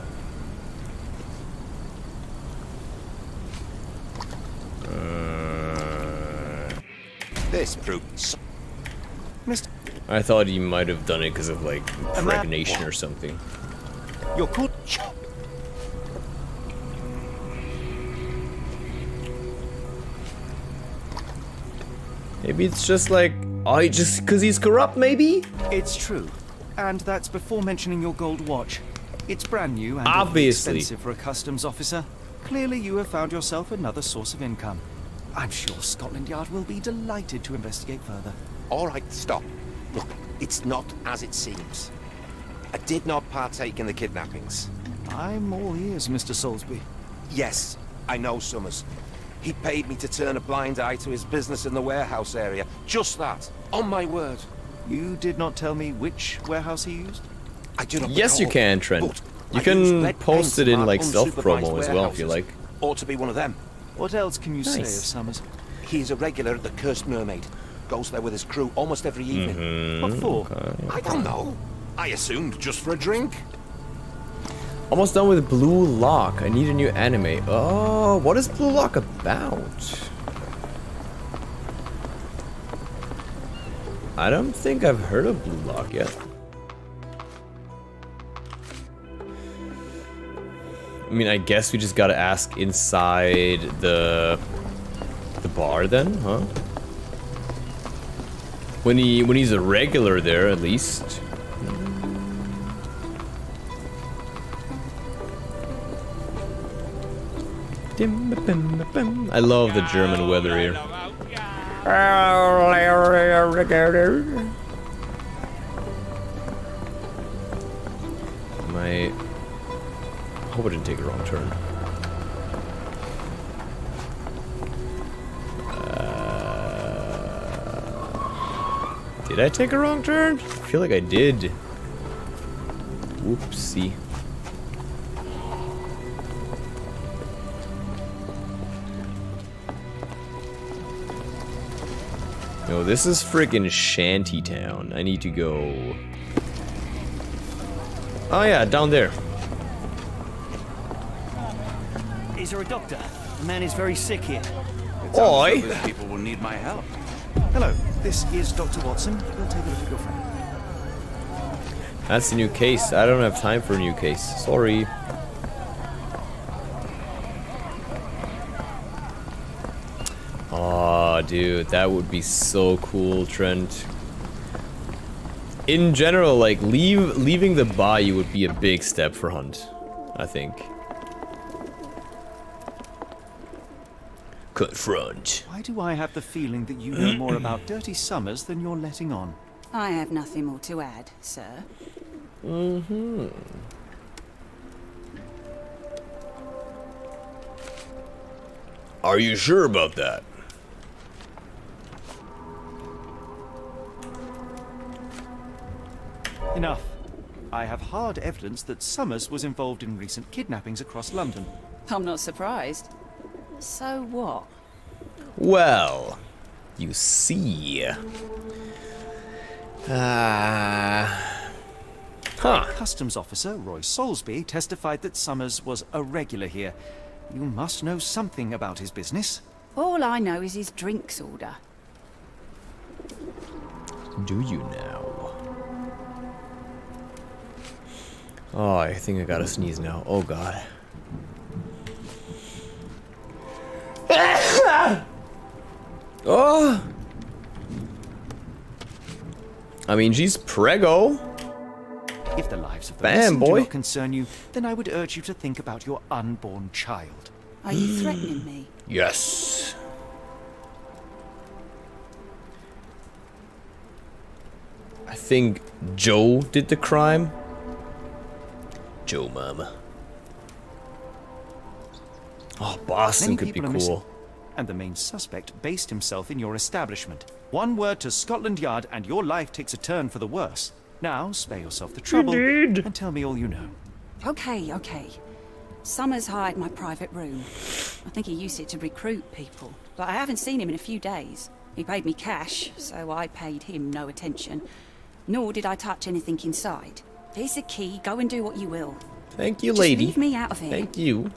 This proves. Mr. I thought he might have done it because of like impregnation or something. Your call. Maybe it's just like, oh, just because he's corrupt, maybe? It's true. And that's before mentioning your gold watch. It's brand new and Obviously expensive for a customs officer. Clearly you have found yourself another source of income. I'm sure Scotland Yard will be delighted to investigate further. All right, stop. Look, it's not as it seems. I did not partake in the kidnappings. I'm all ears, Mr. Soulsby. Yes, I know Summers. He paid me to turn a blind eye to his business in the warehouse area. Just that. On my word. You did not tell me which warehouse he used? I do not Yes, you recall, can, Trent. but You I can used red post paint it in on like self-promo unsupervised as well if you warehouses. like. Ought to be one of them. What else can you say of Nice. Summers? He is a regular at the Cursed Mermaid. Goes there with his crew almost every evening. What for? I don't know. I assumed just for a drink. Almost done with Blue Lock. I need a new anime. Oh, what is Blue Lock about? I don't think I've heard of Blue Lock yet. I mean, I guess we just gotta ask inside the bar then, huh? When he's a regular there, at least. I love the German weather here. I hope I didn't take a wrong turn. Did I take a wrong turn? I feel like I did. Whoopsie. No, this is friggin' Shantytown. I need to go. Oh yeah, down there. Is there a doctor? The man is very sick here. Oi! Those people will need my help. Hello, this is Dr. Watson. We'll take a look at your friend. That's a new case. I don't have time for a new case. Sorry. Aw, dude, that would be so cool, Trent. In general, like, leaving the bayou would be a big step for Hunt, I think. Confront. Why do I have the feeling that you know more about Dirty Summers than you're letting on? I have nothing more to add, sir. Mm-hmm. Are you sure about that? Enough. I have hard evidence that Summers was involved in recent kidnappings across London. I'm not surprised. So what? Well, you see. Customs officer Roy Soulsby testified that Summers was a regular here. You must know something about his business. All I know is his drinks order. Do you now? Oh, I think I gotta sneeze now. Oh god. Oh! I mean, she's preggo. If the lives of the Bam, missing boy. do not concern you, then I would urge you to think about your unborn child. Are you threatening me? Yes. I think Joe did the crime. Joe Mama. Oh, Boston Many could be people are missing, cool. and the main suspect based himself in your establishment. One word to Scotland Yard and your life takes a turn for the worse. Now, spare yourself the trouble and tell me all you know. Okay, okay. Summers hired my private room. I think he used it to recruit people, but I haven't seen him in a few days. He paid me cash, so I paid him no attention. Nor did I touch anything inside. Here's the key. Go and do what you will. Thank you, Just lady. leave me out of here. Thank you.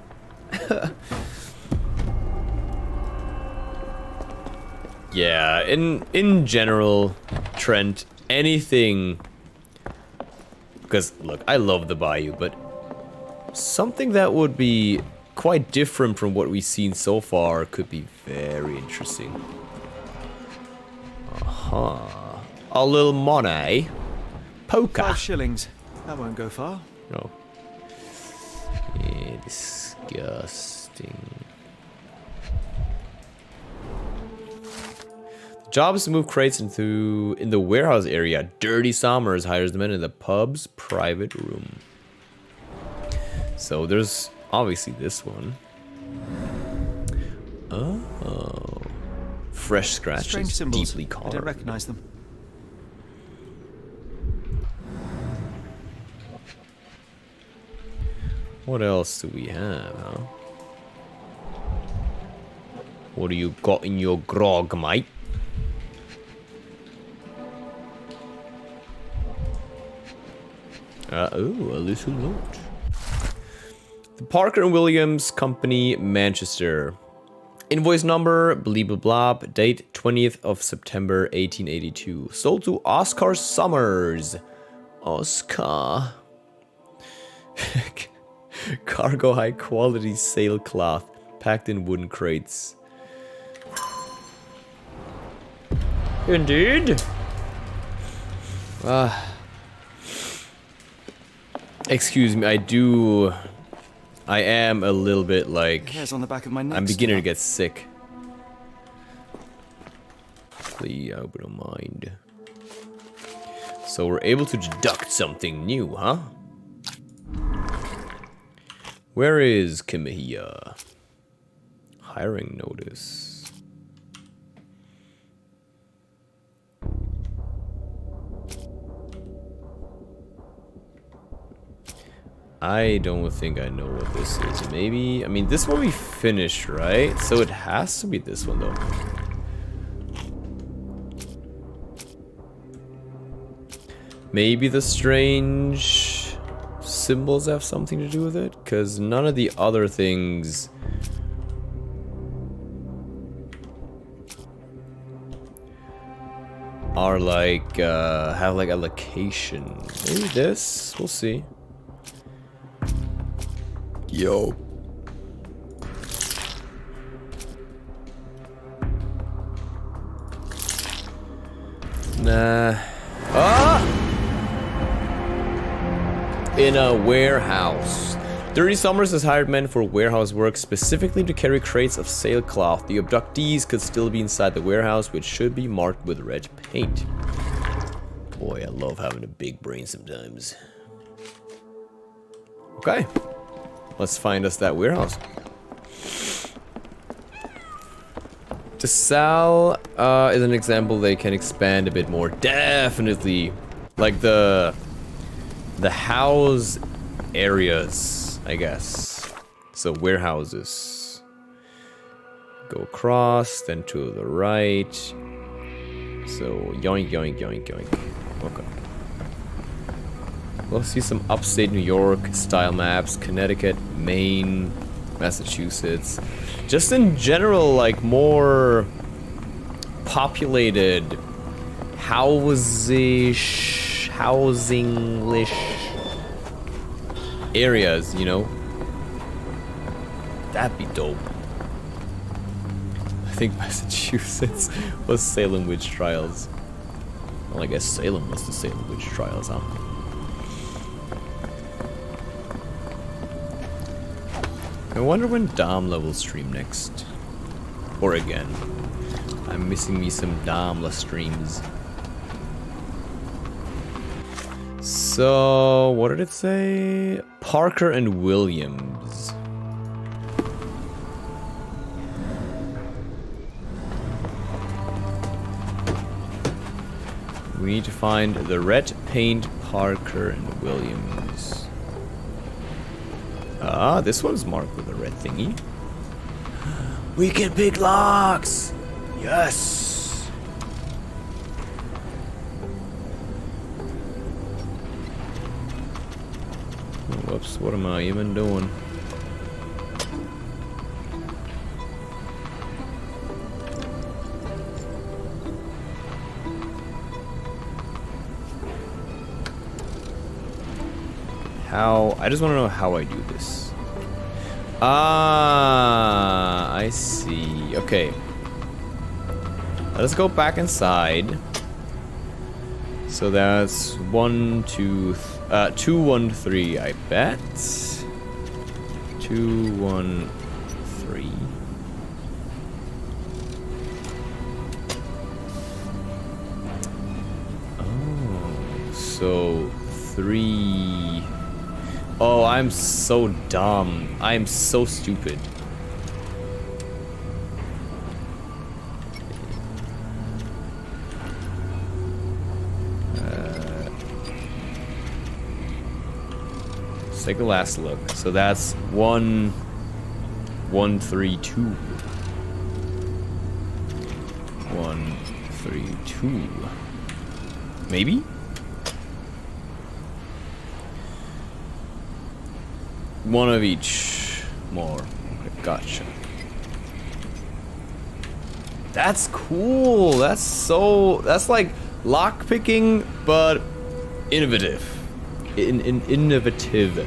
Yeah, in general, Trent, anything... Because, look, I love the Bayou, but something that would be quite different from what we've seen so far could be very interesting. Aha. A little money. Poker. 5 shillings. That won't go far. No. Yeah, disgusting. Job is to move crates in the warehouse area. Dirty Summers hires the men in the pub's private room. So there's obviously this one. Oh. Fresh scratches. Strange symbols. Deeply I carved. don't recognize them. What else do we have, huh? What do you got in your grog, mate? Oh, a little note. The Parker and Williams Company, Manchester. Invoice number, blah blah blah, date 20th of September 1882. Sold to Oscar Summers. Oscar. Cargo high quality sailcloth packed in wooden crates. Indeed. Excuse me, I am a little bit like... Hairs on the back of my neck. I'm beginning to get sick. Please, I hope you don't mind. So we're able to deduct something new, huh? Where is Kimihia? Hiring notice. I don't think I know what this is. Maybe, I mean, this one we finished, right? So it has to be this one, though. Maybe the strange symbols have something to do with it? Because none of the other things... are like, have like a location. Maybe this? We'll see. Yo. Nah. Ah! In a warehouse. Dirty Summers has hired men for warehouse work, specifically to carry crates of sailcloth. The abductees could still be inside the warehouse, which should be marked with red paint. Boy, I love having a big brain sometimes. Okay. Let's find us that warehouse. To sell is an example they can expand a bit more. Definitely. Like the house areas, I guess. So warehouses. Go across, then to the right. So yoink, yoink, yoink, yoink. Okay. We'll see some upstate New York style maps, Connecticut, Maine, Massachusetts. Just in general, like more populated housing-ish areas, you know? That'd be dope. think Massachusetts was Salem witch trials. Well, I guess Salem was the Salem witch trials, huh? I wonder when Damla will stream next. Or again. I'm missing me some Damla streams. So, what did it say? Parker and Williams. We need to find the red paint Parker and Williams. Ah, this one's marked with a red thingy. We can pick locks! Yes! Whoops, what am I even doing? How? I just want to know how I do this. Ah, I see. Okay. Let's go back inside. So that's 1, 2, 2, 1, 3, I bet. 2, 1, 3. Oh, so 3. Oh, I'm so dumb. I am so stupid. Let's take a last look. So that's 1, 1, 3, 2. 1, 3, 2. Maybe? One of each more. Okay, gotcha. That's cool. That's like lockpicking, but innovative. Innovative.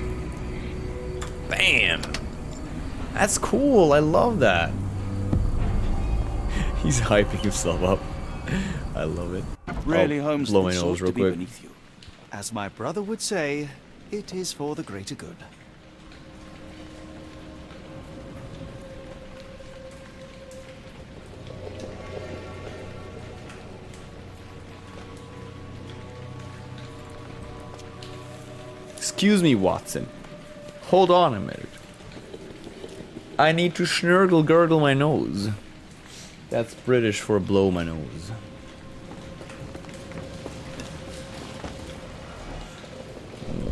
Bam. That's cool. I love that. He's hyping himself up. I love it. Really, Holmes, blow my it's nose ought real to be quick. beneath you. As my brother would say, it is for the greater good. Excuse me, Watson. Hold on a minute. I need to snurgle gurgle my nose. That's British for blow my nose.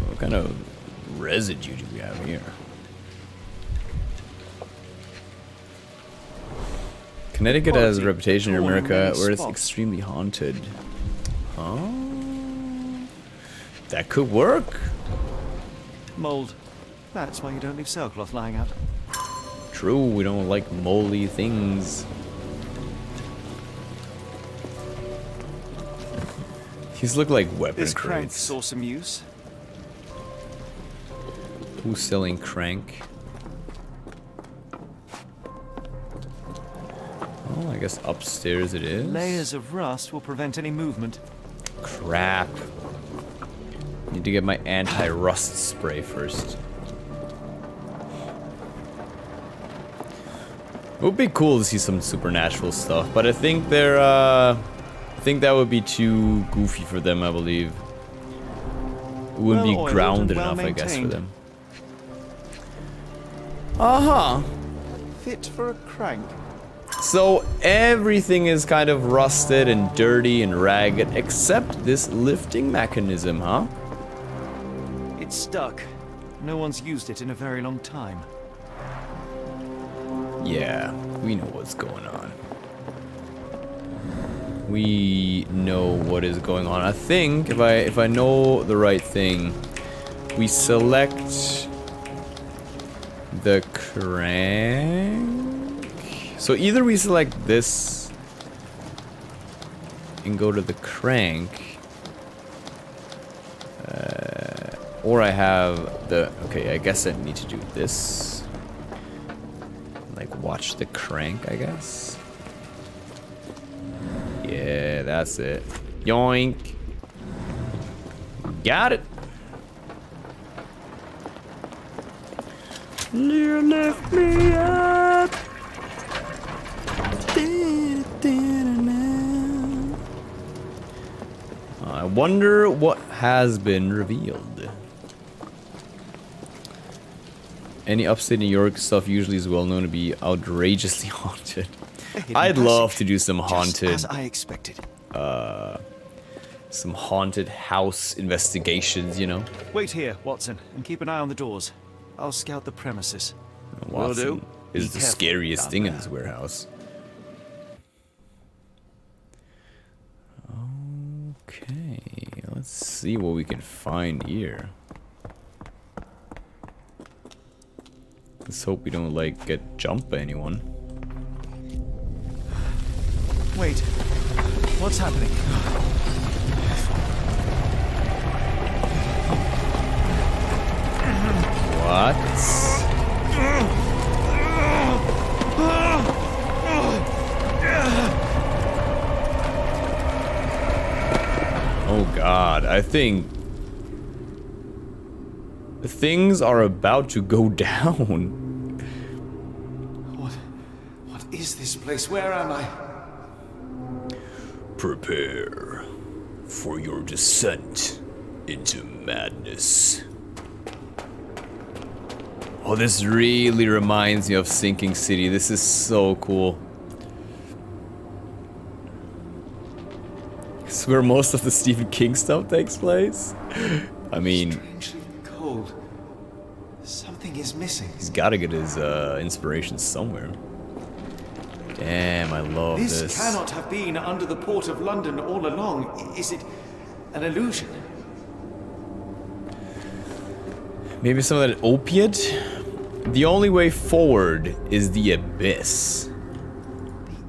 What kind of residue do we have here? Connecticut has a reputation in America where it's extremely haunted. Huh? That could work. Mold. That's why you don't leave sailcloth lying out. True, we don't like moldy things. These look like weapon This crank crates. saw some use. Who's selling crank? Oh, I guess upstairs it is. Layers of rust will prevent any movement. Crap. Need to get my anti-rust spray first. It would be cool to see some supernatural stuff, but I think they're I think that would be too goofy for them, I believe. It wouldn't be grounded enough, I guess, for them. Uh-huh. Fit for a crank. So everything is kind of rusted and dirty and ragged, except this lifting mechanism, huh? It's stuck. No one's used it in a very long time. Yeah, we know what's going on. We know what is going on. I think if I know the right thing, we select the crank. So either we select this and go to the crank, or I have the, okay, I guess I need to do this. Like watch the crank, I guess. Yeah, that's it. Yoink. Got it. You lift me up. I wonder what has been revealed. Any upstate New York stuff usually is well known to be outrageously haunted. I'd love to do some haunted. Just as I expected. Some haunted house investigations, you know. Wait here, Watson, and keep an eye on the doors. I'll scout the premises. Watson is the scariest thing in this warehouse. Okay, let's see what we can find here. Let's hope we don't, like, get jumped by anyone. Wait, what's happening? What? Oh God, I think things are about to go down. What is this place? Where am I? Prepare for your descent into madness. Oh, this really reminds me of Sinking City. This is so cool. It's where most of the Stephen King stuff takes place. I mean, Strangely cold. Something is missing. he's gotta get his inspiration somewhere. Damn, I love this. This cannot have been under the port of London all along. Is it an illusion? Maybe some of that opiate? The only way forward is the abyss.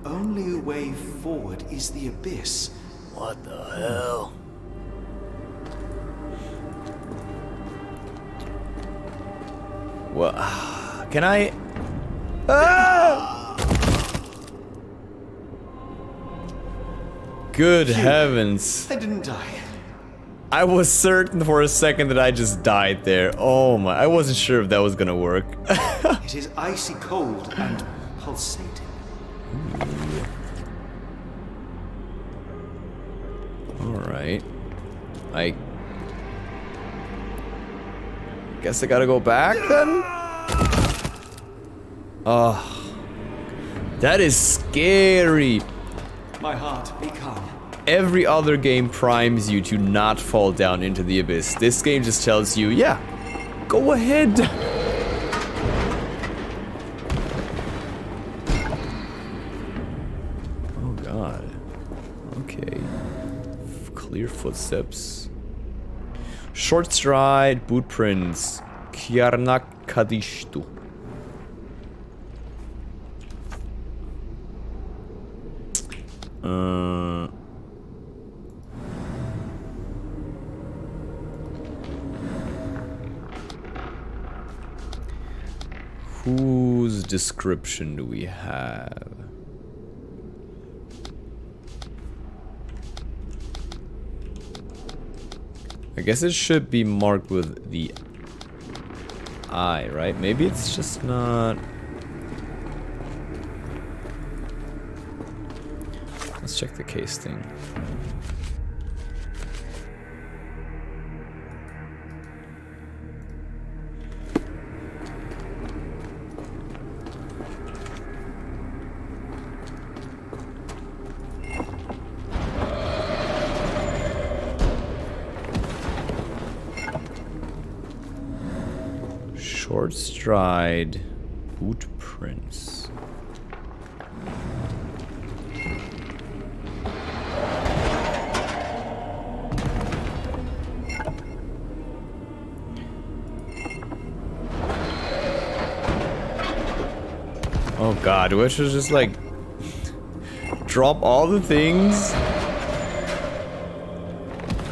The only way forward is the abyss. What the hell? Well, can I? Ah! Good heavens. I didn't die. I was certain for a second that I just died there. Oh my, I wasn't sure if that was gonna work. It is icy cold and pulsating. Alright. I guess I gotta go back then? Oh, that is scary. My heart, be calm. Every other game primes you to not fall down into the abyss. This game just tells you, yeah, go ahead. Oh God. Okay. Clear footsteps. Short stride, boot prints. Kiarnak Kadishtu. Whose description do we have? I guess it should be marked with the I, right? Maybe it's just not. Let's check the case thing. Short stride, boot prints. Oh God, do I should just like drop all the things?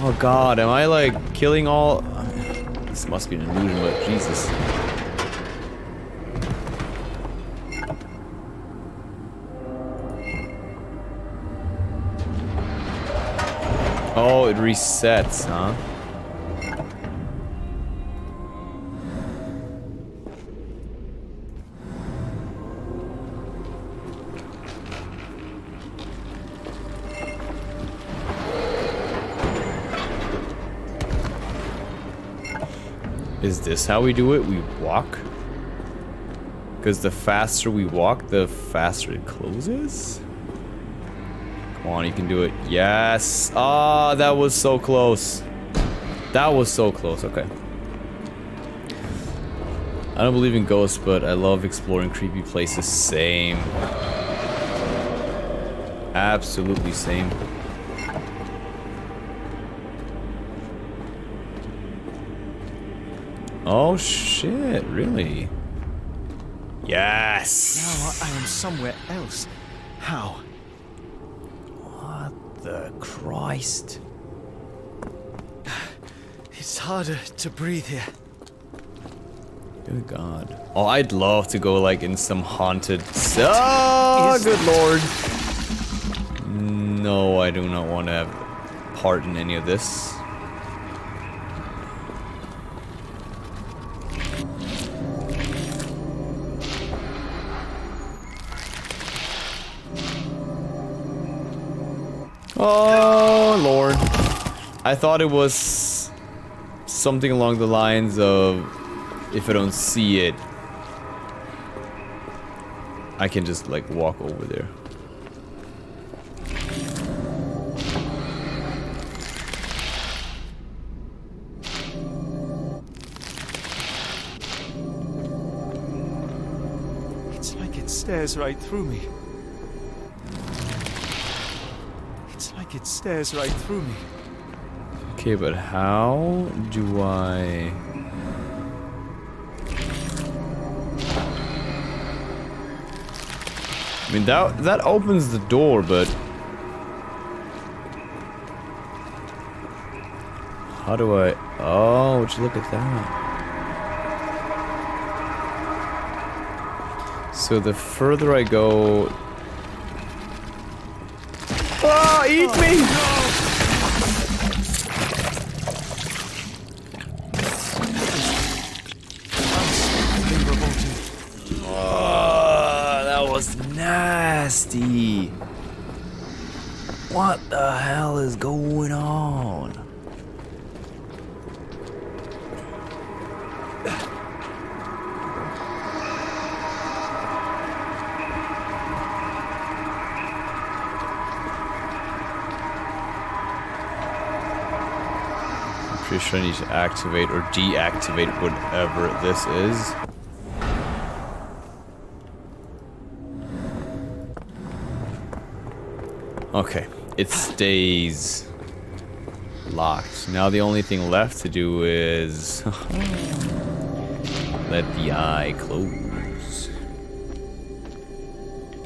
Oh God, am I like killing all? This must be an illusion, but Jesus. Oh, it resets, huh? Is this how we do it? We walk? Because the faster we walk, the faster it closes? Come on, you can do it. Yes! Ah, that was so close. That was so close, okay. I don't believe in ghosts, but I love exploring creepy places. Same. Absolutely same. Oh shit, really? Yes! Now I am somewhere else. How? What the Christ? It's harder to breathe here. Good God. Oh, I'd love to go like in some haunted... Oh, good lord. No, I do not want to have part in any of this. Oh, Lord. I thought it was something along the lines of, if I don't see it, I can just, like, walk over there. It's like it stares right through me. It stares right through me. Okay, but how do I... I mean, that opens the door, but... How do I... Oh, would you look at that? So the further I go... Oh, eat me! Oh, that was nasty. What the hell is going on? Pretty sure I need to activate or deactivate whatever this is. Okay, it stays locked. Now the only thing left to do is let the eye close.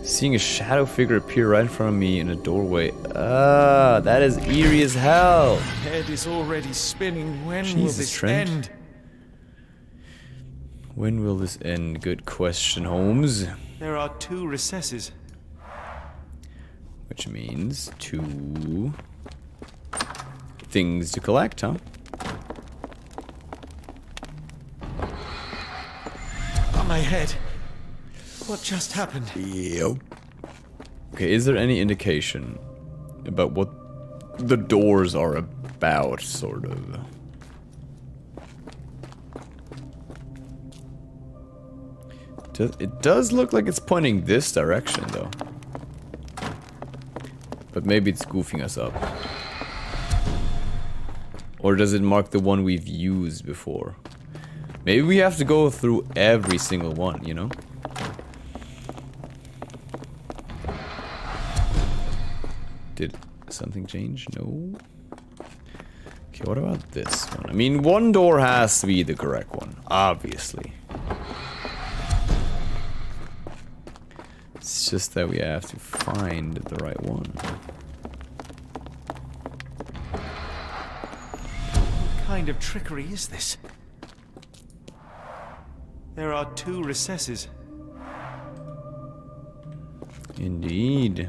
Seeing a shadow figure appear right in front of me in a doorway. Ah, that is eerie as hell. Head is already spinning. When will Jesus, this Trent. end? When will this end? Good question, Holmes. There are 2 recesses. Which means 2 things to collect, huh? On my head. What just happened? Yep. Okay, is there any indication about what the doors are about, sort of? It does look like it's pointing this direction, though. But maybe it's goofing us up. Or does it mark the one we've used before? Maybe we have to go through every single one, you know? Did something change? No. Okay, what about this one? I mean, one door has to be the correct one, obviously. It's just that we have to find the right one. What kind of trickery is this? There are 2 recesses. Indeed.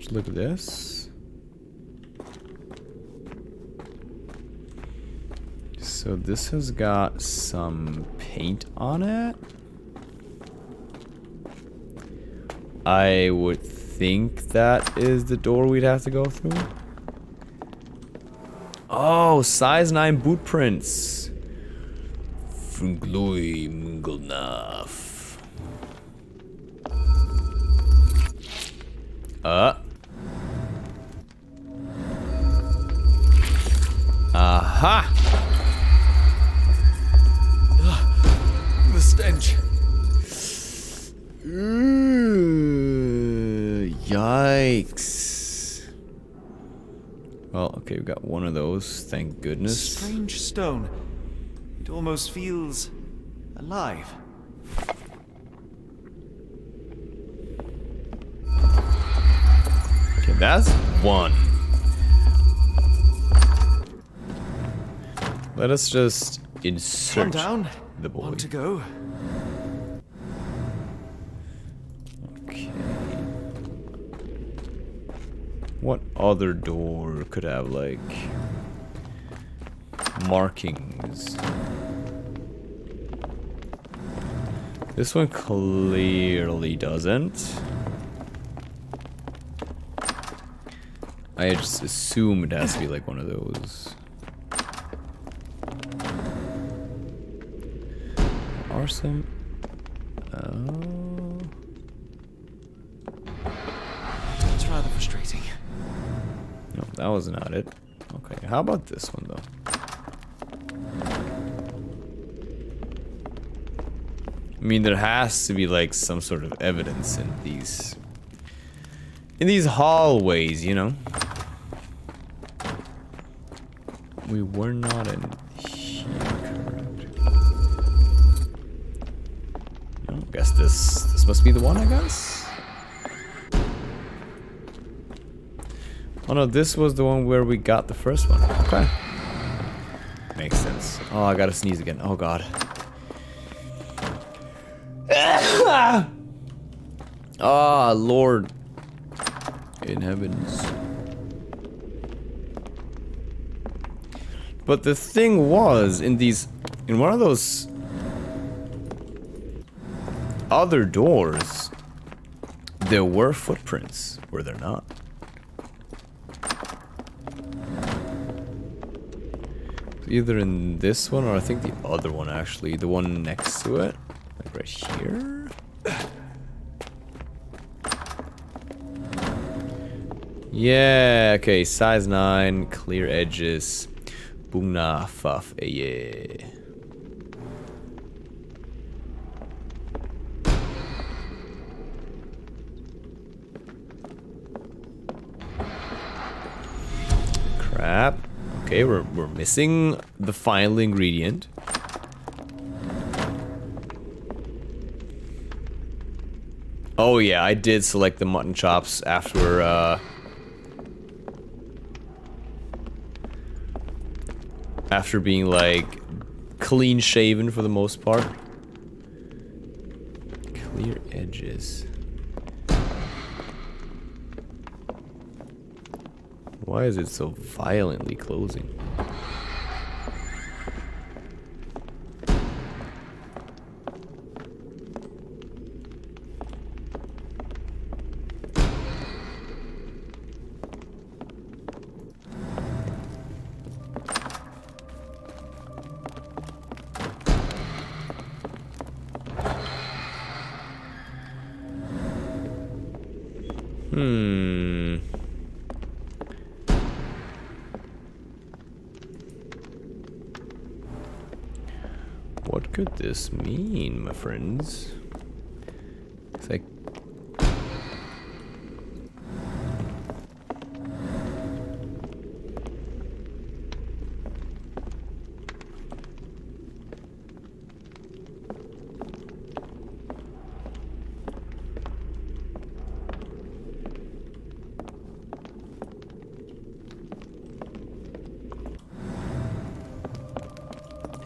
Let's look at this. So this has got some paint on it. I would think that is the door we'd have to go through. Oh, size 9 boot prints. Funglui Mungelnaf. Aha! The stench. Yikes. Well, okay, we got one of those, thank goodness. Strange stone. It almost feels alive. Okay, that's one. Let us just insert One down, the boy. one to go. Okay. What other door could have, like, markings? This one clearly doesn't. I just assume it has to be like one of those. Are some... Oh... It's rather frustrating. No, that was not it. Okay, how about this one though? I mean, there has to be like some sort of evidence in these hallways, you know? We were not in here, correct? No, I guess this must be the one, I guess? Oh no, this was the one where we got the first one. Okay. Makes sense. Oh, I gotta sneeze again. Oh god. Ah, Lord in heavens. But the thing was, in one of those other doors, there were footprints, were there not? Either in this one or I think the other one actually, the one next to it, like right here. Yeah, okay, size 9, clear edges. Bungna faf eye. Crap. Okay, we're missing the final ingredient. Oh yeah, I did select the mutton chops after being like clean shaven for the most part. Clear edges. Why is it so violently closing? What could this mean, my friends? It's like...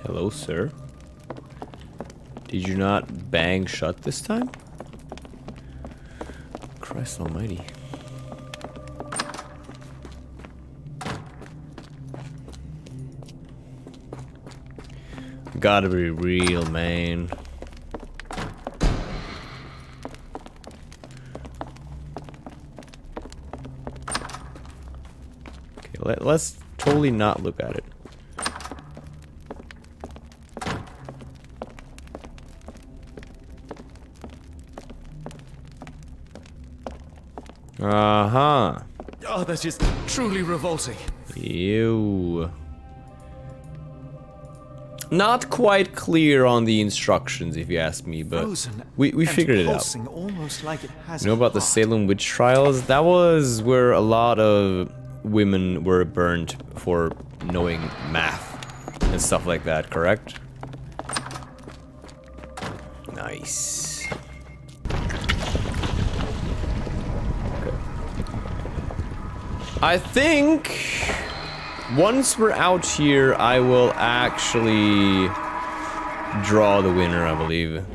Hello, sir. Did you not bang shut this time? Christ almighty. Gotta be real, man. Okay, let's totally not look at it. Uh-huh. Oh, that is truly revolting. Ew. Not quite clear on the instructions, if you ask me, but we figured it out. Almost like it has You know about the Salem witch trials? That was where a lot of women were burned for knowing math and stuff like that, correct? Nice. Okay. I think once we're out here, I will actually draw the winner, I believe,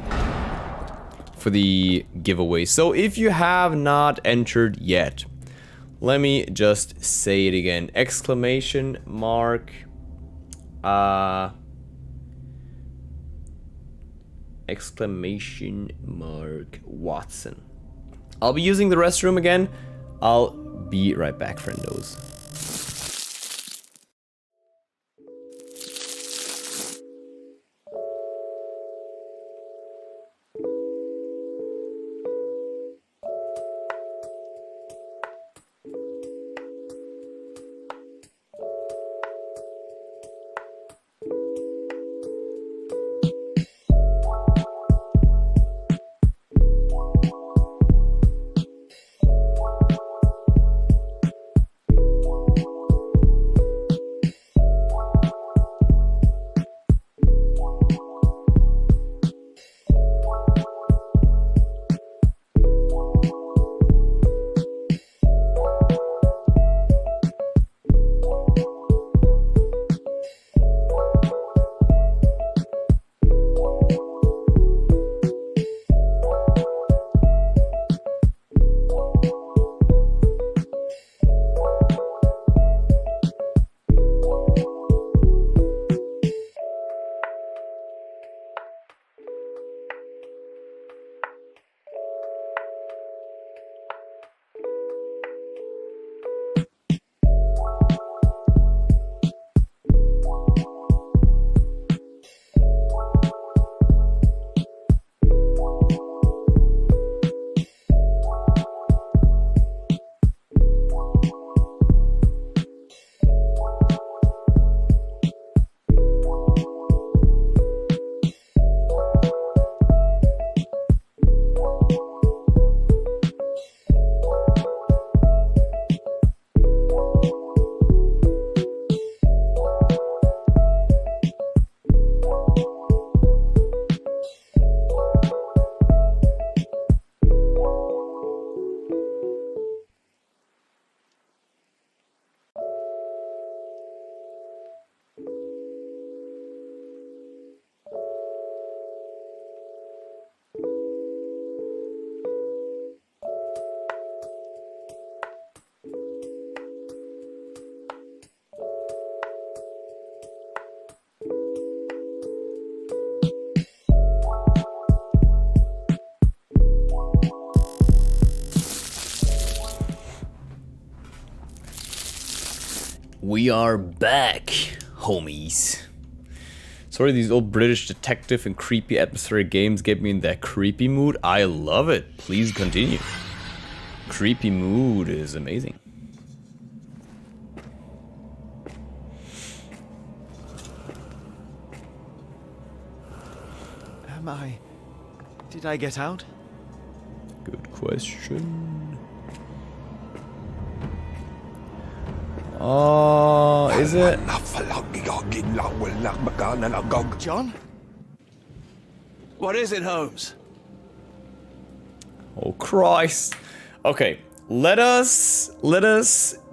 for the giveaway. So if you have not entered yet, let me just say it again. Exclamation mark. Exclamation mark Watson. I'll be using the restroom again. I'll be right back, friendos. We are back, homies. Sorry, these old British detective and creepy atmospheric games get me in that creepy mood. I love it. Please continue. Creepy mood is amazing. Did I get out? Good question. Is it? John? What is it, Holmes? Oh Christ. Okay, let us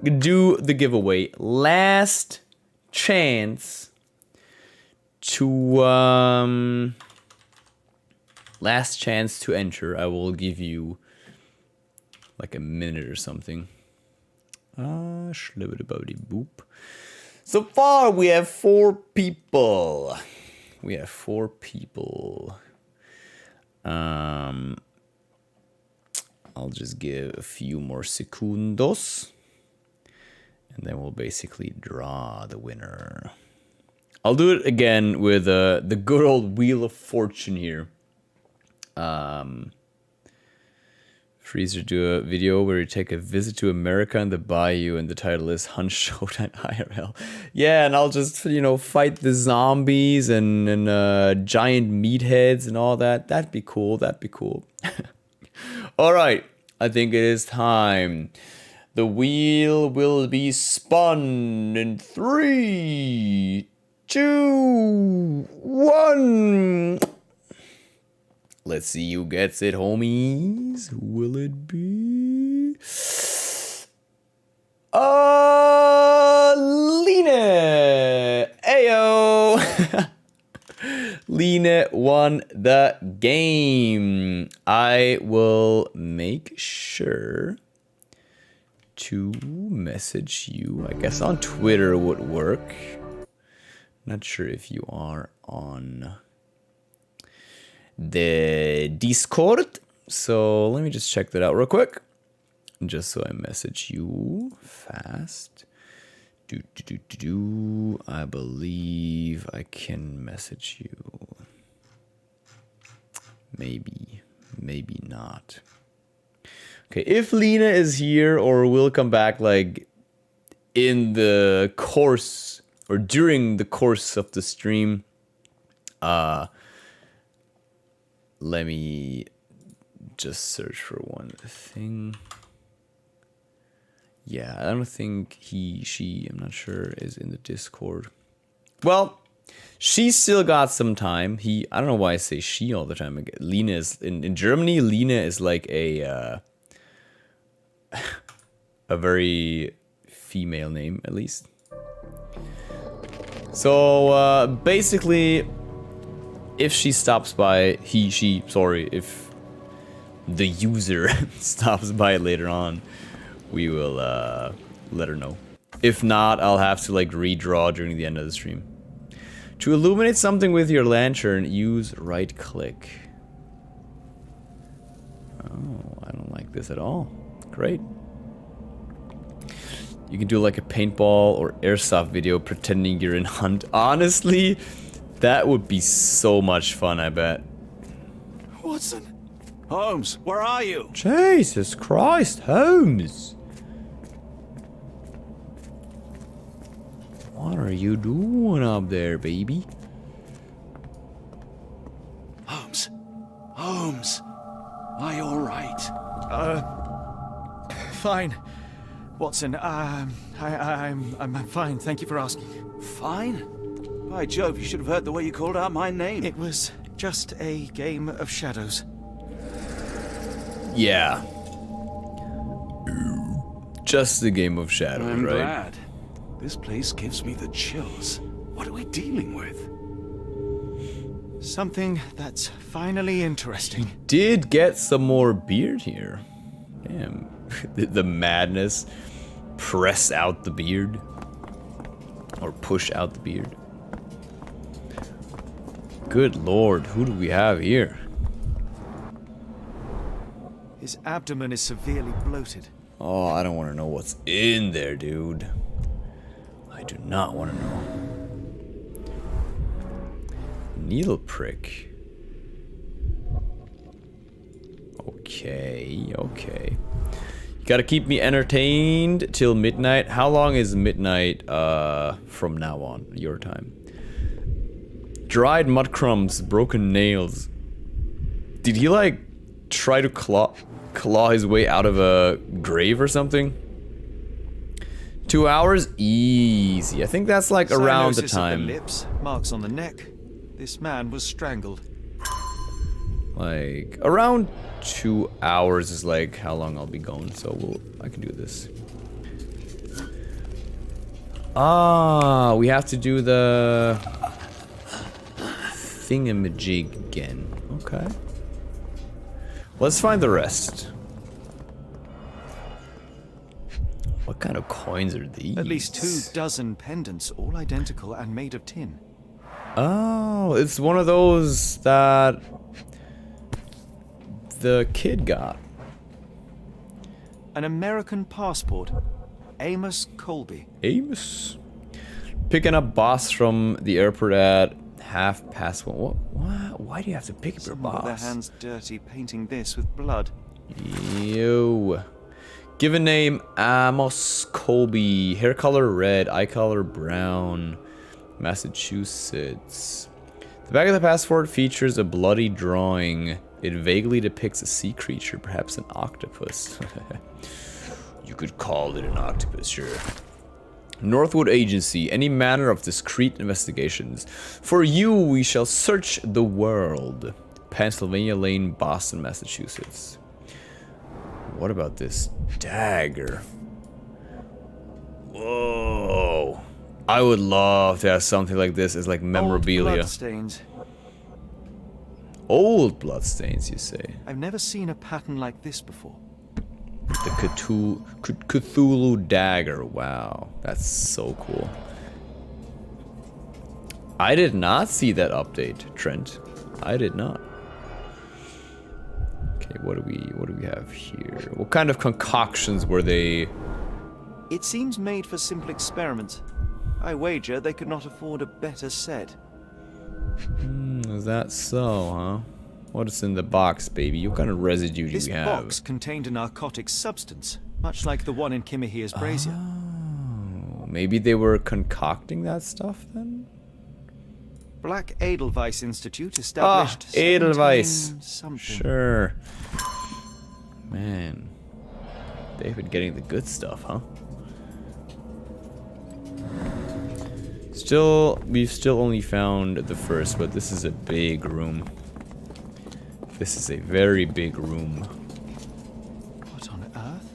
do the giveaway. Last chance to enter. I will give you like a minute or something. Boop. So far we have 4 people. We have 4 people. I'll just give a few more segundos. And then we'll basically draw the winner. I'll do it again with the good old Wheel of Fortune here. Freezer do a video where you take a visit to America and the Bayou, and the title is Hunt Showtime IRL. Yeah, and I'll just, you know, fight the zombies and giant meatheads and all that. That'd be cool. That'd be cool. All right, I think it is time. The wheel will be spun in 3, 2, 1. Let's see who gets it, homies. Who will it be? Line! Ayo! Line won the game. I will make sure to message you. I guess on Twitter would work. Not sure if you are on the Discord, so let me just check that out real quick, just so I message you fast. I believe I can message you. Maybe not. Okay, if Lena is here or will come back like in the course or during the course of the stream, let me just search for one thing. Yeah, I don't think she, I'm not sure, is in the Discord. Well, she still got some time. I don't know why I say she all the time. Lena is, in Germany, Lena is like a very female name, at least. So, basically, if she stops by, if the user stops by later on, we will let her know. If not, I'll have to like redraw during the end of the stream. To illuminate something with your lantern, use right click. Oh, I don't like this at all. Great. You can do like a paintball or airsoft video pretending you're in Hunt. Honestly, that would be so much fun, I bet. Watson? Holmes, where are you? Jesus Christ, Holmes! What are you doing up there, baby? Holmes? Holmes? Are you alright? Fine. Watson, I'm fine, thank you for asking. Fine? By Jove, you should have heard the way you called out my name. It was just a game of shadows. Yeah. Just a game of shadows, I'm right? glad. This place gives me the chills. What are we dealing with? Something that's finally interesting. Did get some more beard here. Damn. The madness. Press out the beard. Or push out the beard. Good lord, who do we have here? His abdomen is severely bloated. Oh, I don't want to know what's in there, dude. I do not want to know. Needle prick. Okay, okay. You gotta keep me entertained till midnight. How long is midnight from now on, your time? Dried mud crumbs, broken nails. Did he like try to claw his way out of a grave or something? 2 hours? Easy. I think that's like around the time. Of the lips, marks on the neck. This man was strangled. Like around 2 hours is like how long I'll be going, so I can do this. Ah, we have to do the thingamajig again. Okay. Let's find the rest. What kind of coins are these? At least 2 dozen pendants, all identical and made of tin. Oh, it's one of those that the kid got. An American passport. Amos Colby. Amos? Picking up boss from the airport at 1:30. What? Why do you have to pick up your Someone got boss? their hands dirty painting this with blood. Yo. Given name Amos Colby. Hair color red. Eye color brown. Massachusetts. The back of the passport features a bloody drawing. It vaguely depicts a sea creature, perhaps an octopus. You could call it an octopus, sure. Northwood Agency, any manner of discreet investigations. For you, we shall search the world. Pennsylvania Lane, Boston, Massachusetts. What about this dagger? Whoa. I would love to have something like this as like memorabilia. Old bloodstains. Old bloodstains, you say? I've never seen a pattern like this before. The Cthulhu dagger. Wow, that's so cool. I did not see that update, Trent. I did not. Okay, what do we have here? What kind of concoctions were they? It seems made for simple experiments. I wager they could not afford a better set. Is that so, huh? What's in the box, baby? What kind of residue do you have? This box contained a narcotic substance, much like the one in Kimihia's brazier. Oh, maybe they were concocting that stuff then? Black Edelweiss Institute established. Edelweiss. Something. Sure. Man, they've been getting the good stuff, huh? We've still only found the first, but this is a big room. This is a very big room. What on earth?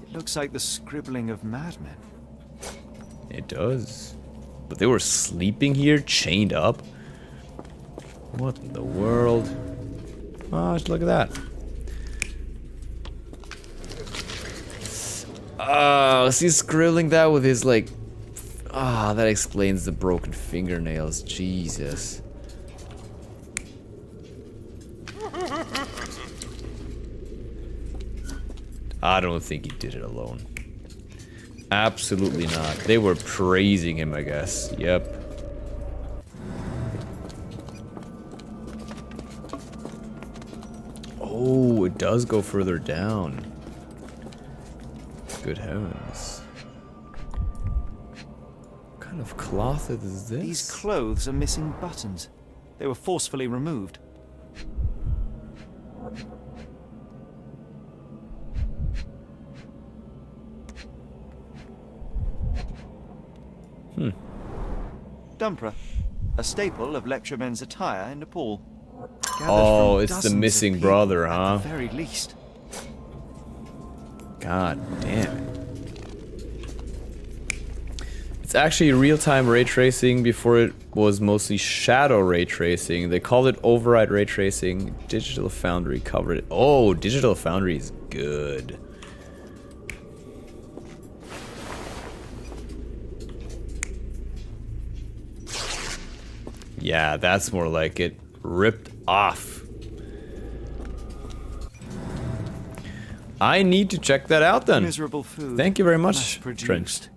It looks like the scribbling of madmen. It does. But they were sleeping here, chained up? What in the world? Oh, just look at that. Oh, is he scribbling that with his, like... Ah, that explains the broken fingernails. Jesus. I don't think he did it alone. Absolutely not. They were praising him, I guess. Yep. Oh, it does go further down. Good heavens. What kind of cloth is this? These clothes are missing buttons. They were forcefully removed. Dumpra, a staple of lecturemen's attire in Nepal. Oh, it's the missing brother, huh? At the very least. God damn it. It's actually real-time ray tracing before it was mostly shadow ray tracing. They called it override ray tracing. Digital Foundry covered it. Oh, Digital Foundry is good. Yeah, that's more like it. Ripped off. I need to check that out then. Miserable food. Thank you very much, Trent.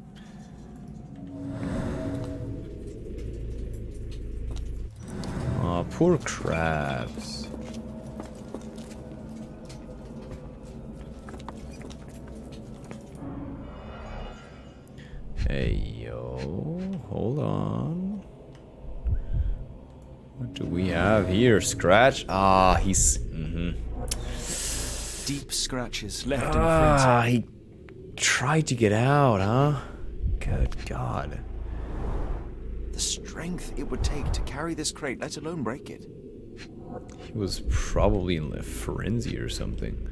Oh, poor crabs. Hey, yo. Hold on. What do we have here? Scratch? Ah, he's... Deep scratches left in print. Ah, he tried to get out, huh? Good God. The strength it would take to carry this crate, let alone break it. He was probably in a frenzy or something.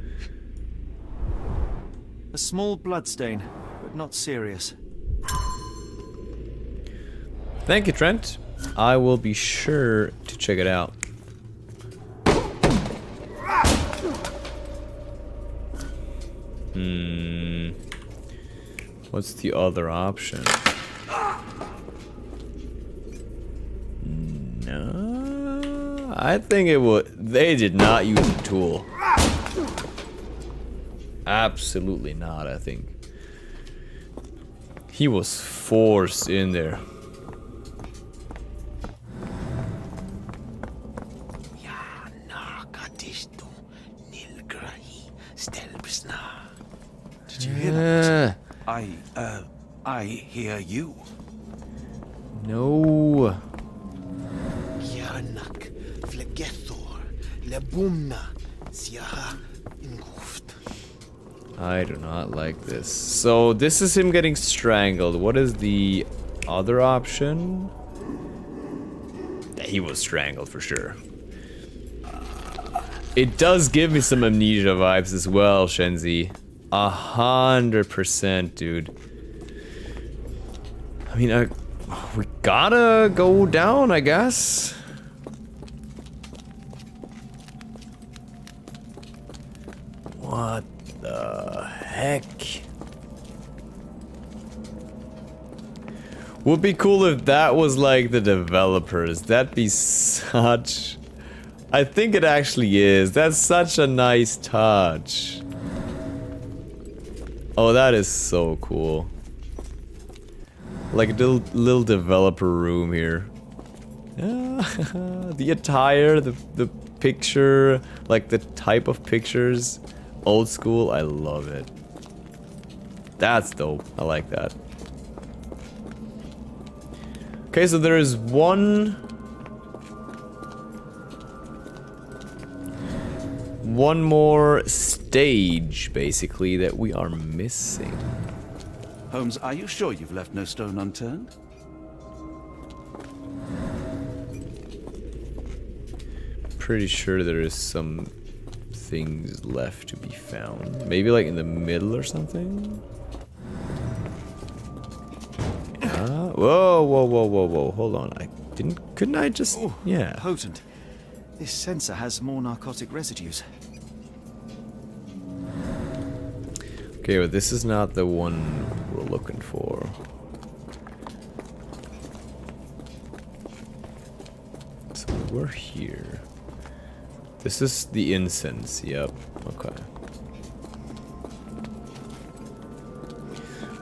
A small bloodstain, but not serious. Thank you, Trent. I will be sure to check it out. What's the other option? I think it would. They did not use a tool. Absolutely not, I think. He was forced in there. Did you hear that? I hear you. No. Yarnak, Flegethor, Lebumna, Siaha, Inguft. I do not like this. So this is him getting strangled. What is the other option? He was strangled for sure. It does give me some Amnesia vibes as well, Shenzi. 100%, dude. I mean, we gotta go down, I guess. What the heck? Would be cool if that was like the developers. That'd be such... I think it actually is. That's such a nice touch. Oh, that is so cool. Like a little developer room here. The attire, the picture, like the type of pictures. Old school, I love it. That's dope. I like that. Okay, so there is one more stage, basically, that we are missing. Holmes, are you sure you've left no stone unturned? Pretty sure there is some things left to be found. Maybe like in the middle or something? Whoa, hold on. Couldn't I just... Ooh, yeah. Potent. This sensor has more narcotic residues. Okay, but this is not the one we're looking for. So we're here. This is the incense, yep. Okay.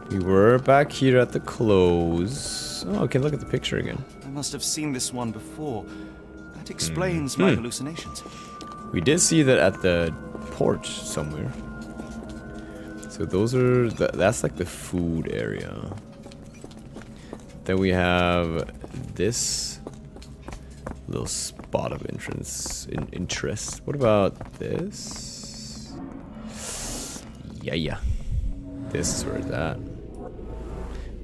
We were back here at the close. Oh, okay, look at the picture again. I must have seen this one before. That explains my hallucinations. We did see that at the port somewhere. So those are that's like the food area. Then we have this little spot of interest. What about this? Yeah. This is where it's at.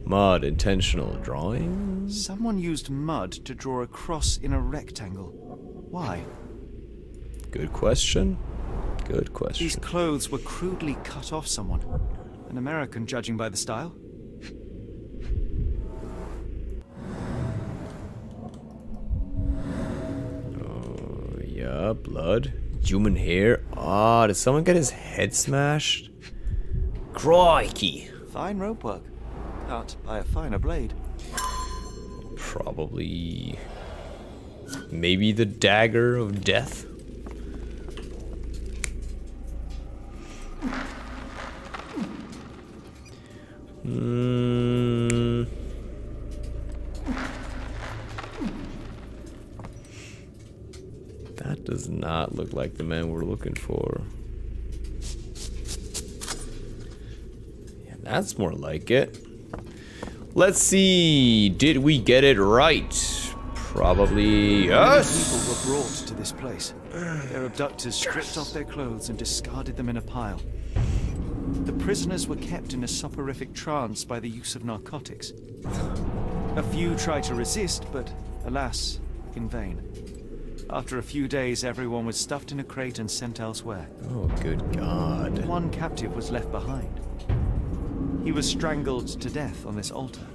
Mud, intentional drawing. Someone used mud to draw a cross in a rectangle. Why? Good question. Good question. These clothes were crudely cut off someone. An American, judging by the style. Oh, yeah, blood. Human hair. Ah, did someone get his head smashed? Crikey. Fine rope work. Cut by a finer blade. Probably... maybe the dagger of death? That does not look like the man we're looking for. Yeah, that's more like it. Let's see. Did we get it right? Probably yes. People were brought to this place. Their abductors stripped off their clothes and discarded them in a pile. The prisoners were kept in a soporific trance by the use of narcotics. A few tried to resist, but alas, in vain. After a few days, everyone was stuffed in a crate and sent elsewhere. Oh, good God. One captive was left behind. He was strangled to death on this altar.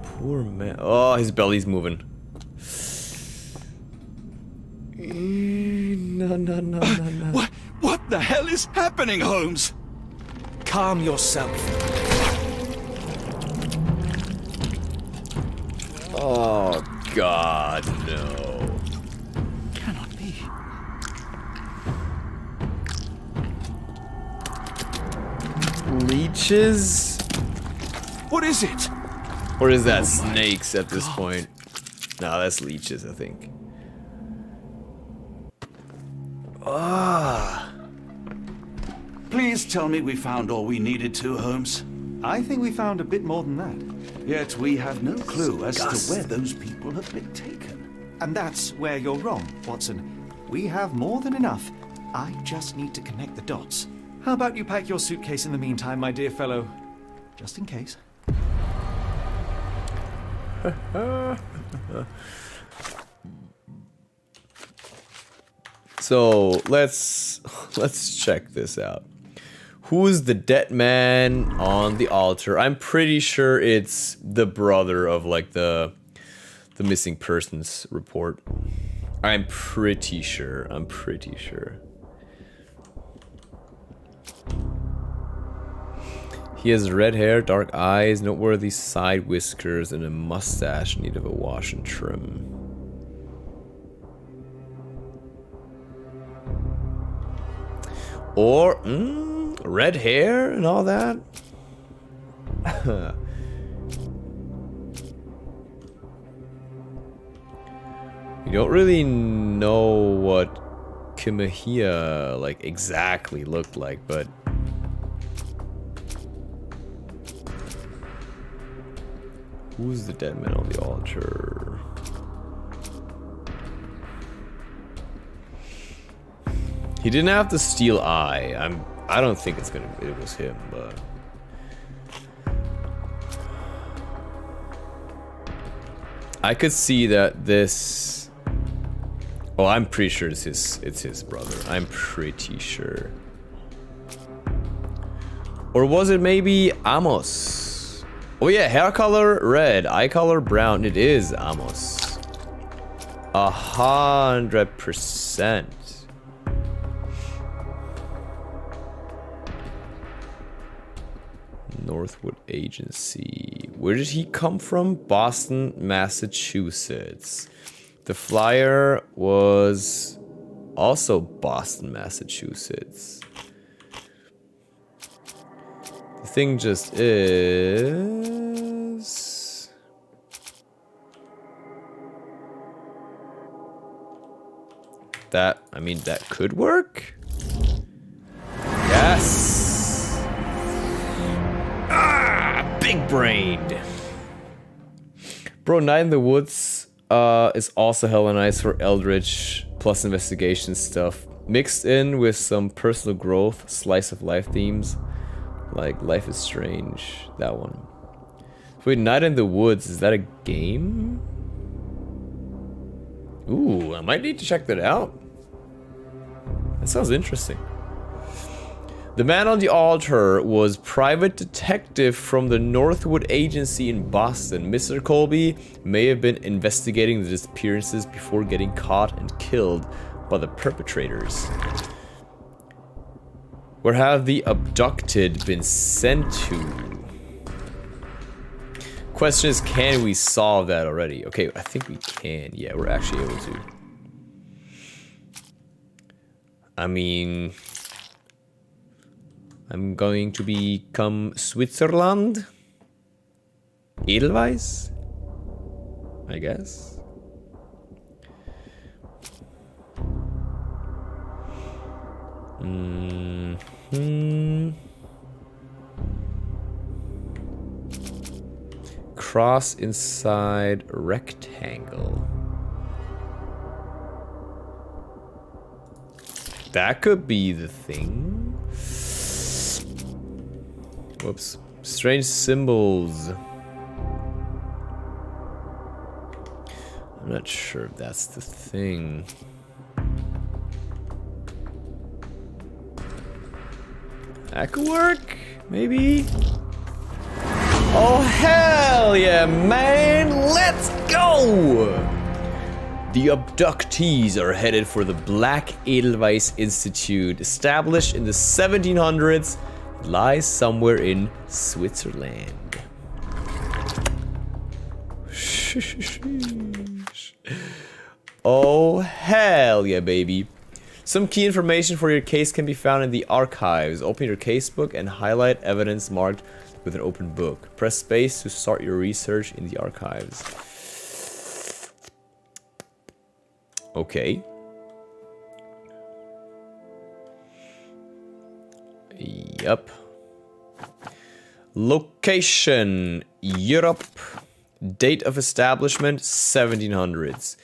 Poor man. Oh, his belly's moving. No. What the hell is happening, Holmes? Calm yourself. Oh, God, no. Cannot be. Leeches? What is it? Or is that snakes at this point? No, that's leeches, I think. Ah. Please tell me we found all we needed to, Holmes. I think we found a bit more than that. Yet we have no clue as to where those people have been taken. And that's where you're wrong, Watson. We have more than enough. I just need to connect the dots. How about you pack your suitcase in the meantime, my dear fellow? Just in case. So let's check this out. Who's the dead man on the altar? I'm pretty sure it's the brother of like the missing persons report. I'm pretty sure. He has red hair, dark eyes, noteworthy side whiskers, and a mustache in need of a wash and trim. Or, red hair and all that? We don't really know what Kimahia, like, exactly looked like, but... Who's the dead man on the altar? He didn't have the steel eye. I don't think it was him, but I could see that this. Oh, I'm pretty sure it's his brother. I'm pretty sure. Or was it maybe Amos? Oh yeah, hair color red, eye color brown. It is Amos. 100%. Northwood Agency. Where did he come from? Boston, Massachusetts. The flyer was also Boston, Massachusetts. The thing just is... That, I mean, that could work? Yes! Ah! Big brained! Bro, Night in the Woods is also hella nice for Eldritch plus investigation stuff. Mixed in with some personal growth, slice of life themes. Like Life is Strange, that one. Wait, Night in the Woods, is that a game? Ooh, I might need to check that out. That sounds interesting. The man on the altar was private detective from the Northwood Agency in Boston. Mr. Colby may have been investigating the disappearances before getting caught and killed by the perpetrators. Where have the abducted been sent to? Question is, can we solve that already? Okay, I think we can. Yeah, we're actually able to. I mean... I'm going to become Switzerland? Edelweiss? I guess. Cross inside rectangle. That could be the thing. Whoops. Strange symbols. I'm not sure if that's the thing. That could work, maybe. Oh, hell yeah, man! Let's go! The abductees are headed for the Black Edelweiss Institute, established in the 1700s. It lies somewhere in Switzerland. Oh, hell yeah, baby. Some key information for your case can be found in the archives. Open your casebook and highlight evidence marked with an open book. Press space to start your research in the archives. Okay. Yep. Location, Europe. Date of establishment, 1700s.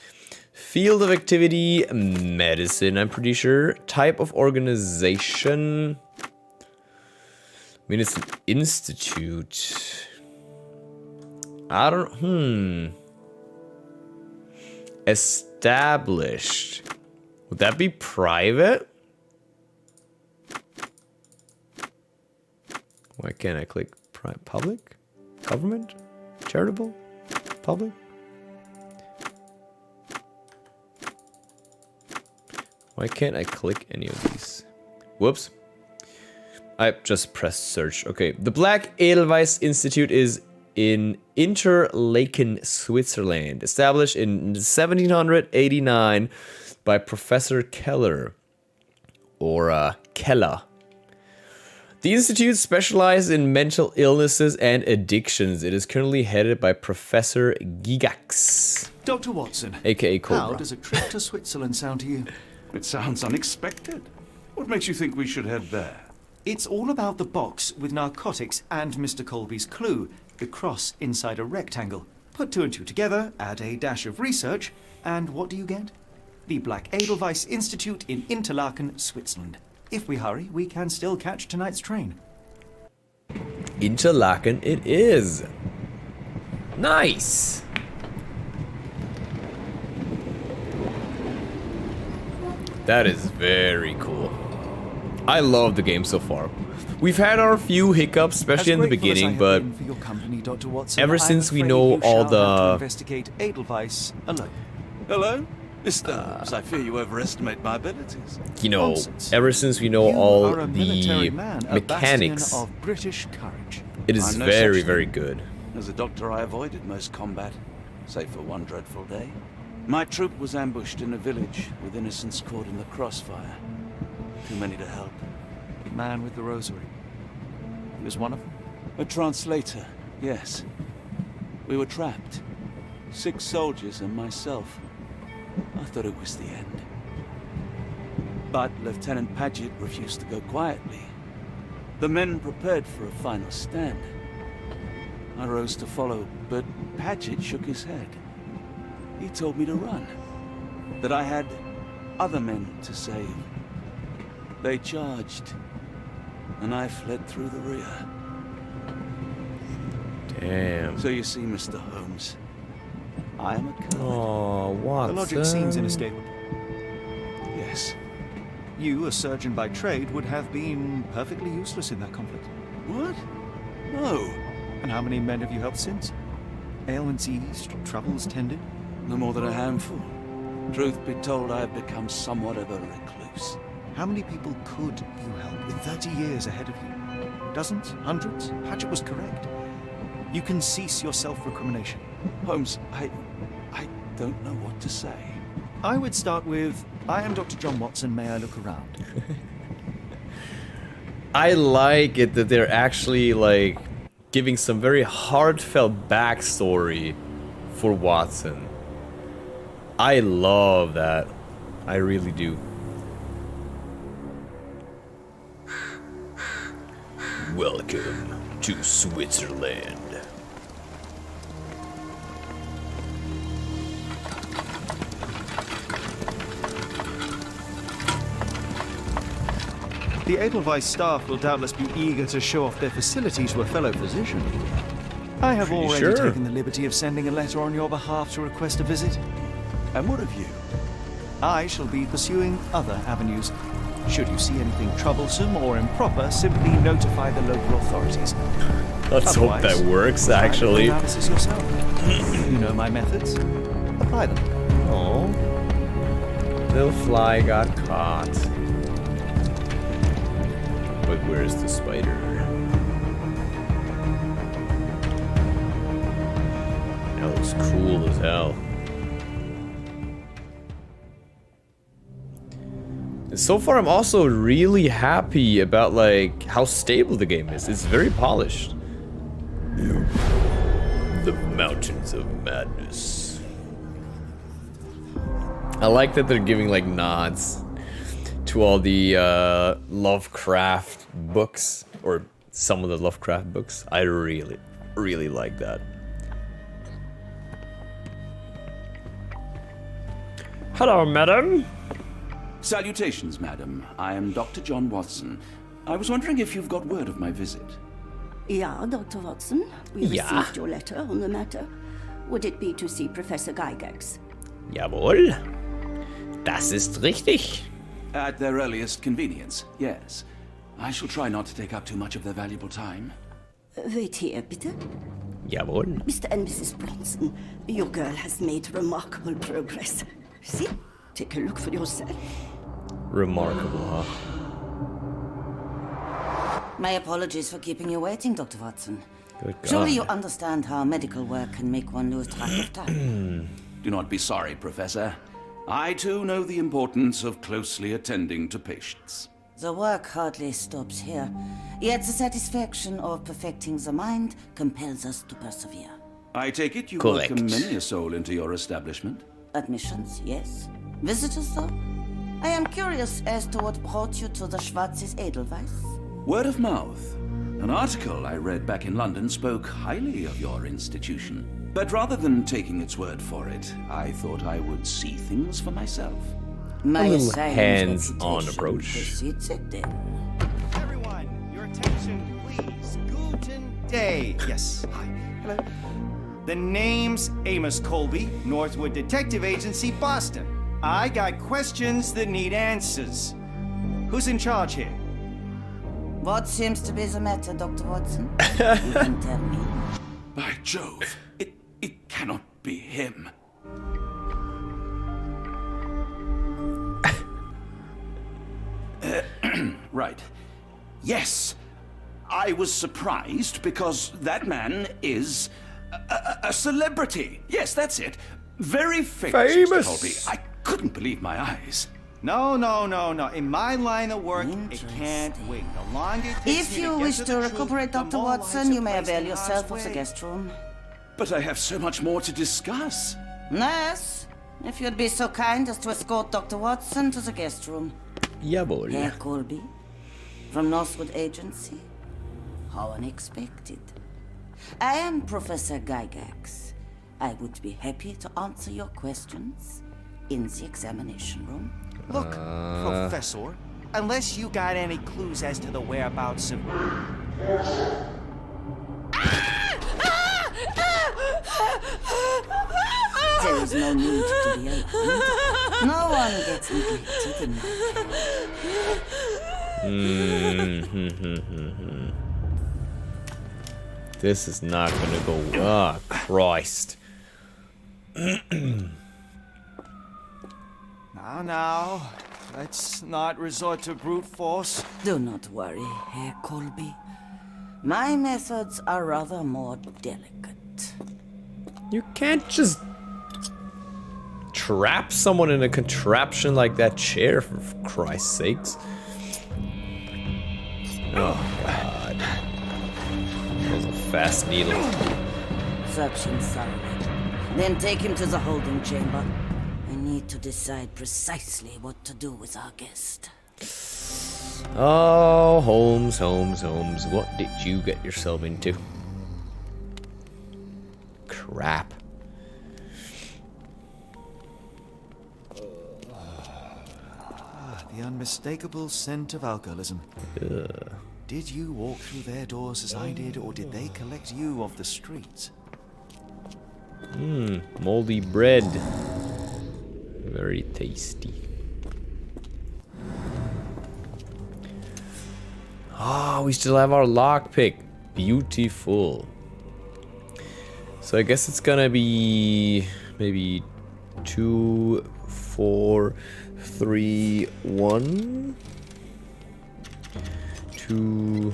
Field of activity, medicine, I'm pretty sure. Type of organization. I mean, it's an institute. I don't... Established. Would that be private? Why can't I click public? Government? Charitable? Public? Why can't I click any of these? Whoops. I just pressed search. Okay. The Black Edelweiss Institute is in Interlaken, Switzerland. Established in 1789 by Professor Keller. Or Keller. The institute specializes in mental illnesses and addictions. It is currently headed by Professor Gigax. Dr. Watson. AKA Cobra. How does a trip to Switzerland sound to you? It sounds unexpected. What makes you think we should head there? It's all about the box with narcotics and Mr. Colby's clue, the cross inside a rectangle. Put two and two together, add a dash of research, and what do you get? The Black Edelweiss Institute in Interlaken, Switzerland. If we hurry, we can still catch tonight's train. Interlaken it is. Nice. That is very cool. I love the game so far. We've had our few hiccups, especially in the beginning, but ever since we know all the... Investigate Edelweiss alone. Hello? Mr. Holmes, I fear you overestimate my abilities. You know, ever since we know all the mechanics, of British courage. It is very, very good. As a doctor, I avoided most combat, save for one dreadful day. My troop was ambushed in a village with innocents caught in the crossfire. Too many to help. The man with the rosary. He was one of them? A translator, yes. We were trapped. 6 soldiers and myself. I thought it was the end. But Lieutenant Paget refused to go quietly. The men prepared for a final stand. I rose to follow, but Paget shook his head. He told me to run. That I had other men to save. They charged, and I fled through the rear. Damn. So you see, Mr. Holmes, I am a coward. Oh, Watson. The logic seems inescapable. Yes. You, a surgeon by trade, would have been perfectly useless in that conflict. What? No. And how many men have you helped since? Ailments eased, troubles tended? No more than a handful. Truth be told, I have become somewhat of a recluse. How many people could you help with 30 years ahead of you? Dozens? Hundreds? Paget was correct. You can cease your self-recrimination. Holmes, I don't know what to say. I would start with, I am Dr. John Watson, may I look around? I like it that they're actually, like, giving some very heartfelt backstory for Watson. I love that. I really do. Welcome to Switzerland. The Edelweiss staff will doubtless be eager to show off their facilities to a fellow physician. I have already taken the liberty of sending a letter on your behalf to request a visit. And what of you? I shall be pursuing other avenues. Should you see anything troublesome or improper, simply notify the local authorities. Let's hope that works, actually. Analysis yourself. You know my methods. Apply them. Oh, little fly got caught. But where's the spider? looks cool as hell. So far, I'm also really happy about like how stable the game is. It's very polished. The Mountains of Madness. I like that they're giving like nods to all the Lovecraft books, or some of the Lovecraft books. I really like that. Hello, madam. Salutations, madam. I am Dr. John Watson. I was wondering if you've got word of my visit. Yeah, Dr. Watson. We received your letter on the matter. Would it be to see Professor Gygax? Jawohl. Das ist richtig. At their earliest convenience, yes. I shall try not to take up too much of their valuable time. Wait here, bitte. Jawohl. Mr. and Mrs. Bronson, your girl has made remarkable progress. See? Take a look for yourself. Remarkable, huh? My apologies for keeping you waiting, Dr. Watson. Good God. Surely you understand how medical work can make one lose track of time. Do not be sorry, Professor. I too know the importance of closely attending to patients. The work hardly stops here, yet the satisfaction of perfecting the mind compels us to persevere. I take it you Correct. welcome many a soul into your establishment? Admissions, yes. Visitors, though? I am curious as to what brought you to the Schwarzes Edelweiss. Word of mouth. An article I read back in London spoke highly of your institution. But rather than taking its word for it, I thought I would see things for myself. My little hands-on approach. Precedes it, then. Everyone, your attention, please. Guten Day. Yes. Hi. Hello. The name's Amos Colby, Northwood Detective Agency, Boston. I got questions that need answers. Who's in charge here? What seems to be the matter, Dr. Watson? You can tell me. By Jove, it cannot be him. Right. Yes. I was surprised because that man is a celebrity. Yes, that's it. Very famous. Mr. Colby. I couldn't believe my eyes. No. In my line of work, it can't wait. The longer it takes If me you to get wish to to the recuperate, truth, the Dr. more Watson, lives you are may placed avail in yourself harm's of the way. guest room. But I have so much more to discuss. Yes, if you'd be so kind as to escort Dr. Watson to the guest room. Jawohl. Herr Colby, from Northwood Agency. How unexpected. I am Professor Gygax. I would be happy to answer your questions in the examination room. Look, Professor, unless you got any clues as to the whereabouts of... There is no need to be alarmed. No one gets neglected in my This is not gonna go. Ah, Christ. Now, let's not resort to brute force. Do not worry, Herr Colby. My methods are rather more delicate. You can't just trap someone in a contraption like that chair, for Christ's sakes. Oh, God. That was a fast needle. Search him thoroughly. Then take him to the holding chamber. I need to decide precisely what to do with our guest. Oh, Holmes. What did you get yourself into? Crap. The unmistakable scent of alcoholism. Ugh. Did you walk through their doors as I did, or did they collect you off the streets? Moldy bread. Very tasty. Oh, we still have our lockpick. Beautiful. So I guess it's gonna be maybe 2, 4, 3, 1. 2,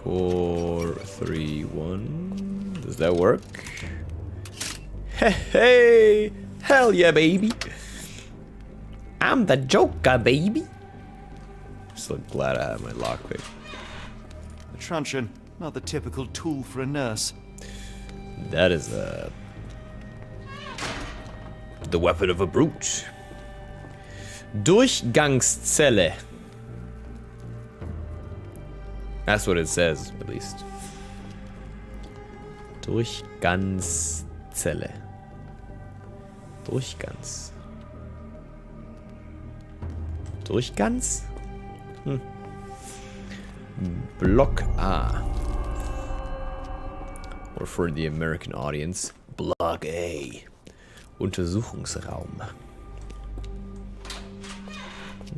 4, 3, 1. Does that work? Hey, hell yeah, baby. I'm the Joker, baby. So glad I have my lockpick. A truncheon, not the typical tool for a nurse. That is the weapon of a brute. Durchgangszelle. That's what it says, at least. Durchgangszelle. Durchganz. Durchganz? Block A. Or for the American audience, Block A. Untersuchungsraum.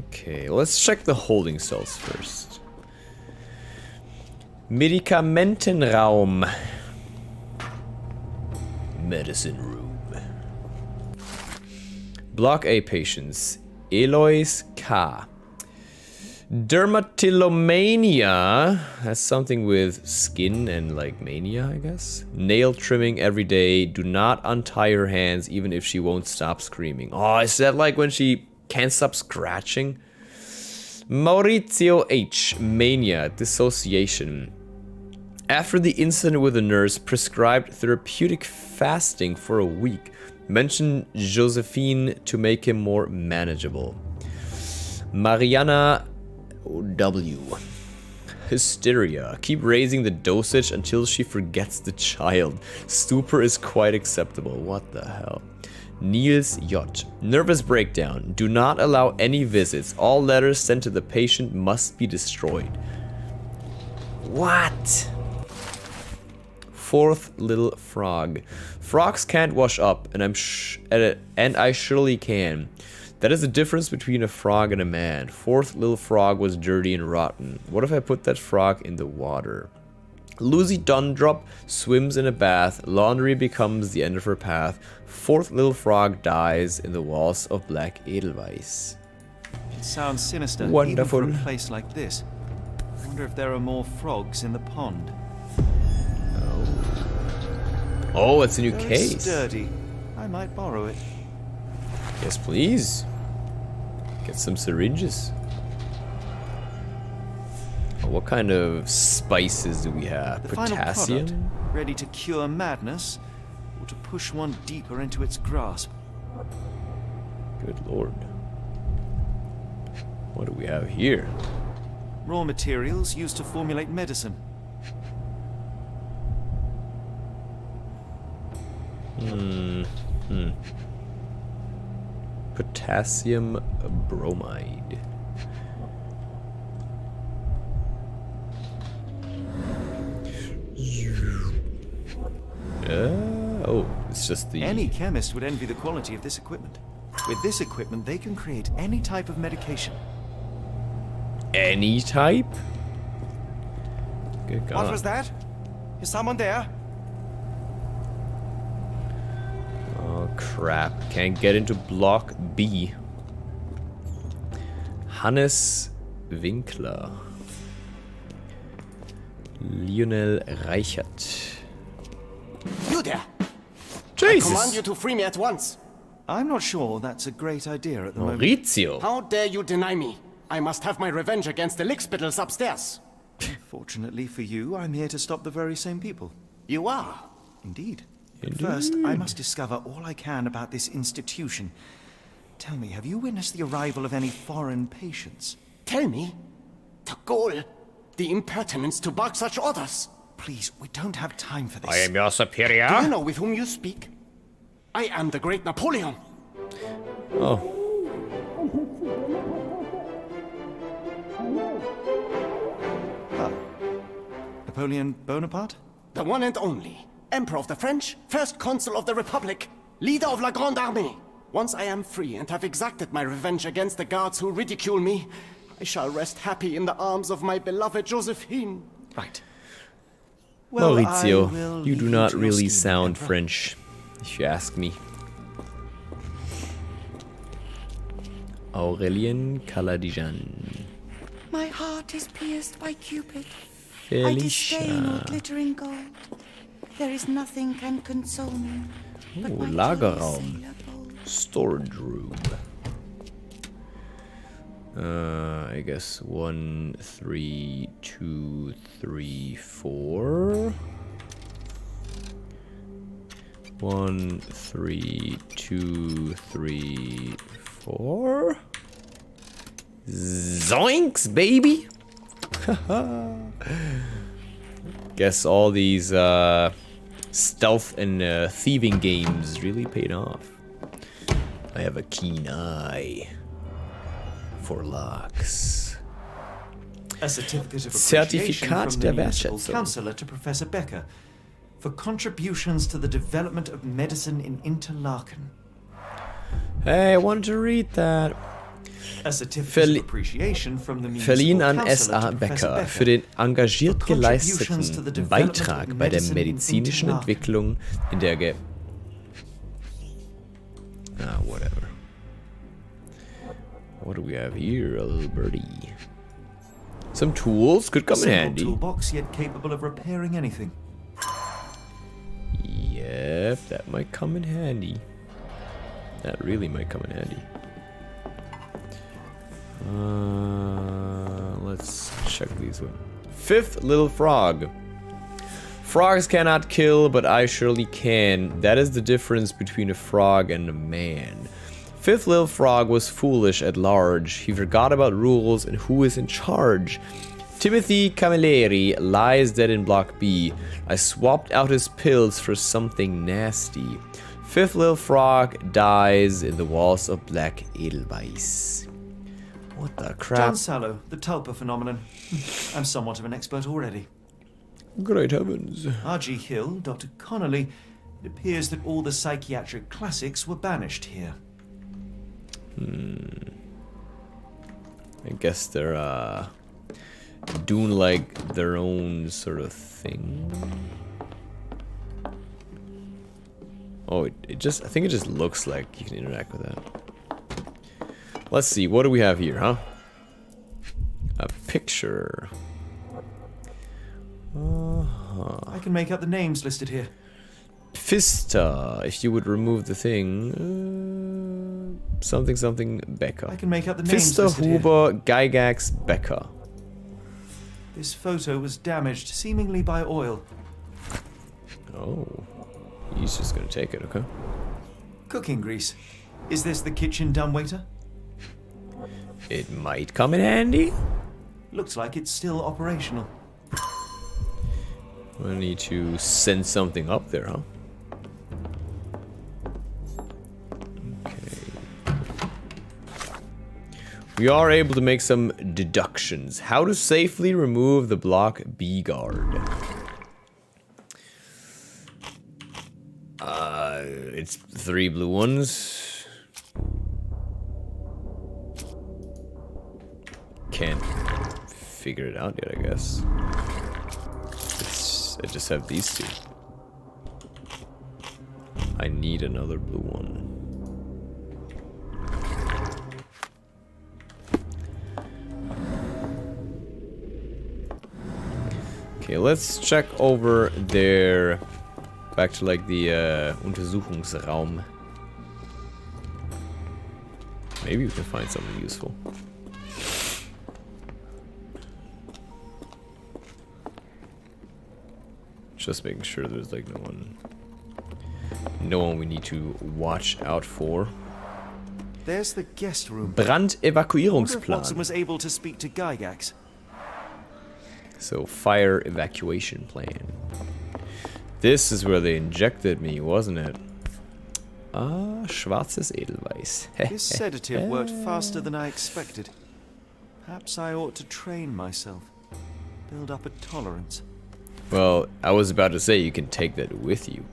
Okay, let's check the holding cells first. Medikamentenraum. Medicine room. Block A patients. Eloise K. Dermatillomania. That's something with skin and like mania, I guess. Nail trimming every day. Do not untie her hands even if she won't stop screaming. Oh, is that like when she can't stop scratching? Maurizio H. Mania. Dissociation. After the incident with a nurse, prescribed therapeutic fasting for a week. Mentioned Josephine to make him more manageable. Mariana W. Hysteria. Keep raising the dosage until she forgets the child. Stupor is quite acceptable. What the hell? Niels J. Nervous breakdown. Do not allow any visits. All letters sent to the patient must be destroyed. What? Fourth little frog. Frogs can't wash up, and I surely can. That is the difference between a frog and a man. Fourth little frog was dirty and rotten. What if I put that frog in the water? Lucy Dundrop swims in a bath. Laundry becomes the end of her path. Fourth little frog dies in the walls of black Edelweiss. It sounds sinister, Wonderful. even for a place like this. I wonder if there are more frogs in the pond. Oh, it's a new Very case. Sturdy. I might borrow it. Yes, please. Get some syringes. Oh, what kind of spices do we have? The final Potassium? product, ready to cure madness, or to push one deeper into its grasp. Good lord. What do we have here? Raw materials used to formulate medicine. Potassium bromide. Oh, it's just the... Any chemist would envy the quality of this equipment. With this equipment, they can create any type of medication. Any type? Good God. What was that? Is someone there? Oh crap, can't get into block B. Hannes Winkler. Lionel Reichert. You there! Jesus! I command you to free me at once. I'm not sure that's a great idea at the moment. Maurizio. How dare you deny me? I must have my revenge against the lickspittles upstairs. Fortunately for you, I'm here to stop the very same people. You are? Indeed. But first, I must discover all I can about this institution. Tell me, have you witnessed the arrival of any foreign patients? Tell me? The gall, the impertinence to bark such orders. Please, we don't have time for this. I am your superior. Do you know with whom you speak? I am the great Napoleon. Oh. Napoleon Bonaparte? The one and only. Emperor of the French, first consul of the Republic, leader of La Grande Armée. Once I am free and have exacted my revenge against the guards who ridicule me, I shall rest happy in the arms of my beloved Josephine. Right. Well, Maurizio, you do not really sound French, if you ask me. Aurelien Kaladijan. My heart is pierced by Cupid. Felicia. I disdain all glittering gold. There is nothing can console me. but Ooh, my Lagerraum. sailor bowl. Storage room. I guess 1, 3, 2, 3, 4. 1, 3, 2, 3, 4. Zoinks, baby! Guess all these stealth and thieving games really paid off. I have a keen eye for locks. A certificate of appreciation Certifikat from der the municipal Wertschätzung. councillor to Professor Becker for contributions to the development of medicine in Interlaken. Hey, I wanted to read that. A certificate of appreciation from the municipal Verliehen an councillor S.A. to Professor Becker Becker für den engagiert for contributions to the geleisteten development Beitrag of bei der medicine in medizinischen Interlaken. Entwicklung in der whatever. What do we have here, a little birdie? Some tools could come in Simple handy. toolbox, yet capable of repairing anything. Yep, that might come in handy. That really might come in handy. Let's check these ones. Fifth little frog. Frogs cannot kill, but I surely can. That is the difference between a frog and a man. Fifth little frog was foolish at large. He forgot about rules and who is in charge. Timothy Camilleri lies dead in block B. I swapped out his pills for something nasty. Fifth little frog dies in the walls of black Edelweiss. What the crap? John Sallow, the tulpa phenomenon. I'm somewhat of an expert already. Great heavens. R.G. Hill, Dr. Connolly. It appears that all the psychiatric classics were banished here. I guess they're doing like their own sort of thing. Oh, I think it just looks like you can interact with that. Let's see, what do we have here, huh? A picture. I can make out the names listed here. Pfister, if you would remove the thing. Something something Becker. I can make out the names Pfister, listed here. Huber, Gygax, Becker. This photo was damaged, seemingly by oil. Oh. He's just gonna take it, okay? Cooking grease. Is this the kitchen dumbwaiter? It might come in handy. Looks like it's still operational. I need to send something up there, huh? Okay. We are able to make some deductions. How to safely remove the block B guard. It's 3 blue ones. Can't figure it out yet, I guess. I just have these two. I need another blue one. Okay, let's check over there. Back to like the Untersuchungsraum. Maybe we can find something useful. Just making sure there's like no one we need to watch out for. There's the guest room. Wonder if Brandevakuierungsplan. Watson was able to speak to Gygax. So, fire evacuation plan. This is where they injected me, wasn't it? Schwarzes Edelweiss. This sedative worked faster than I expected. Perhaps I ought to train myself. Build up a tolerance. Well, I was about to say you can take that with you.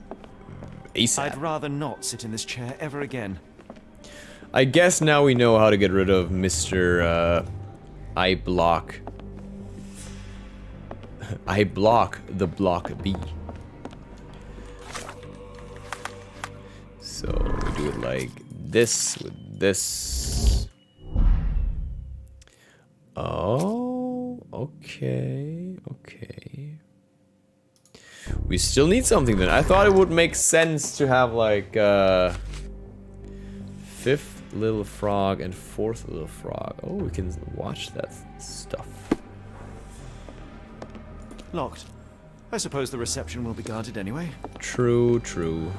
ASAP. I'd rather not sit in this chair ever again. I guess now we know how to get rid of Mr. I block the block B. So we do it like this with this. Oh, okay. We still need something then. I thought it would make sense to have like 5th little frog and 4th little frog. Oh, we can watch that stuff. Locked. I suppose the reception will be guarded anyway. True, true.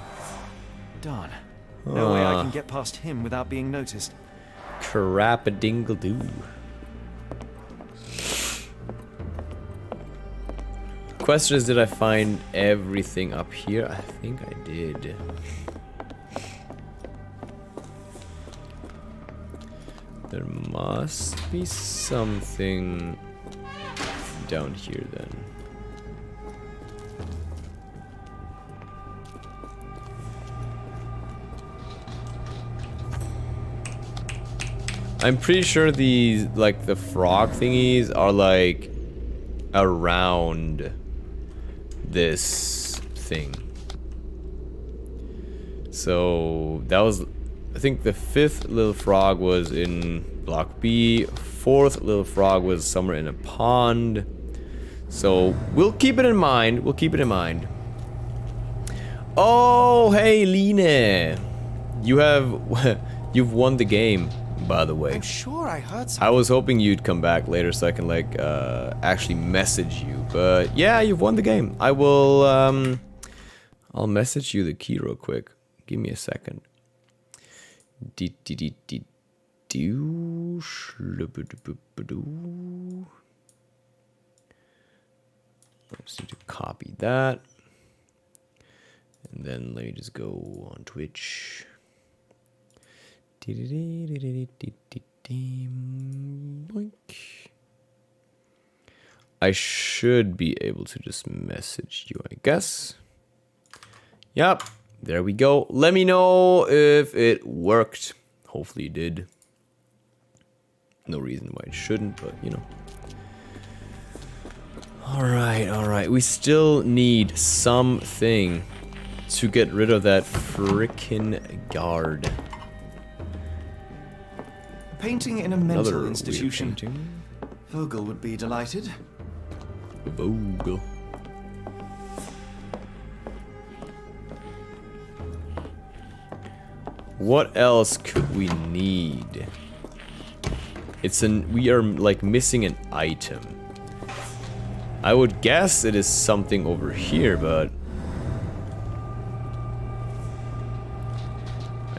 Darn. No way I can get past him without being noticed. Crap-a-dingle-doo. Question is, did I find everything up here? I think I did. There must be something down here then. I'm pretty sure these, like, the frog thingies are, like, around this thing. So, that was, I think the 5th little frog was in block B, 4th little frog was somewhere in a pond. So, we'll keep it in mind, we'll keep it in mind. Oh, hey, Line. You have, you've won the game. By the way, I'm sure I heard something. I was hoping you'd come back later so I can like actually message you, but yeah, you've won the game. I will I'll message you the key real quick. Give me a second. I just need to copy that, and then let me just go on Twitch. I should be able to just message you, I guess. Yep, there we go. Let me know if it worked. Hopefully it did. No reason why it shouldn't, but you know. Alright. We still need something to get rid of that frickin' guard. Painting in a mental institution. Vogel would be delighted. Vogel. What else could we need? We are like missing an item. I would guess it is something over here, but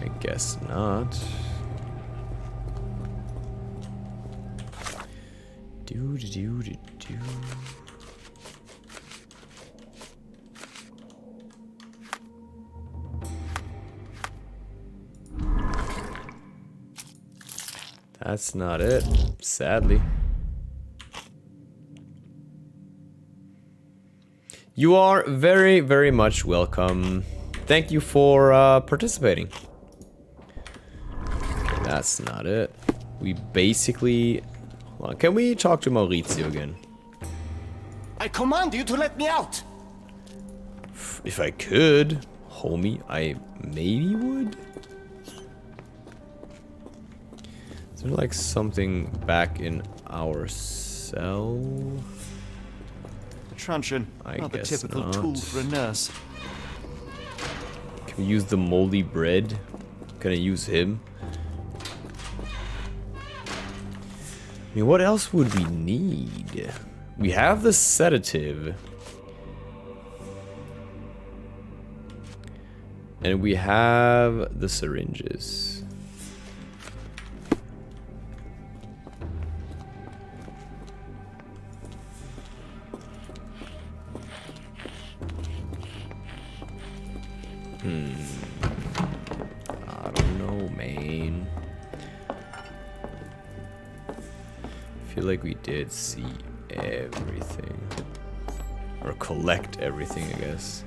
I guess not. That's not it, sadly. You are very, very much welcome. Thank you for participating. That's not it. We basically... Hold on. Can we talk to Maurizio again? I command you to let me out! If I could, homie, I maybe would. Is there like something back in our cell? A truncheon, not the typical tool for a nurse. Can we use the moldy bread? Can I use him? I mean, what else would we need? We have the sedative. And we have the syringes. I don't know, man. I feel like we did see everything. Or collect everything, I guess.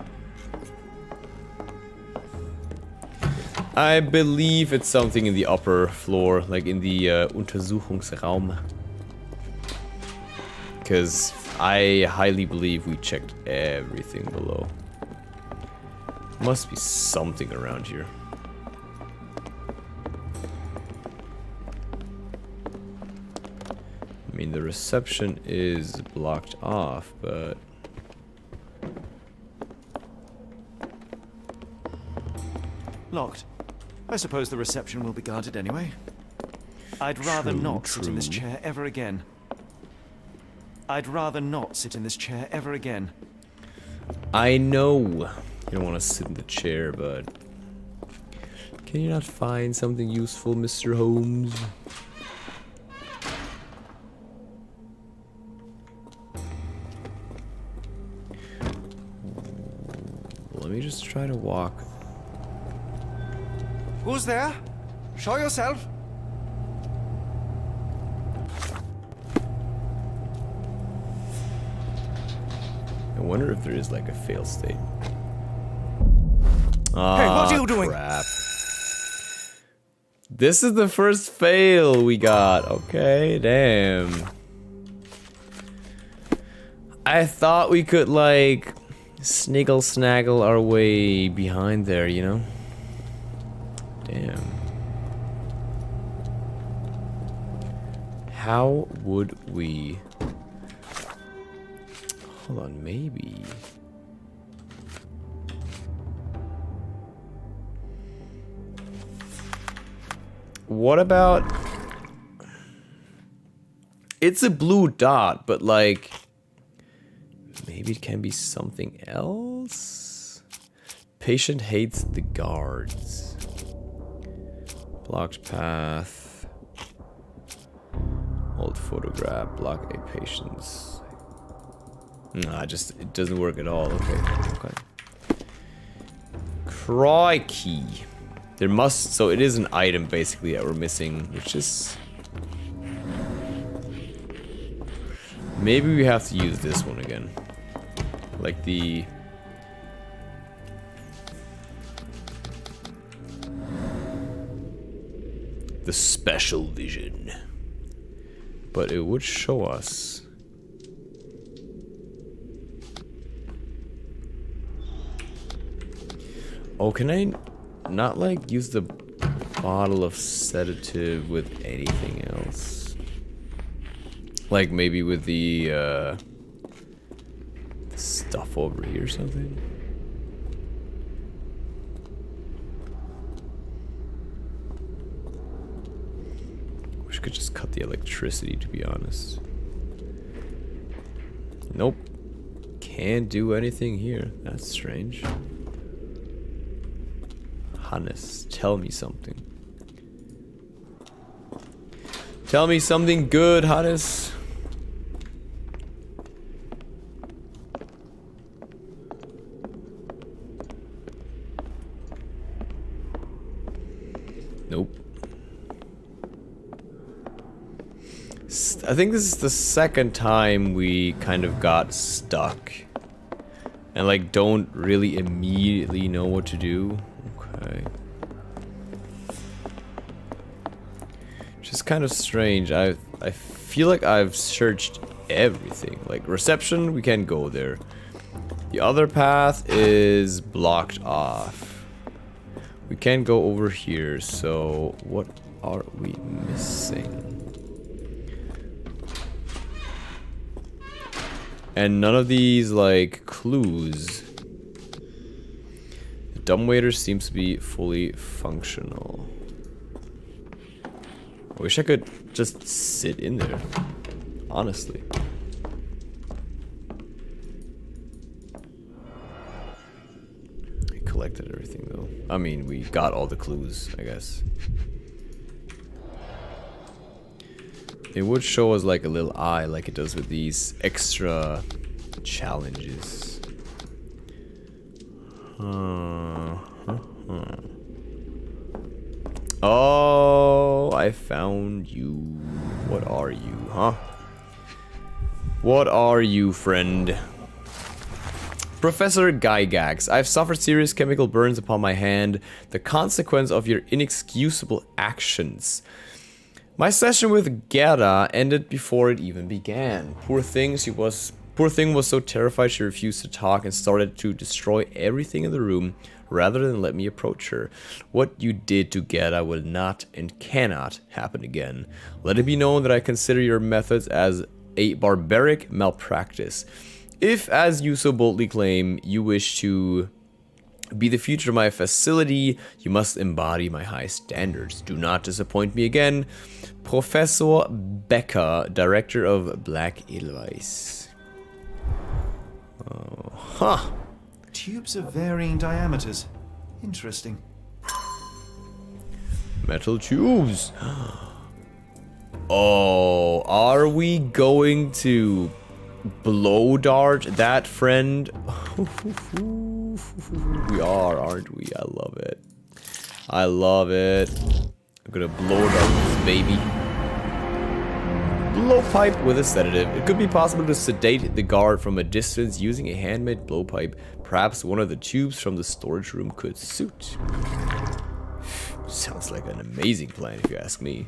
I believe it's something in the upper floor, like in the Untersuchungsraum. Because I highly believe we checked everything below. Must be something around here. I mean, the reception is blocked off, but... Locked. I suppose the reception will be guarded anyway. I'd rather not sit in this chair ever again. I'd rather not sit in this chair ever again. I know you don't want to sit in the chair, but can you not find something useful, Mr. Holmes? Let me just try to walk. Who's there? Show yourself. I wonder if there is like a fail state. Hey, what are you doing? Crap. This is the first fail we got. Okay, damn. I thought we could like sniggle snaggle our way behind there, you know? Damn. How would we... Hold on, maybe... What about... It's a blue dot, but like... Maybe it can be something else? Patient hates the guards. Blocked path. Old photograph. Block a patient's. Nah, just it doesn't work at all. Okay. Crikey. There must, so it is an item basically that we're missing, which is... Maybe we have to use this one again. Like the... The special vision. But it would show us. Oh, can I not like use the bottle of sedative with anything else? Like maybe with the stuff over here or something? Wish I could just cut the electricity, to be honest. Nope. Can't do anything here. That's strange. Hannes, tell me something. Tell me something good, Hannes. Nope. I think this is the second time we kind of got stuck. And like don't really immediately know what to do. Okay. Which is kind of strange. I feel like I've searched everything. Like reception, we can't go there. The other path is blocked off. We can't go over here, so what are we missing? And none of these, like, clues. The dumbwaiter seems to be fully functional. I wish I could just sit in there, honestly. We collected everything, though. I mean, we got all the clues, I guess. It would show us like a little eye, like it does with these extra challenges. Oh, I found you. What are you, huh? What are you, friend? Professor Gygax, I've suffered serious chemical burns upon my hand, the consequence of your inexcusable actions. My session with Gerda ended before it even began. Poor thing was so terrified she refused to talk and started to destroy everything in the room rather than let me approach her. What you did to Gerda will not and cannot happen again. Let it be known that I consider your methods as a barbaric malpractice. If, as you so boldly claim, you wish to Be the future of my facility. You must embody my high standards. Do not disappoint me again. Professor Becker, Director of Black Edelweiss. Oh, huh. Tubes of varying diameters. Interesting. Metal tubes. Oh, are we going to blow dart that friend? We are, aren't we? I love it. I love it. I'm gonna blow dart this baby. Blowpipe with a sedative. It could be possible to sedate the guard from a distance using a handmade blowpipe. Perhaps one of the tubes from the storage room could suit. Sounds like an amazing plan if you ask me.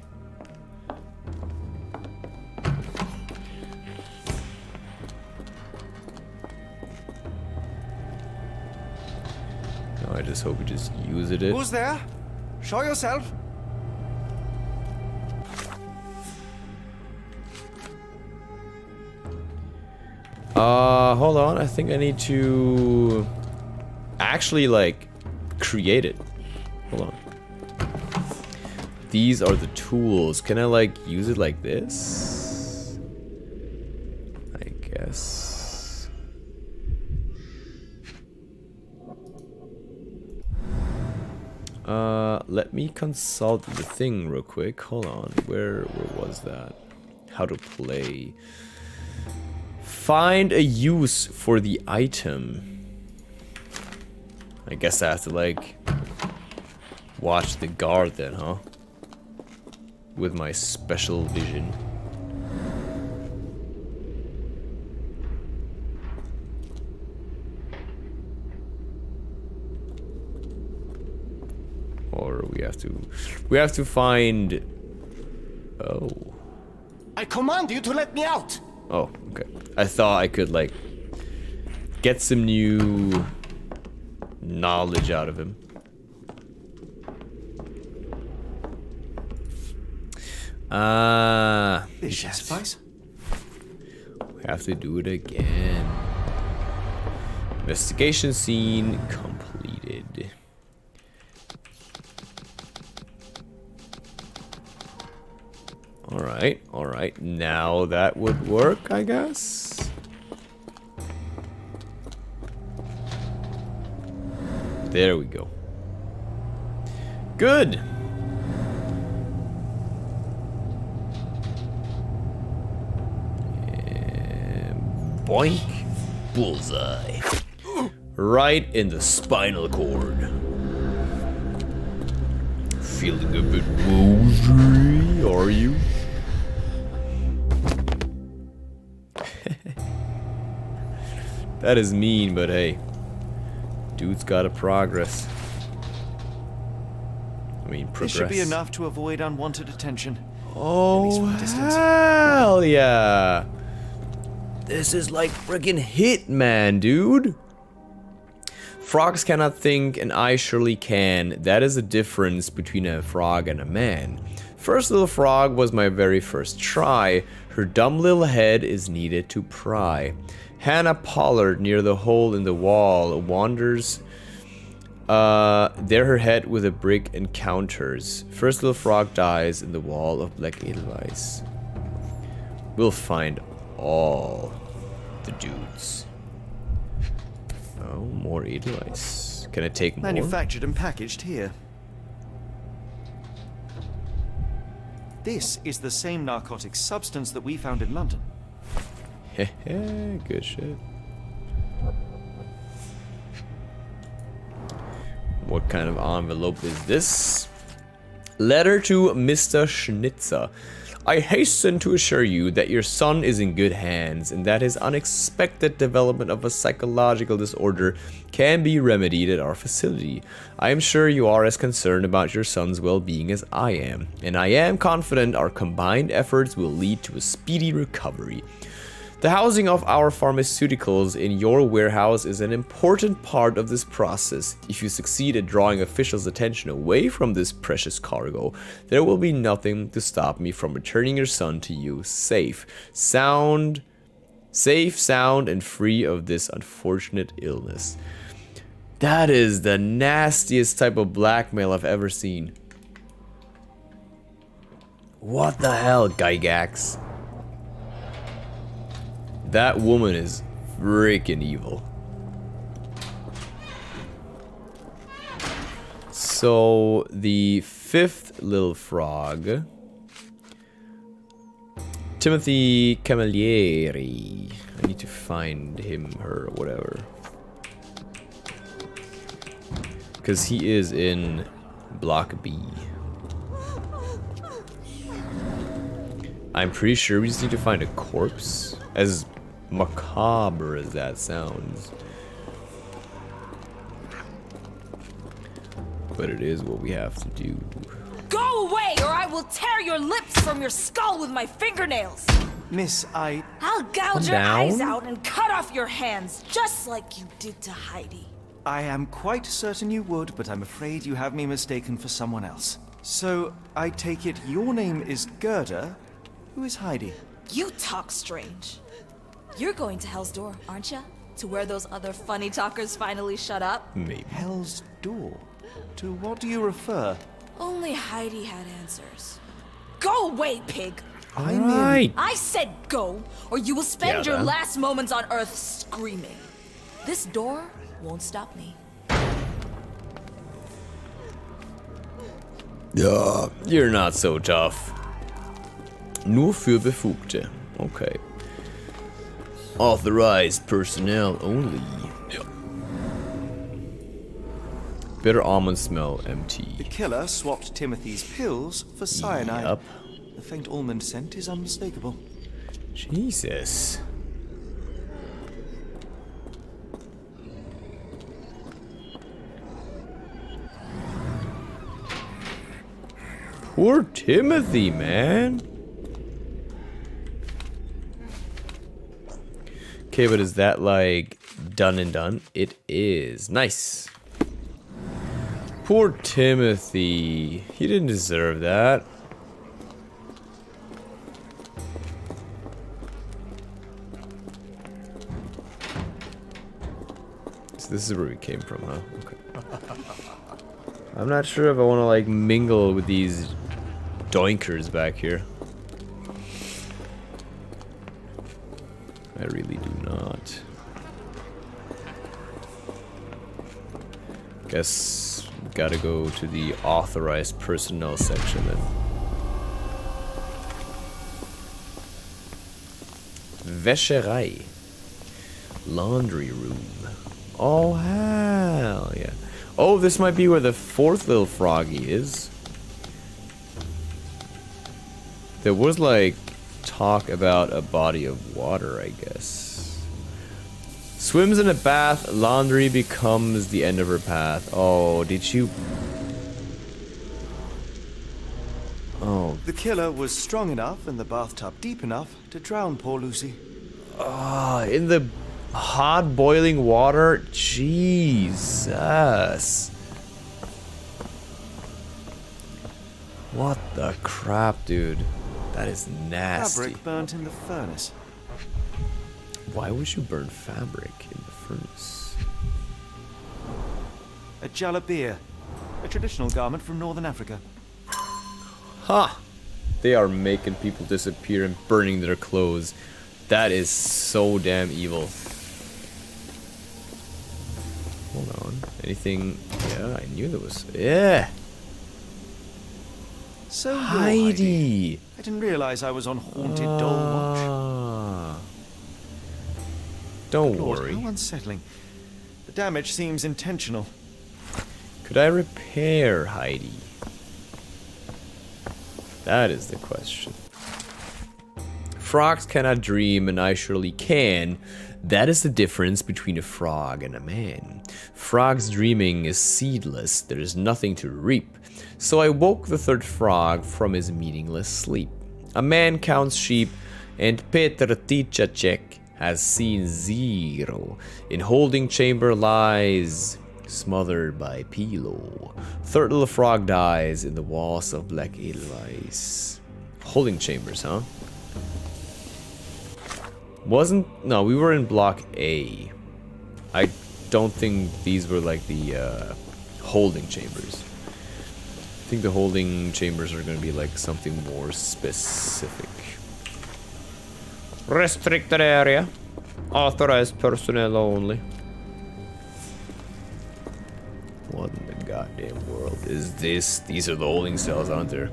No, I just hope we just use it. Who's there? Show yourself. Hold on. I think I need to actually like create it. Hold on. These are the tools. Can I like use it like this? I guess. Let me consult the thing real quick. Hold on. Where was that? How to play. Find a use for the item. I guess I have to like watch the guard then, huh? With my special vision. Or we have to find. Oh. I command you to let me out. Oh, okay. I thought I could like get some new knowledge out of him. Yes, please. We have to do it again. Investigation scene completed. All right. Now that would work, I guess. There we go. Good. And boink. Bullseye. Right in the spinal cord. Feeling a bit woozy, are you? That is mean, but hey. Dude's gotta progress. I mean, progress. This should be enough to avoid unwanted attention. Oh, hell yeah. This is like friggin' Hitman, dude. Frogs cannot think, and I surely can. That is the difference between a frog and a man. First little frog was my very first try. Her dumb little head is needed to pry. Hannah Pollard near the hole in the wall wanders. There her head with a brick encounters. First little frog dies in the wall of Black Edelweiss. We'll find all the dudes. Oh, more Edelweiss. Can I take more? Manufactured and packaged here. This is the same narcotic substance that we found in London. Hehe, good shit. What kind of envelope is this? Letter to Mr. Schnitzer. I hasten to assure you that your son is in good hands and that his unexpected development of a psychological disorder can be remedied at our facility. I am sure you are as concerned about your son's well-being as I am, and I am confident our combined efforts will lead to a speedy recovery. The housing of our pharmaceuticals in your warehouse is an important part of this process. If you succeed at drawing officials' attention away from this precious cargo, there will be nothing to stop me from returning your son to you safe, sound, and free of this unfortunate illness. That is the nastiest type of blackmail I've ever seen. What the hell, Gygax? That woman is freaking evil. So, the fifth little frog, Timothy Camilleri. I need to find him, her, whatever. Because he is in Block B. I'm pretty sure we just need to find a corpse. As macabre as that sounds. But it is what we have to do. Go away, or I will tear your lips from your skull with my fingernails! Miss, I'll gouge your eyes out and cut off your hands, just like you did to Heidi. I am quite certain you would, but I'm afraid you have me mistaken for someone else. So, I take it your name is Gerda? Who is Heidi? You talk strange. You're going to Hell's Door, aren't you? To where those other funny talkers finally shut up? Maybe. Hell's Door? To what do you refer? Only Heidi had answers. Go away, pig! Alright. I said go, or you will spend your Gerda. last moments on Earth screaming. This door won't stop me. Ja, you're not so tough. Nur für Befugte. Okay. Authorized personnel only. Yep. Bitter almond smell, empty. The killer swapped Timothy's pills for cyanide. Yep. The faint almond scent is unmistakable. Jesus. Poor Timothy, man. Okay, but is that like done and done? It is. Nice. Poor Timothy. He didn't deserve that. So this is where we came from, huh? Okay. I'm not sure if I want to like mingle with these doinkers back here. I really do not. Guess gotta go to the authorized personnel section then. Wäscherei. Laundry room. Oh, hell yeah. Oh, this might be where the fourth little froggy is. There was like talk about a body of water, I guess. Swims in a bath, laundry becomes the end of her path. Oh, did you... Oh. The killer was strong enough and the bathtub deep enough to drown poor Lucy. Ah, in the hot boiling water? Jesus. What the crap, dude? That is nasty. Fabric burnt in the furnace. Why would you burn fabric in the furnace? A jalabia, a traditional garment from northern Africa. Ha! They are making people disappear and burning their clothes. That is so damn evil. Hold on. Anything? Yeah, I knew there was. Yeah! So you're Heidi! I didn't realize I was on haunted doll watch. Don't Lord, worry. how unsettling. The damage seems intentional. Could I repair Heidi? That is the question. Frogs cannot dream, and I surely can. That is the difference between a frog and a man. Frog's dreaming is seedless, there is nothing to reap. So I woke the third frog from his meaningless sleep. A man counts sheep, and Petr Ticacek has seen 0. In holding chamber lies, smothered by pillow. Third little frog dies in the walls of black edelweiss. Holding chambers, huh? No, we were in block A. don't think these were like the holding chambers. I think the holding chambers are going to be like something more specific. Restricted area. Authorized personnel only. What in the goddamn world is this? These are the holding cells, aren't there?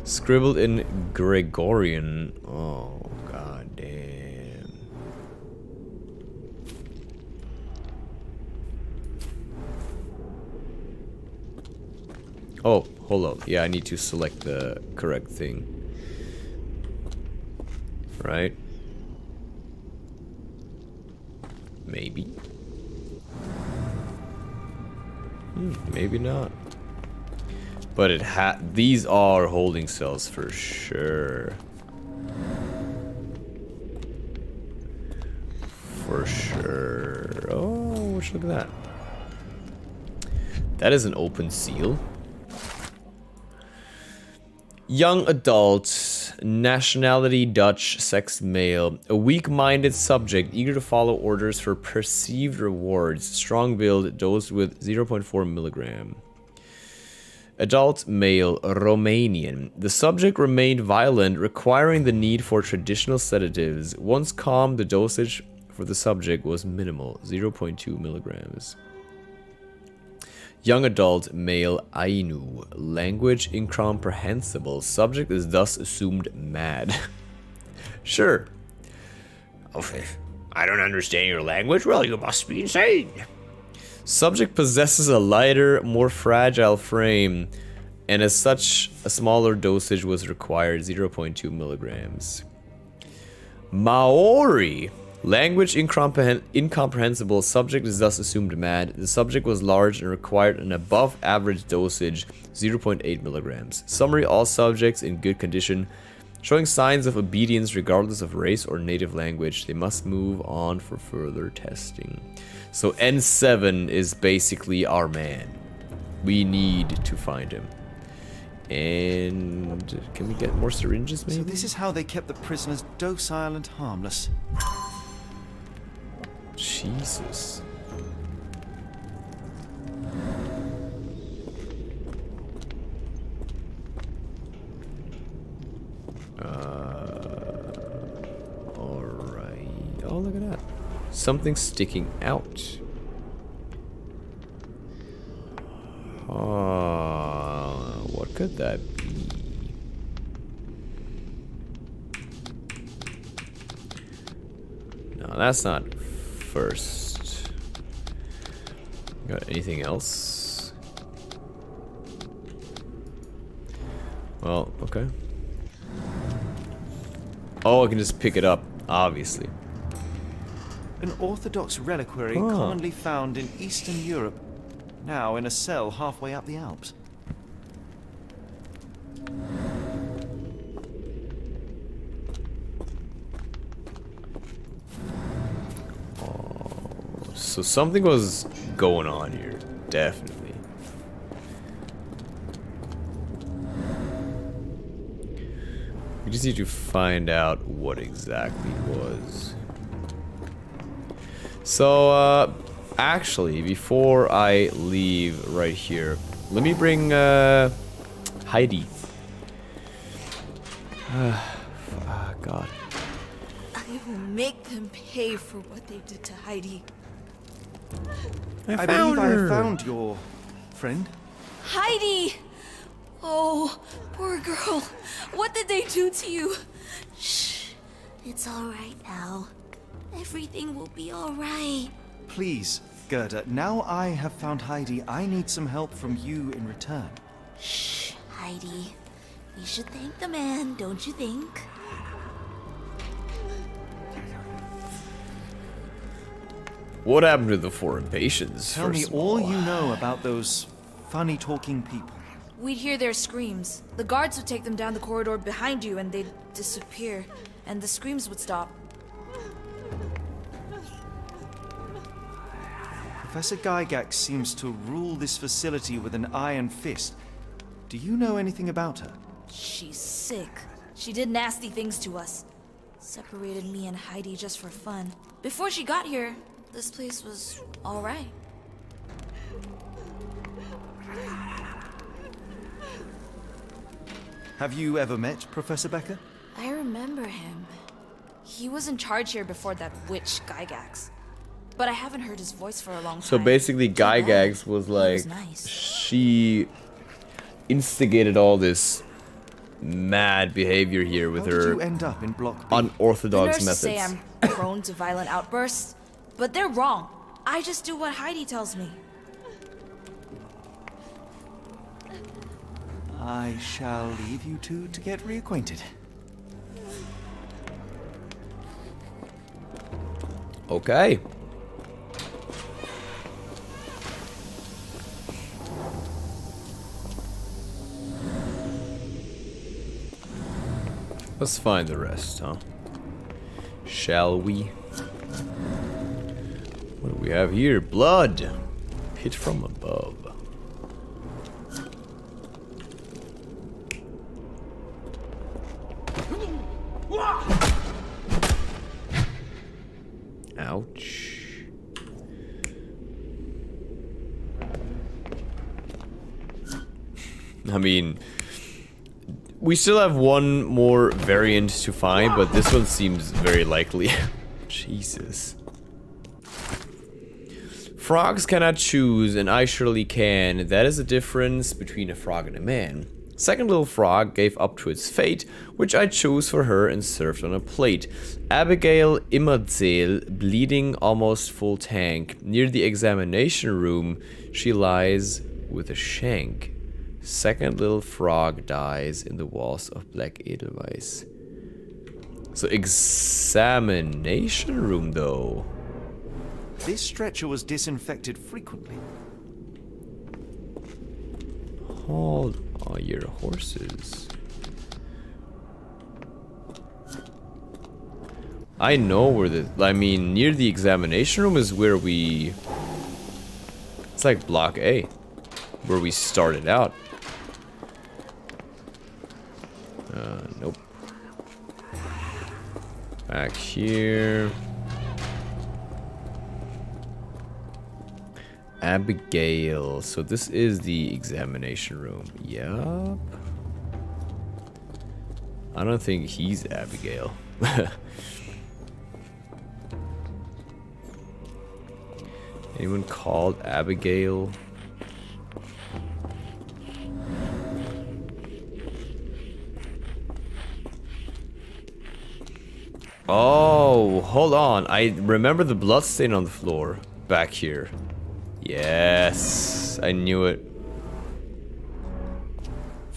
Scribbled in Gregorian. Oh, goddamn. Oh, hold up. Yeah, I need to select the correct thing. Right? Maybe. Maybe not. But it these are holding cells for sure. For sure. Oh, look at that. That is an open seal. Young adult, nationality Dutch, sex male, a weak-minded subject eager to follow orders for perceived rewards, strong build, dosed with 0.4 milligram. Adult male, Romanian. The subject remained violent, requiring the need for traditional sedatives. Once calm, the dosage for the subject was minimal, 0.2 milligrams. Young adult male, Ainu. Language incomprehensible. Subject is thus assumed mad. Sure. Okay. I don't understand your language. Well, you must be insane. Subject possesses a lighter, more fragile frame, and as such, a smaller dosage was required, 0.2 milligrams. Maori. Language incomprehensible. Subject is thus assumed mad. The subject was large and required an above average dosage, 0.8 milligrams. Summary: all subjects in good condition, showing signs of obedience regardless of race or native language. They must move on for further testing. So N7 is basically our man. We need to find him. And can we get more syringes maybe? So this is how they kept the prisoners docile and harmless. Jesus. Alright. Oh, look at that. Something sticking out. What could that be? No, that's not first. Got anything else? Well, okay. Oh, I can just pick it up, obviously. An Orthodox reliquary commonly found in Eastern Europe, now in a cell halfway up the Alps. So something was going on here, definitely. We just need to find out what exactly it was. So, actually, before I leave right here, let me bring Heidi. God. I will make them pay for what they did to Heidi. I believe I found your friend. Heidi! Oh, poor girl. What did they do to you? Shh. It's all right now. Everything will be all right. Please, Gerda, now I have found Heidi, I need some help from you in return. Shh, Heidi. We should thank the man, don't you think? What happened to the foreign patients? Tell me all you know about those funny-talking people. We'd hear their screams. The guards would take them down the corridor behind you and they'd disappear. And the screams would stop. Professor Gygax seems to rule this facility with an iron fist. Do you know anything about her? She's sick. She did nasty things to us. Separated me and Heidi just for fun. Before she got here, this place was all right. Have you ever met Professor Becker? I remember him. He was in charge here before that witch Gygax. But I haven't heard his voice for a long time. So basically, Gygax was like, she instigated all this mad behavior here with her you end up in Block B? unorthodox The nurses methods. say I'm prone to violent outbursts, but they're wrong. I just do what Heidi tells me. I shall leave you two to get reacquainted. Okay. Let's find the rest, huh? Shall we? What do we have here? Blood! Hit from above. Ouch. I mean, we still have one more variant to find, but this one seems very likely. Jesus. Frogs cannot choose, and I surely can. That is the difference between a frog and a man. Second little frog gave up to its fate, which I chose for her and served on a plate. Abigail Immerzel, bleeding almost full tank. Near the examination room, she lies with a shank. Second little frog dies in the walls of black edelweiss. So examination room though. This stretcher was disinfected frequently. Hold all your horses. I know where near the examination room is where we... It's like Block A, where we started out. Nope. Back here. Abigail. So this is the examination room. Yup. I don't think he's Abigail. Anyone called Abigail? Oh, hold on. I remember the blood stain on the floor back here. Yes, I knew it.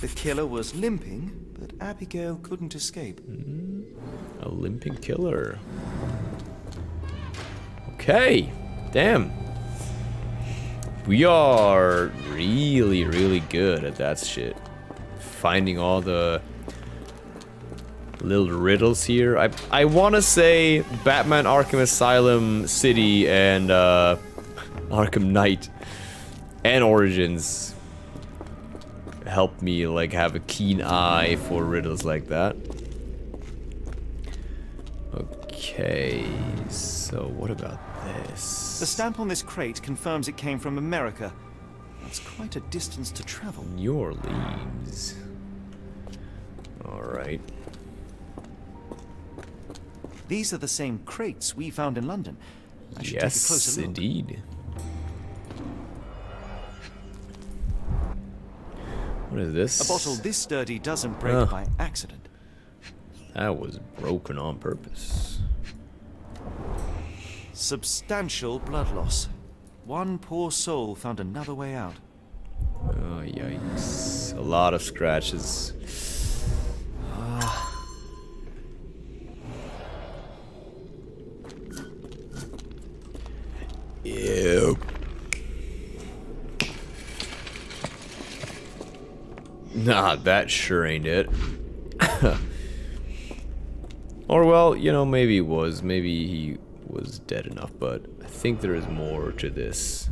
The killer was limping, but Abigail couldn't escape. A limping killer. Okay, damn. We are really, really good at that shit. Finding all the little riddles here. I want to say Batman Arkham Asylum City and Arkham Knight and Origins helped me like have a keen eye for riddles like that. Okay, so what about this? The stamp on this crate confirms it came from America. That's quite a distance to travel. New Orleans. Alright. These are the same crates we found in London. I should take a Yes, closer look. indeed. What is this? A bottle this sturdy doesn't break by accident. That was broken on purpose. Substantial blood loss. One poor soul found another way out. Oh, yikes. A lot of scratches. Ew. Nah, that sure ain't it. Or well, you know, maybe it was. Maybe he was dead enough, but I think there is more to this.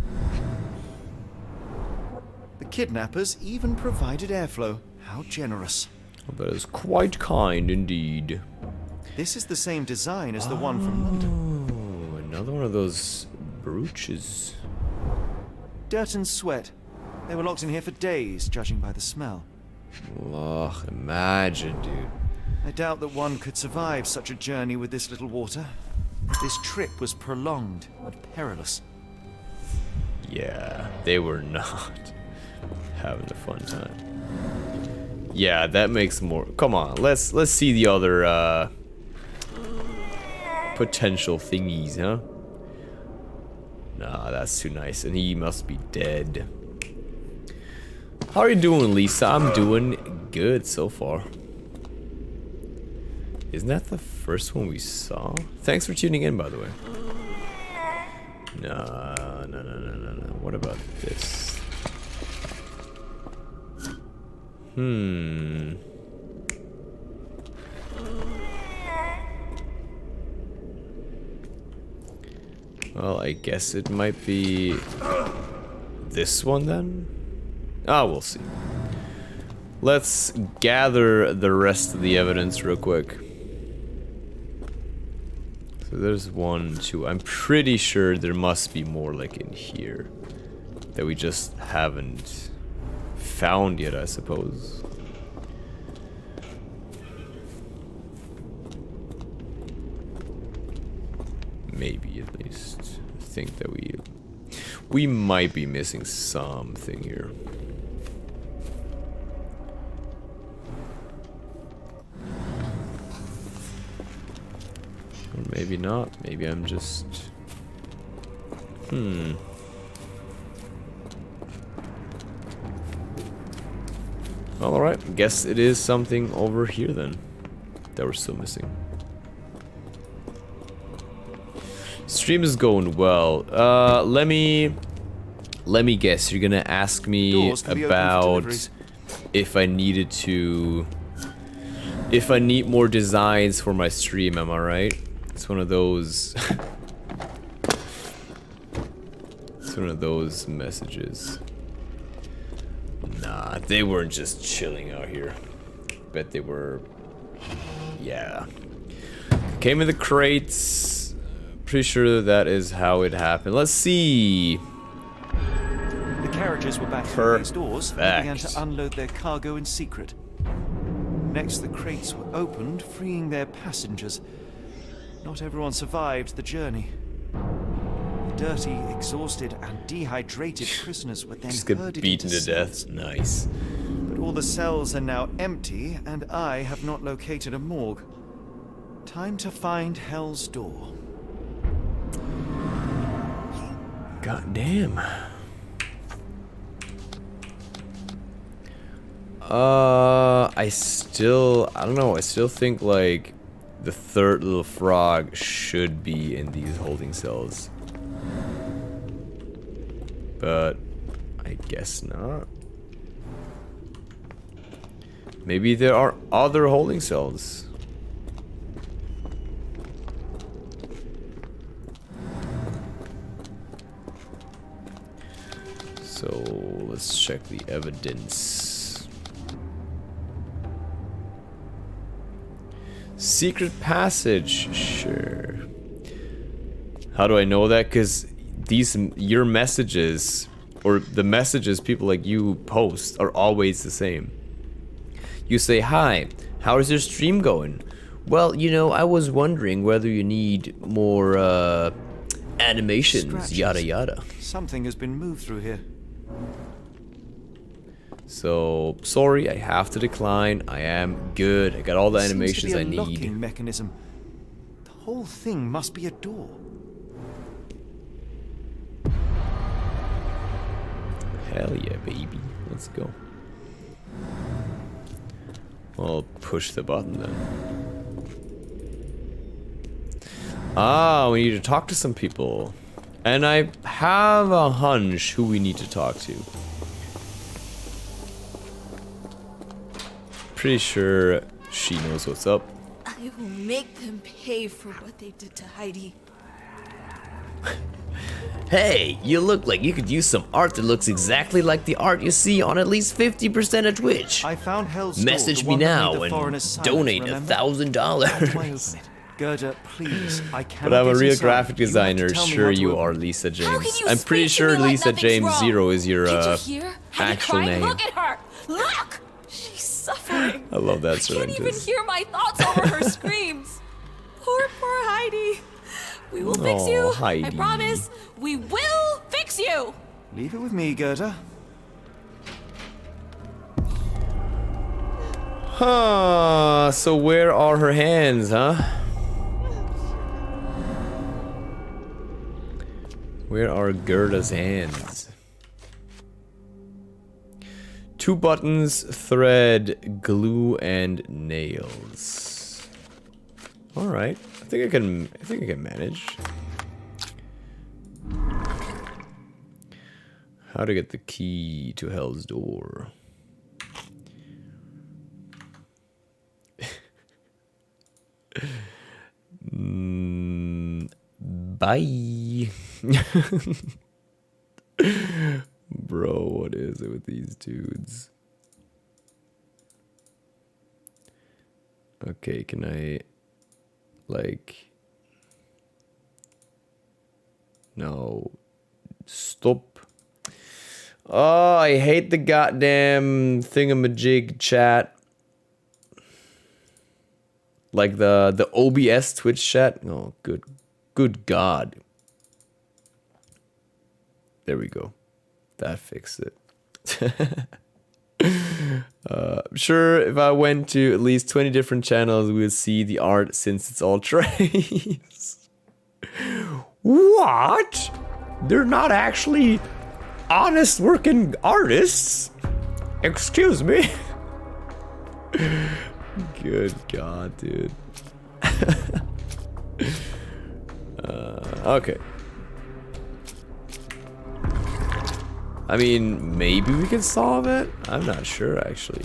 The kidnappers even provided airflow. How generous. That is quite kind indeed. This is the same design as the one from London. Another one of those brooches. Dirt and sweat. They were locked in here for days, judging by the smell. Ugh, imagine, dude. I doubt that one could survive such a journey with this little water. This trip was prolonged and perilous. Yeah, they were not having a fun time. Yeah, that makes more. Come on, let's see the other potential thingies, huh? Nah, that's too nice, and he must be dead. How are you doing, Lisa? I'm doing good so far. Isn't that the first one we saw? Thanks for tuning in, by the way. No. What about this? Well, I guess it might be this one then? Ah, we'll see. Let's gather the rest of the evidence real quick. So there's 1, 2. I'm pretty sure there must be more like in here that we just haven't found yet, I suppose. Maybe at least. I think that we might be missing something here. Or maybe not. Maybe I'm just... Alright, guess it is something over here then that we're still missing. Stream is going well. Let me guess. You're gonna ask me about if I needed to... If I need more designs for my stream, am I right? It's one of those... It's one of those messages. Nah, they weren't just chilling out here. Bet they were... Yeah. Came in the crates. Pretty sure that is how it happened. Let's see. The carriages were back through these doors and began to unload their cargo in secret. Next, the crates were opened, freeing their passengers. Not everyone survived the journey. Dirty, exhausted, and dehydrated prisoners were then just get herded beaten into to death. Nice. But all the cells are now empty, and I have not located a morgue. Time to find Hell's Door. God damn. I don't know, I still think like the third little frog should be in these holding cells. But I guess not. Maybe there are other holding cells. So let's check the evidence. Secret passage, sure. How do I know that? Because your messages, or the messages people like you post, are always the same. You say, "Hi, how is your stream going? Well, you know, I was wondering whether you need more animations, Scratches. yada yada." Something has been moved through here. So, sorry, I have to decline. I am good. I got all the animations I Seems to be a need. locking mechanism. The whole thing must be a door. Hell yeah, baby. Let's go. I'll push the button then. Ah, we need to talk to some people. And I have a hunch who we need to talk to. Pretty sure she knows what's up. I will make them pay for what they did to Heidi. Hey, you look like you could use some art that looks exactly like the art you see on at least 50% of Twitch. I found Hell's Door, Message the me one that now made the and foreigners silent, donate remember? $1,000. How do I open it? Gerda, please, I cannot. But I'm a get real inside. graphic You have to designer. tell me Sure how to you open are, it. Lisa How James. can you I'm speak pretty to sure me like Lisa nothing's James wrong? Zero is your Can't you hear? Have you actual cried? name. Look at her! Look! She's suffering. I love that I can't even sentence. hear my thoughts over her screams. Poor Heidi. We will fix Aw, you. I Heidi. promise. We will fix you. Leave it with me, Gerda. Huh, so where are her hands, huh? Where are Gerda's hands? 2 buttons, thread, glue, and nails. Alright. I think I can manage. How to get the key to Hell's Door. Bye. Bro, what is it with these dudes? Okay, can I, like... No. Stop. Oh, I hate the goddamn thingamajig chat. Like the OBS Twitch chat. Oh, good God. There we go. That fixed it. I'm sure if I went to at least 20 different channels, we would see the art since it's all trace. What? They're not actually honest working artists? Excuse me? Good God, dude. Okay. I mean, maybe we can solve it? I'm not sure, actually.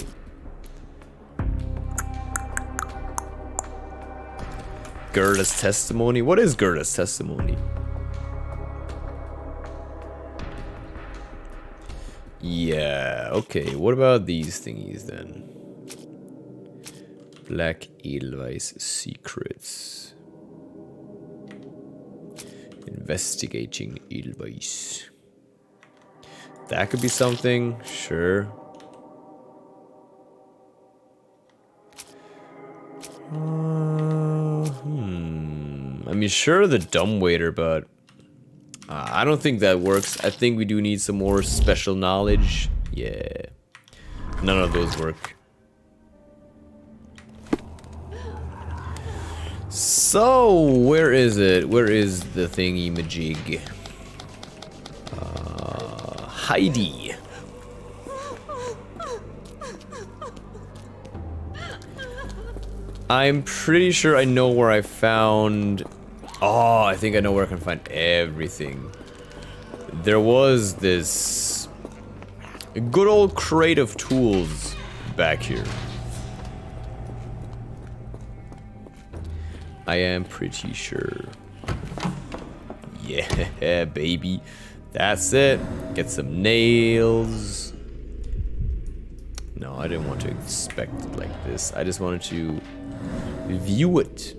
Gerda's testimony? What is Gerda's testimony? Yeah, okay. What about these thingies then? Black Edelweiss secrets. Investigating Edelweiss. That could be something, sure. I mean, sure, the dumbwaiter, but I don't think that works. I think we do need some more special knowledge. Yeah. None of those work. So, where is it? Where is the thingy-majig? Heidi. I'm pretty sure I know where I found... Oh, I think I know where I can find everything. There was this good old crate of tools back here. I am pretty sure. Yeah, baby. That's it. Get some nails. No, I didn't want to inspect it like this. I just wanted to view it.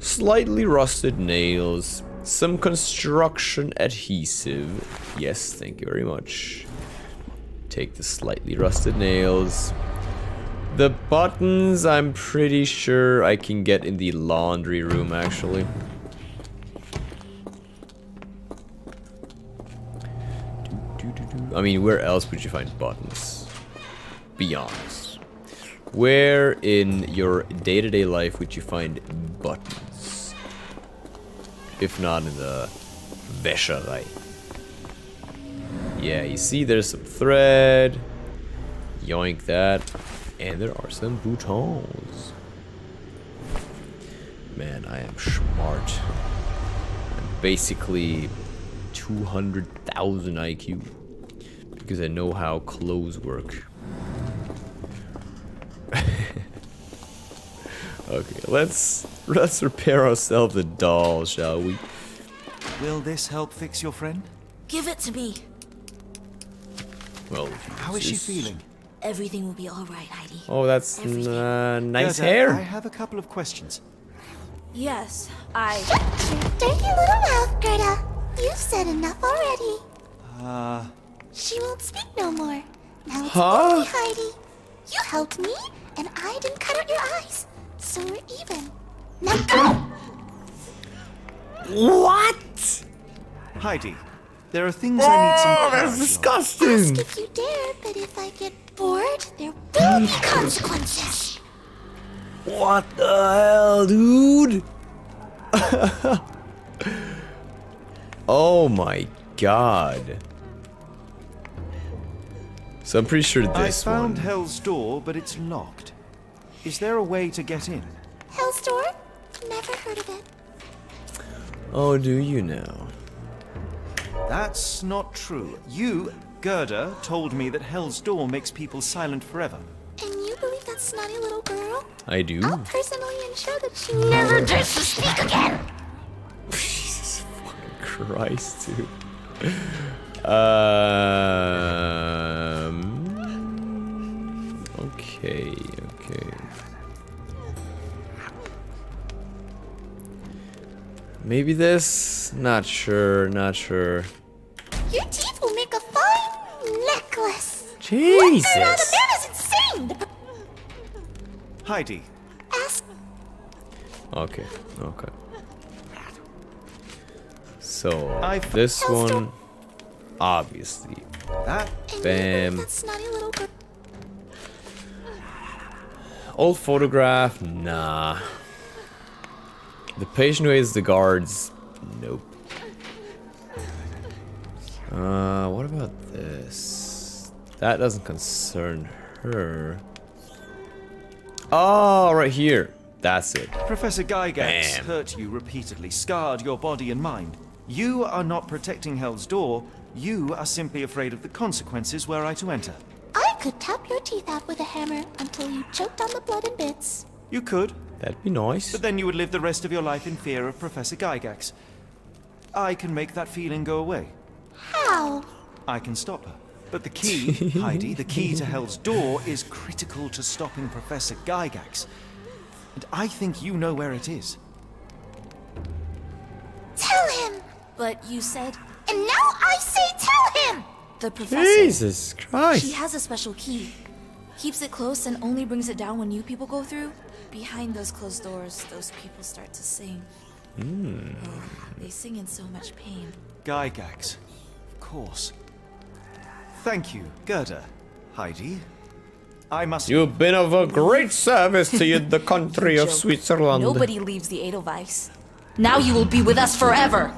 Slightly rusted nails. Some construction adhesive. Yes, thank you very much. Take the slightly rusted nails. The buttons, I'm pretty sure I can get in the laundry room, actually. I mean, where else would you find buttons? Be honest. Where in your day-to-day life would you find buttons? If not in the Wäscherei. Yeah, you see there's some thread. Yoink that. And there are some boutons. Man, I am smart. I'm basically 200,000 IQ. Because I know how clothes work. Okay, let's repair ourselves a doll, shall we? Will this help fix your friend? Give it to me. Well, how is she feeling? Everything will be all right, Heidi. Oh, that's nice Gerda, hair. I have a couple of questions. Yes, Dirty little mouth, Gerda. You've said enough already. She won't speak no more. Now it's only Heidi. You helped me, and I didn't cut out your eyes. So we're even. Now go! What? Heidi, there are things I need some clarity that's on. disgusting. Ask if you dare, but if I get bored, there will be consequences. What the hell, dude? Oh my god. So I'm pretty sure this I found one. Hell's Door, but it's locked. Is there a way to get in? Hell's Door? Never heard of it. Oh, do you now? That's not true. You, Gerda, told me that Hell's Door makes people silent forever. And you believe that snotty little girl? I do. I'll personally ensure that she never dares to speak again. Jesus fucking Christ, dude. Okay. Maybe this? Not sure. Your teeth will make a fine necklace. Jesus. The man is insane. Heidi. Ask. Okay. So this one, obviously. Bam. That snotty little girl. Old photograph? Nah. The patient who aids the guards? Nope. What about this? That doesn't concern her. Oh, right here. That's it. Professor Gygax Bam. hurt you repeatedly, scarred your body and mind. You are not protecting Hell's Door. You are simply afraid of the consequences were I to enter. I could tap your teeth out with a hammer until you choked on the blood in bits. You could. That'd be nice. But then you would live the rest of your life in fear of Professor Gygax. I can make that feeling go away. How? I can stop her. But the key, Heidi, the key to Hell's Door is critical to stopping Professor Gygax. And I think you know where it is. Tell him! But you said... And now I say tell him! The professor... Jesus Christ. She has a special key. Keeps it close and only brings it down when new people go through. Behind those closed doors, those people start to sing. Oh, they sing in so much pain. Gygax. Of course. Thank you, Gerda. Heidi. I must... You've been of a great service to the country of Joke. Switzerland. Nobody leaves the Edelweiss. Now you will be with us forever!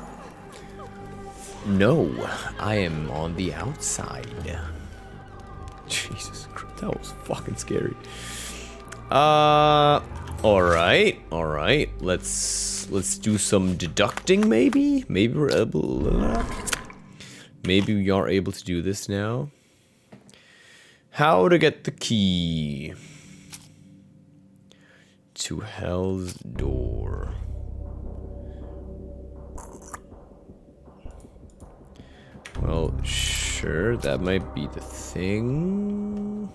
No, I am on the outside. Jesus Christ, that was fucking scary. Alright. Let's do some deducting, maybe? Maybe we are able to do this now. How to get the key to Hell's Door. Well, sure, that might be the thing.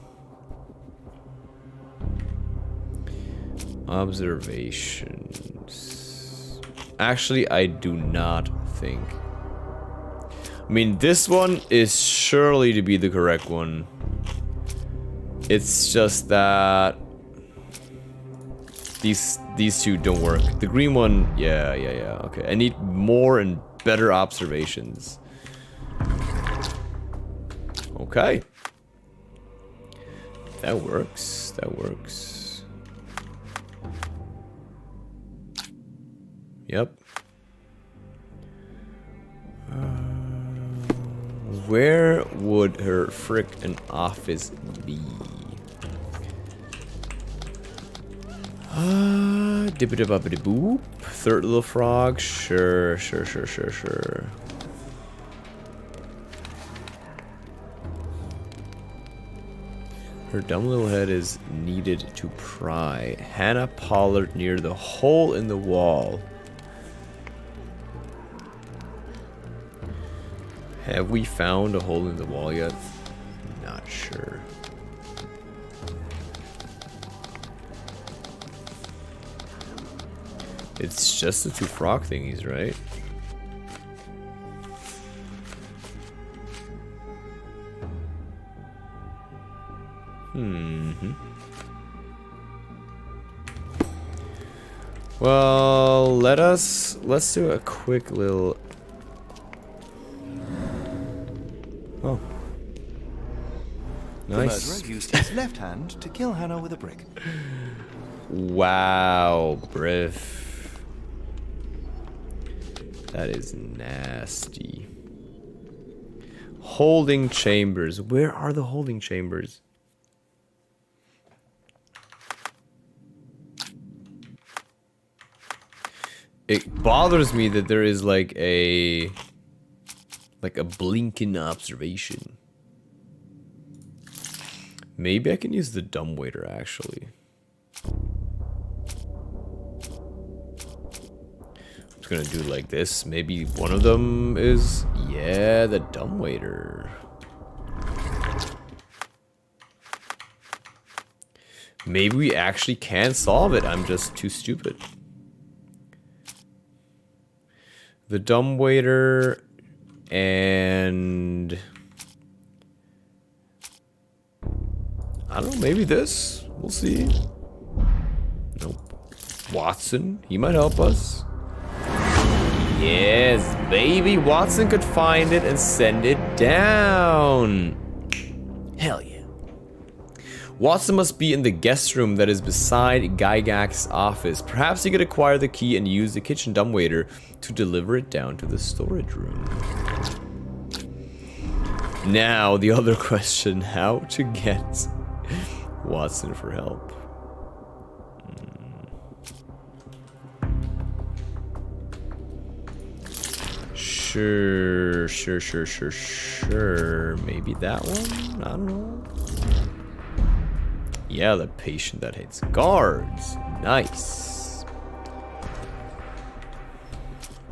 Observations. Actually, I do not think. I mean, this one is surely to be the correct one. It's just that these two don't work. The green one, yeah. Okay, I need more and better observations. Okay. That works. Yep. Where would her frickin' office be? Dibbidi-bobbidi-boop. Third little frog. Sure. Her dumb little head is needed to pry. Hannah Pollard near the hole in the wall. Have we found a hole in the wall yet? Not sure. It's just the two frog thingies, right? Well, let's do a quick little... Oh. Nice. The murderer used his left hand to kill Hannah with a brick. Wow, Briff. That is nasty. Holding chambers. Where are the holding chambers? It bothers me that there is like a blinking observation. Maybe I can use the dumbwaiter actually. I'm just gonna do like this. Maybe one of them is, yeah, the dumbwaiter. Maybe we actually can solve it. I'm just too stupid. The dumbwaiter and I don't know, maybe this? We'll see. Nope. Watson, he might help us. Yes, baby, Watson could find it and send it down. Hell yeah. Watson must be in the guest room that is beside Gygax's office. Perhaps he could acquire the key and use the kitchen dumbwaiter to deliver it down to the storage room. Now, the other question, how to get Watson for help. Sure. Maybe that one? I don't know. Yeah, the patient that hates guards. Nice.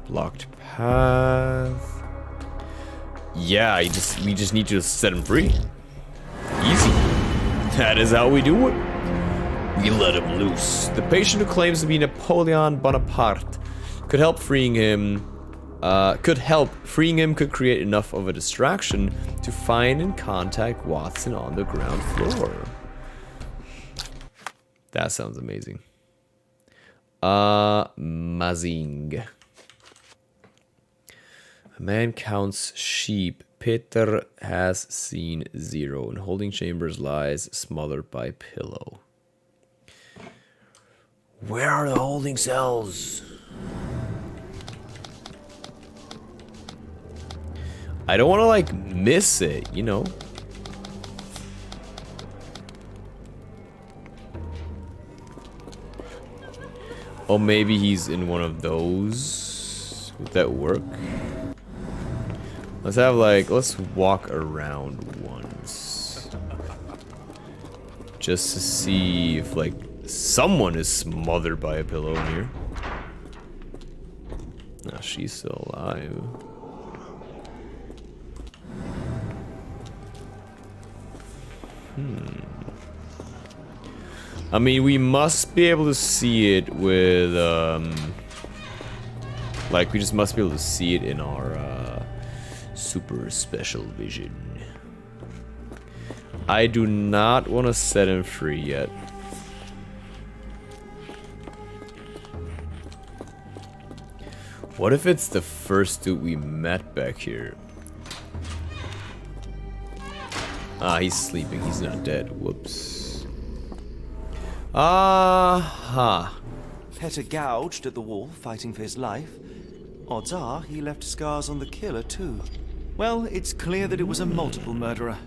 Blocked path. Yeah, we just need to set him free. Easy. That is how we do it. We let him loose. The patient who claims to be Napoleon Bonaparte could help freeing him. Could create enough of a distraction to find and contact Watson on the ground floor. That sounds amazing. Mazing. A man counts sheep. Peter has seen 0. In holding chambers lies smothered by pillow. Where are the holding cells? I don't want to like miss it, you know. Oh, maybe he's in one of those. Would that work? Let's walk around once. Just to see if like someone is smothered by a pillow in here. Nah, she's still alive. I mean, we must be able to see it with, like, we just must be able to see it in our, super special vision. I do not want to set him free yet. What if it's the first dude we met back here? Ah, he's sleeping. He's not dead. Whoops. Aha. Petter gouged at the wall, fighting for his life. Odds are he left scars on the killer, too. Well, it's clear that it was a multiple murderer.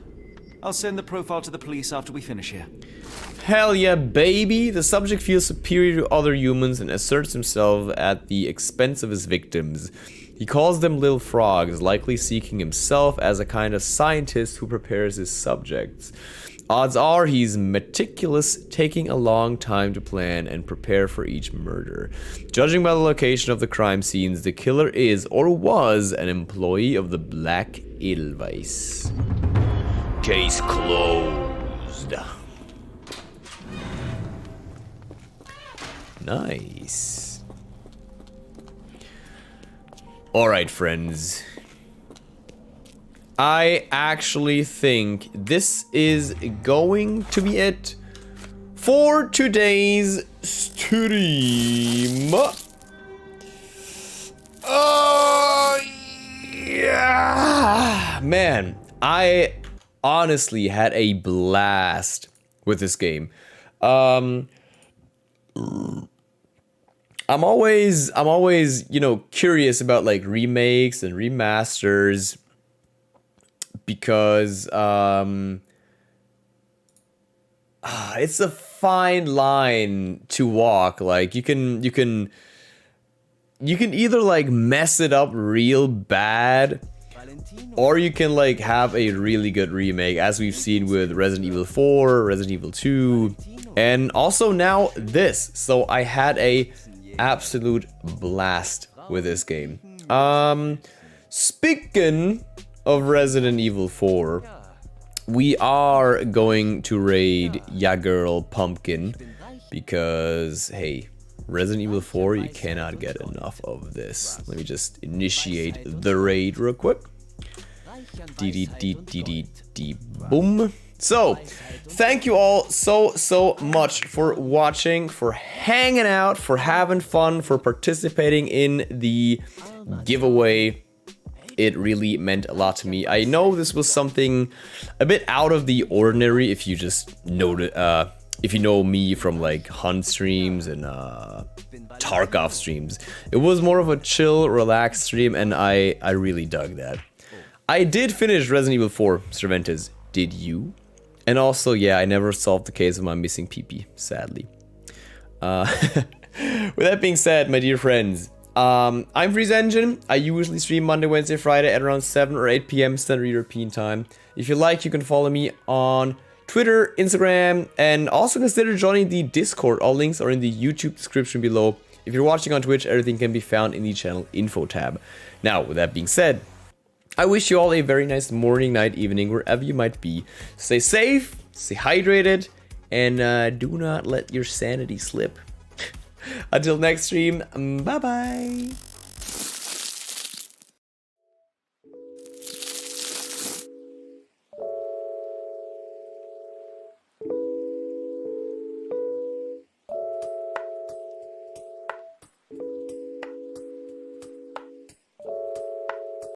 I'll send the profile to the police after we finish here. Hell yeah, baby! The subject feels superior to other humans and asserts himself at the expense of his victims. He calls them little frogs, likely seeking himself as a kind of scientist who prepares his subjects. Odds are he's meticulous, taking a long time to plan and prepare for each murder. Judging by the location of the crime scenes, the killer is, or was, an employee of the Black Edelweiss. Case closed. Nice. Alright, friends. I actually think this is going to be it for today's stream. Oh, yeah. Man, I honestly had a blast with this game. I'm always, you know, curious about like remakes and remasters because it's a fine line to walk. Like you can either like mess it up real bad, or you can like have a really good remake, as we've seen with Resident Evil 4, Resident Evil 2, and also now this. So I had a absolute blast with this game. Speaking of Resident Evil 4, we are going to raid Ya Girl Pumpkin because, hey, Resident Evil 4, you cannot get enough of this. Let me just initiate the raid real quick. Boom. So, thank you all so much for watching, for hanging out, for having fun, for participating in the giveaway. It really meant a lot to me. I know this was something a bit out of the ordinary if you just noted, if you know me from like Hunt streams and Tarkov streams. It was more of a chill, relaxed stream, and I really dug that. I did finish Resident Evil 4, Cervantes. Did you? And also, yeah, I never solved the case of my missing PP, sadly. With that being said, my dear friends, I'm Freeze Engine. I usually stream Monday, Wednesday, Friday at around 7 or 8 p.m. Standard European time. If you like, you can follow me on Twitter, Instagram, and also consider joining the Discord. All links are in the YouTube description below. If you're watching on Twitch, everything can be found in the channel info tab. Now, with that being said, I wish you all a very nice morning, night, evening, wherever you might be. Stay safe, stay hydrated, and do not let your sanity slip. Until next stream, bye-bye.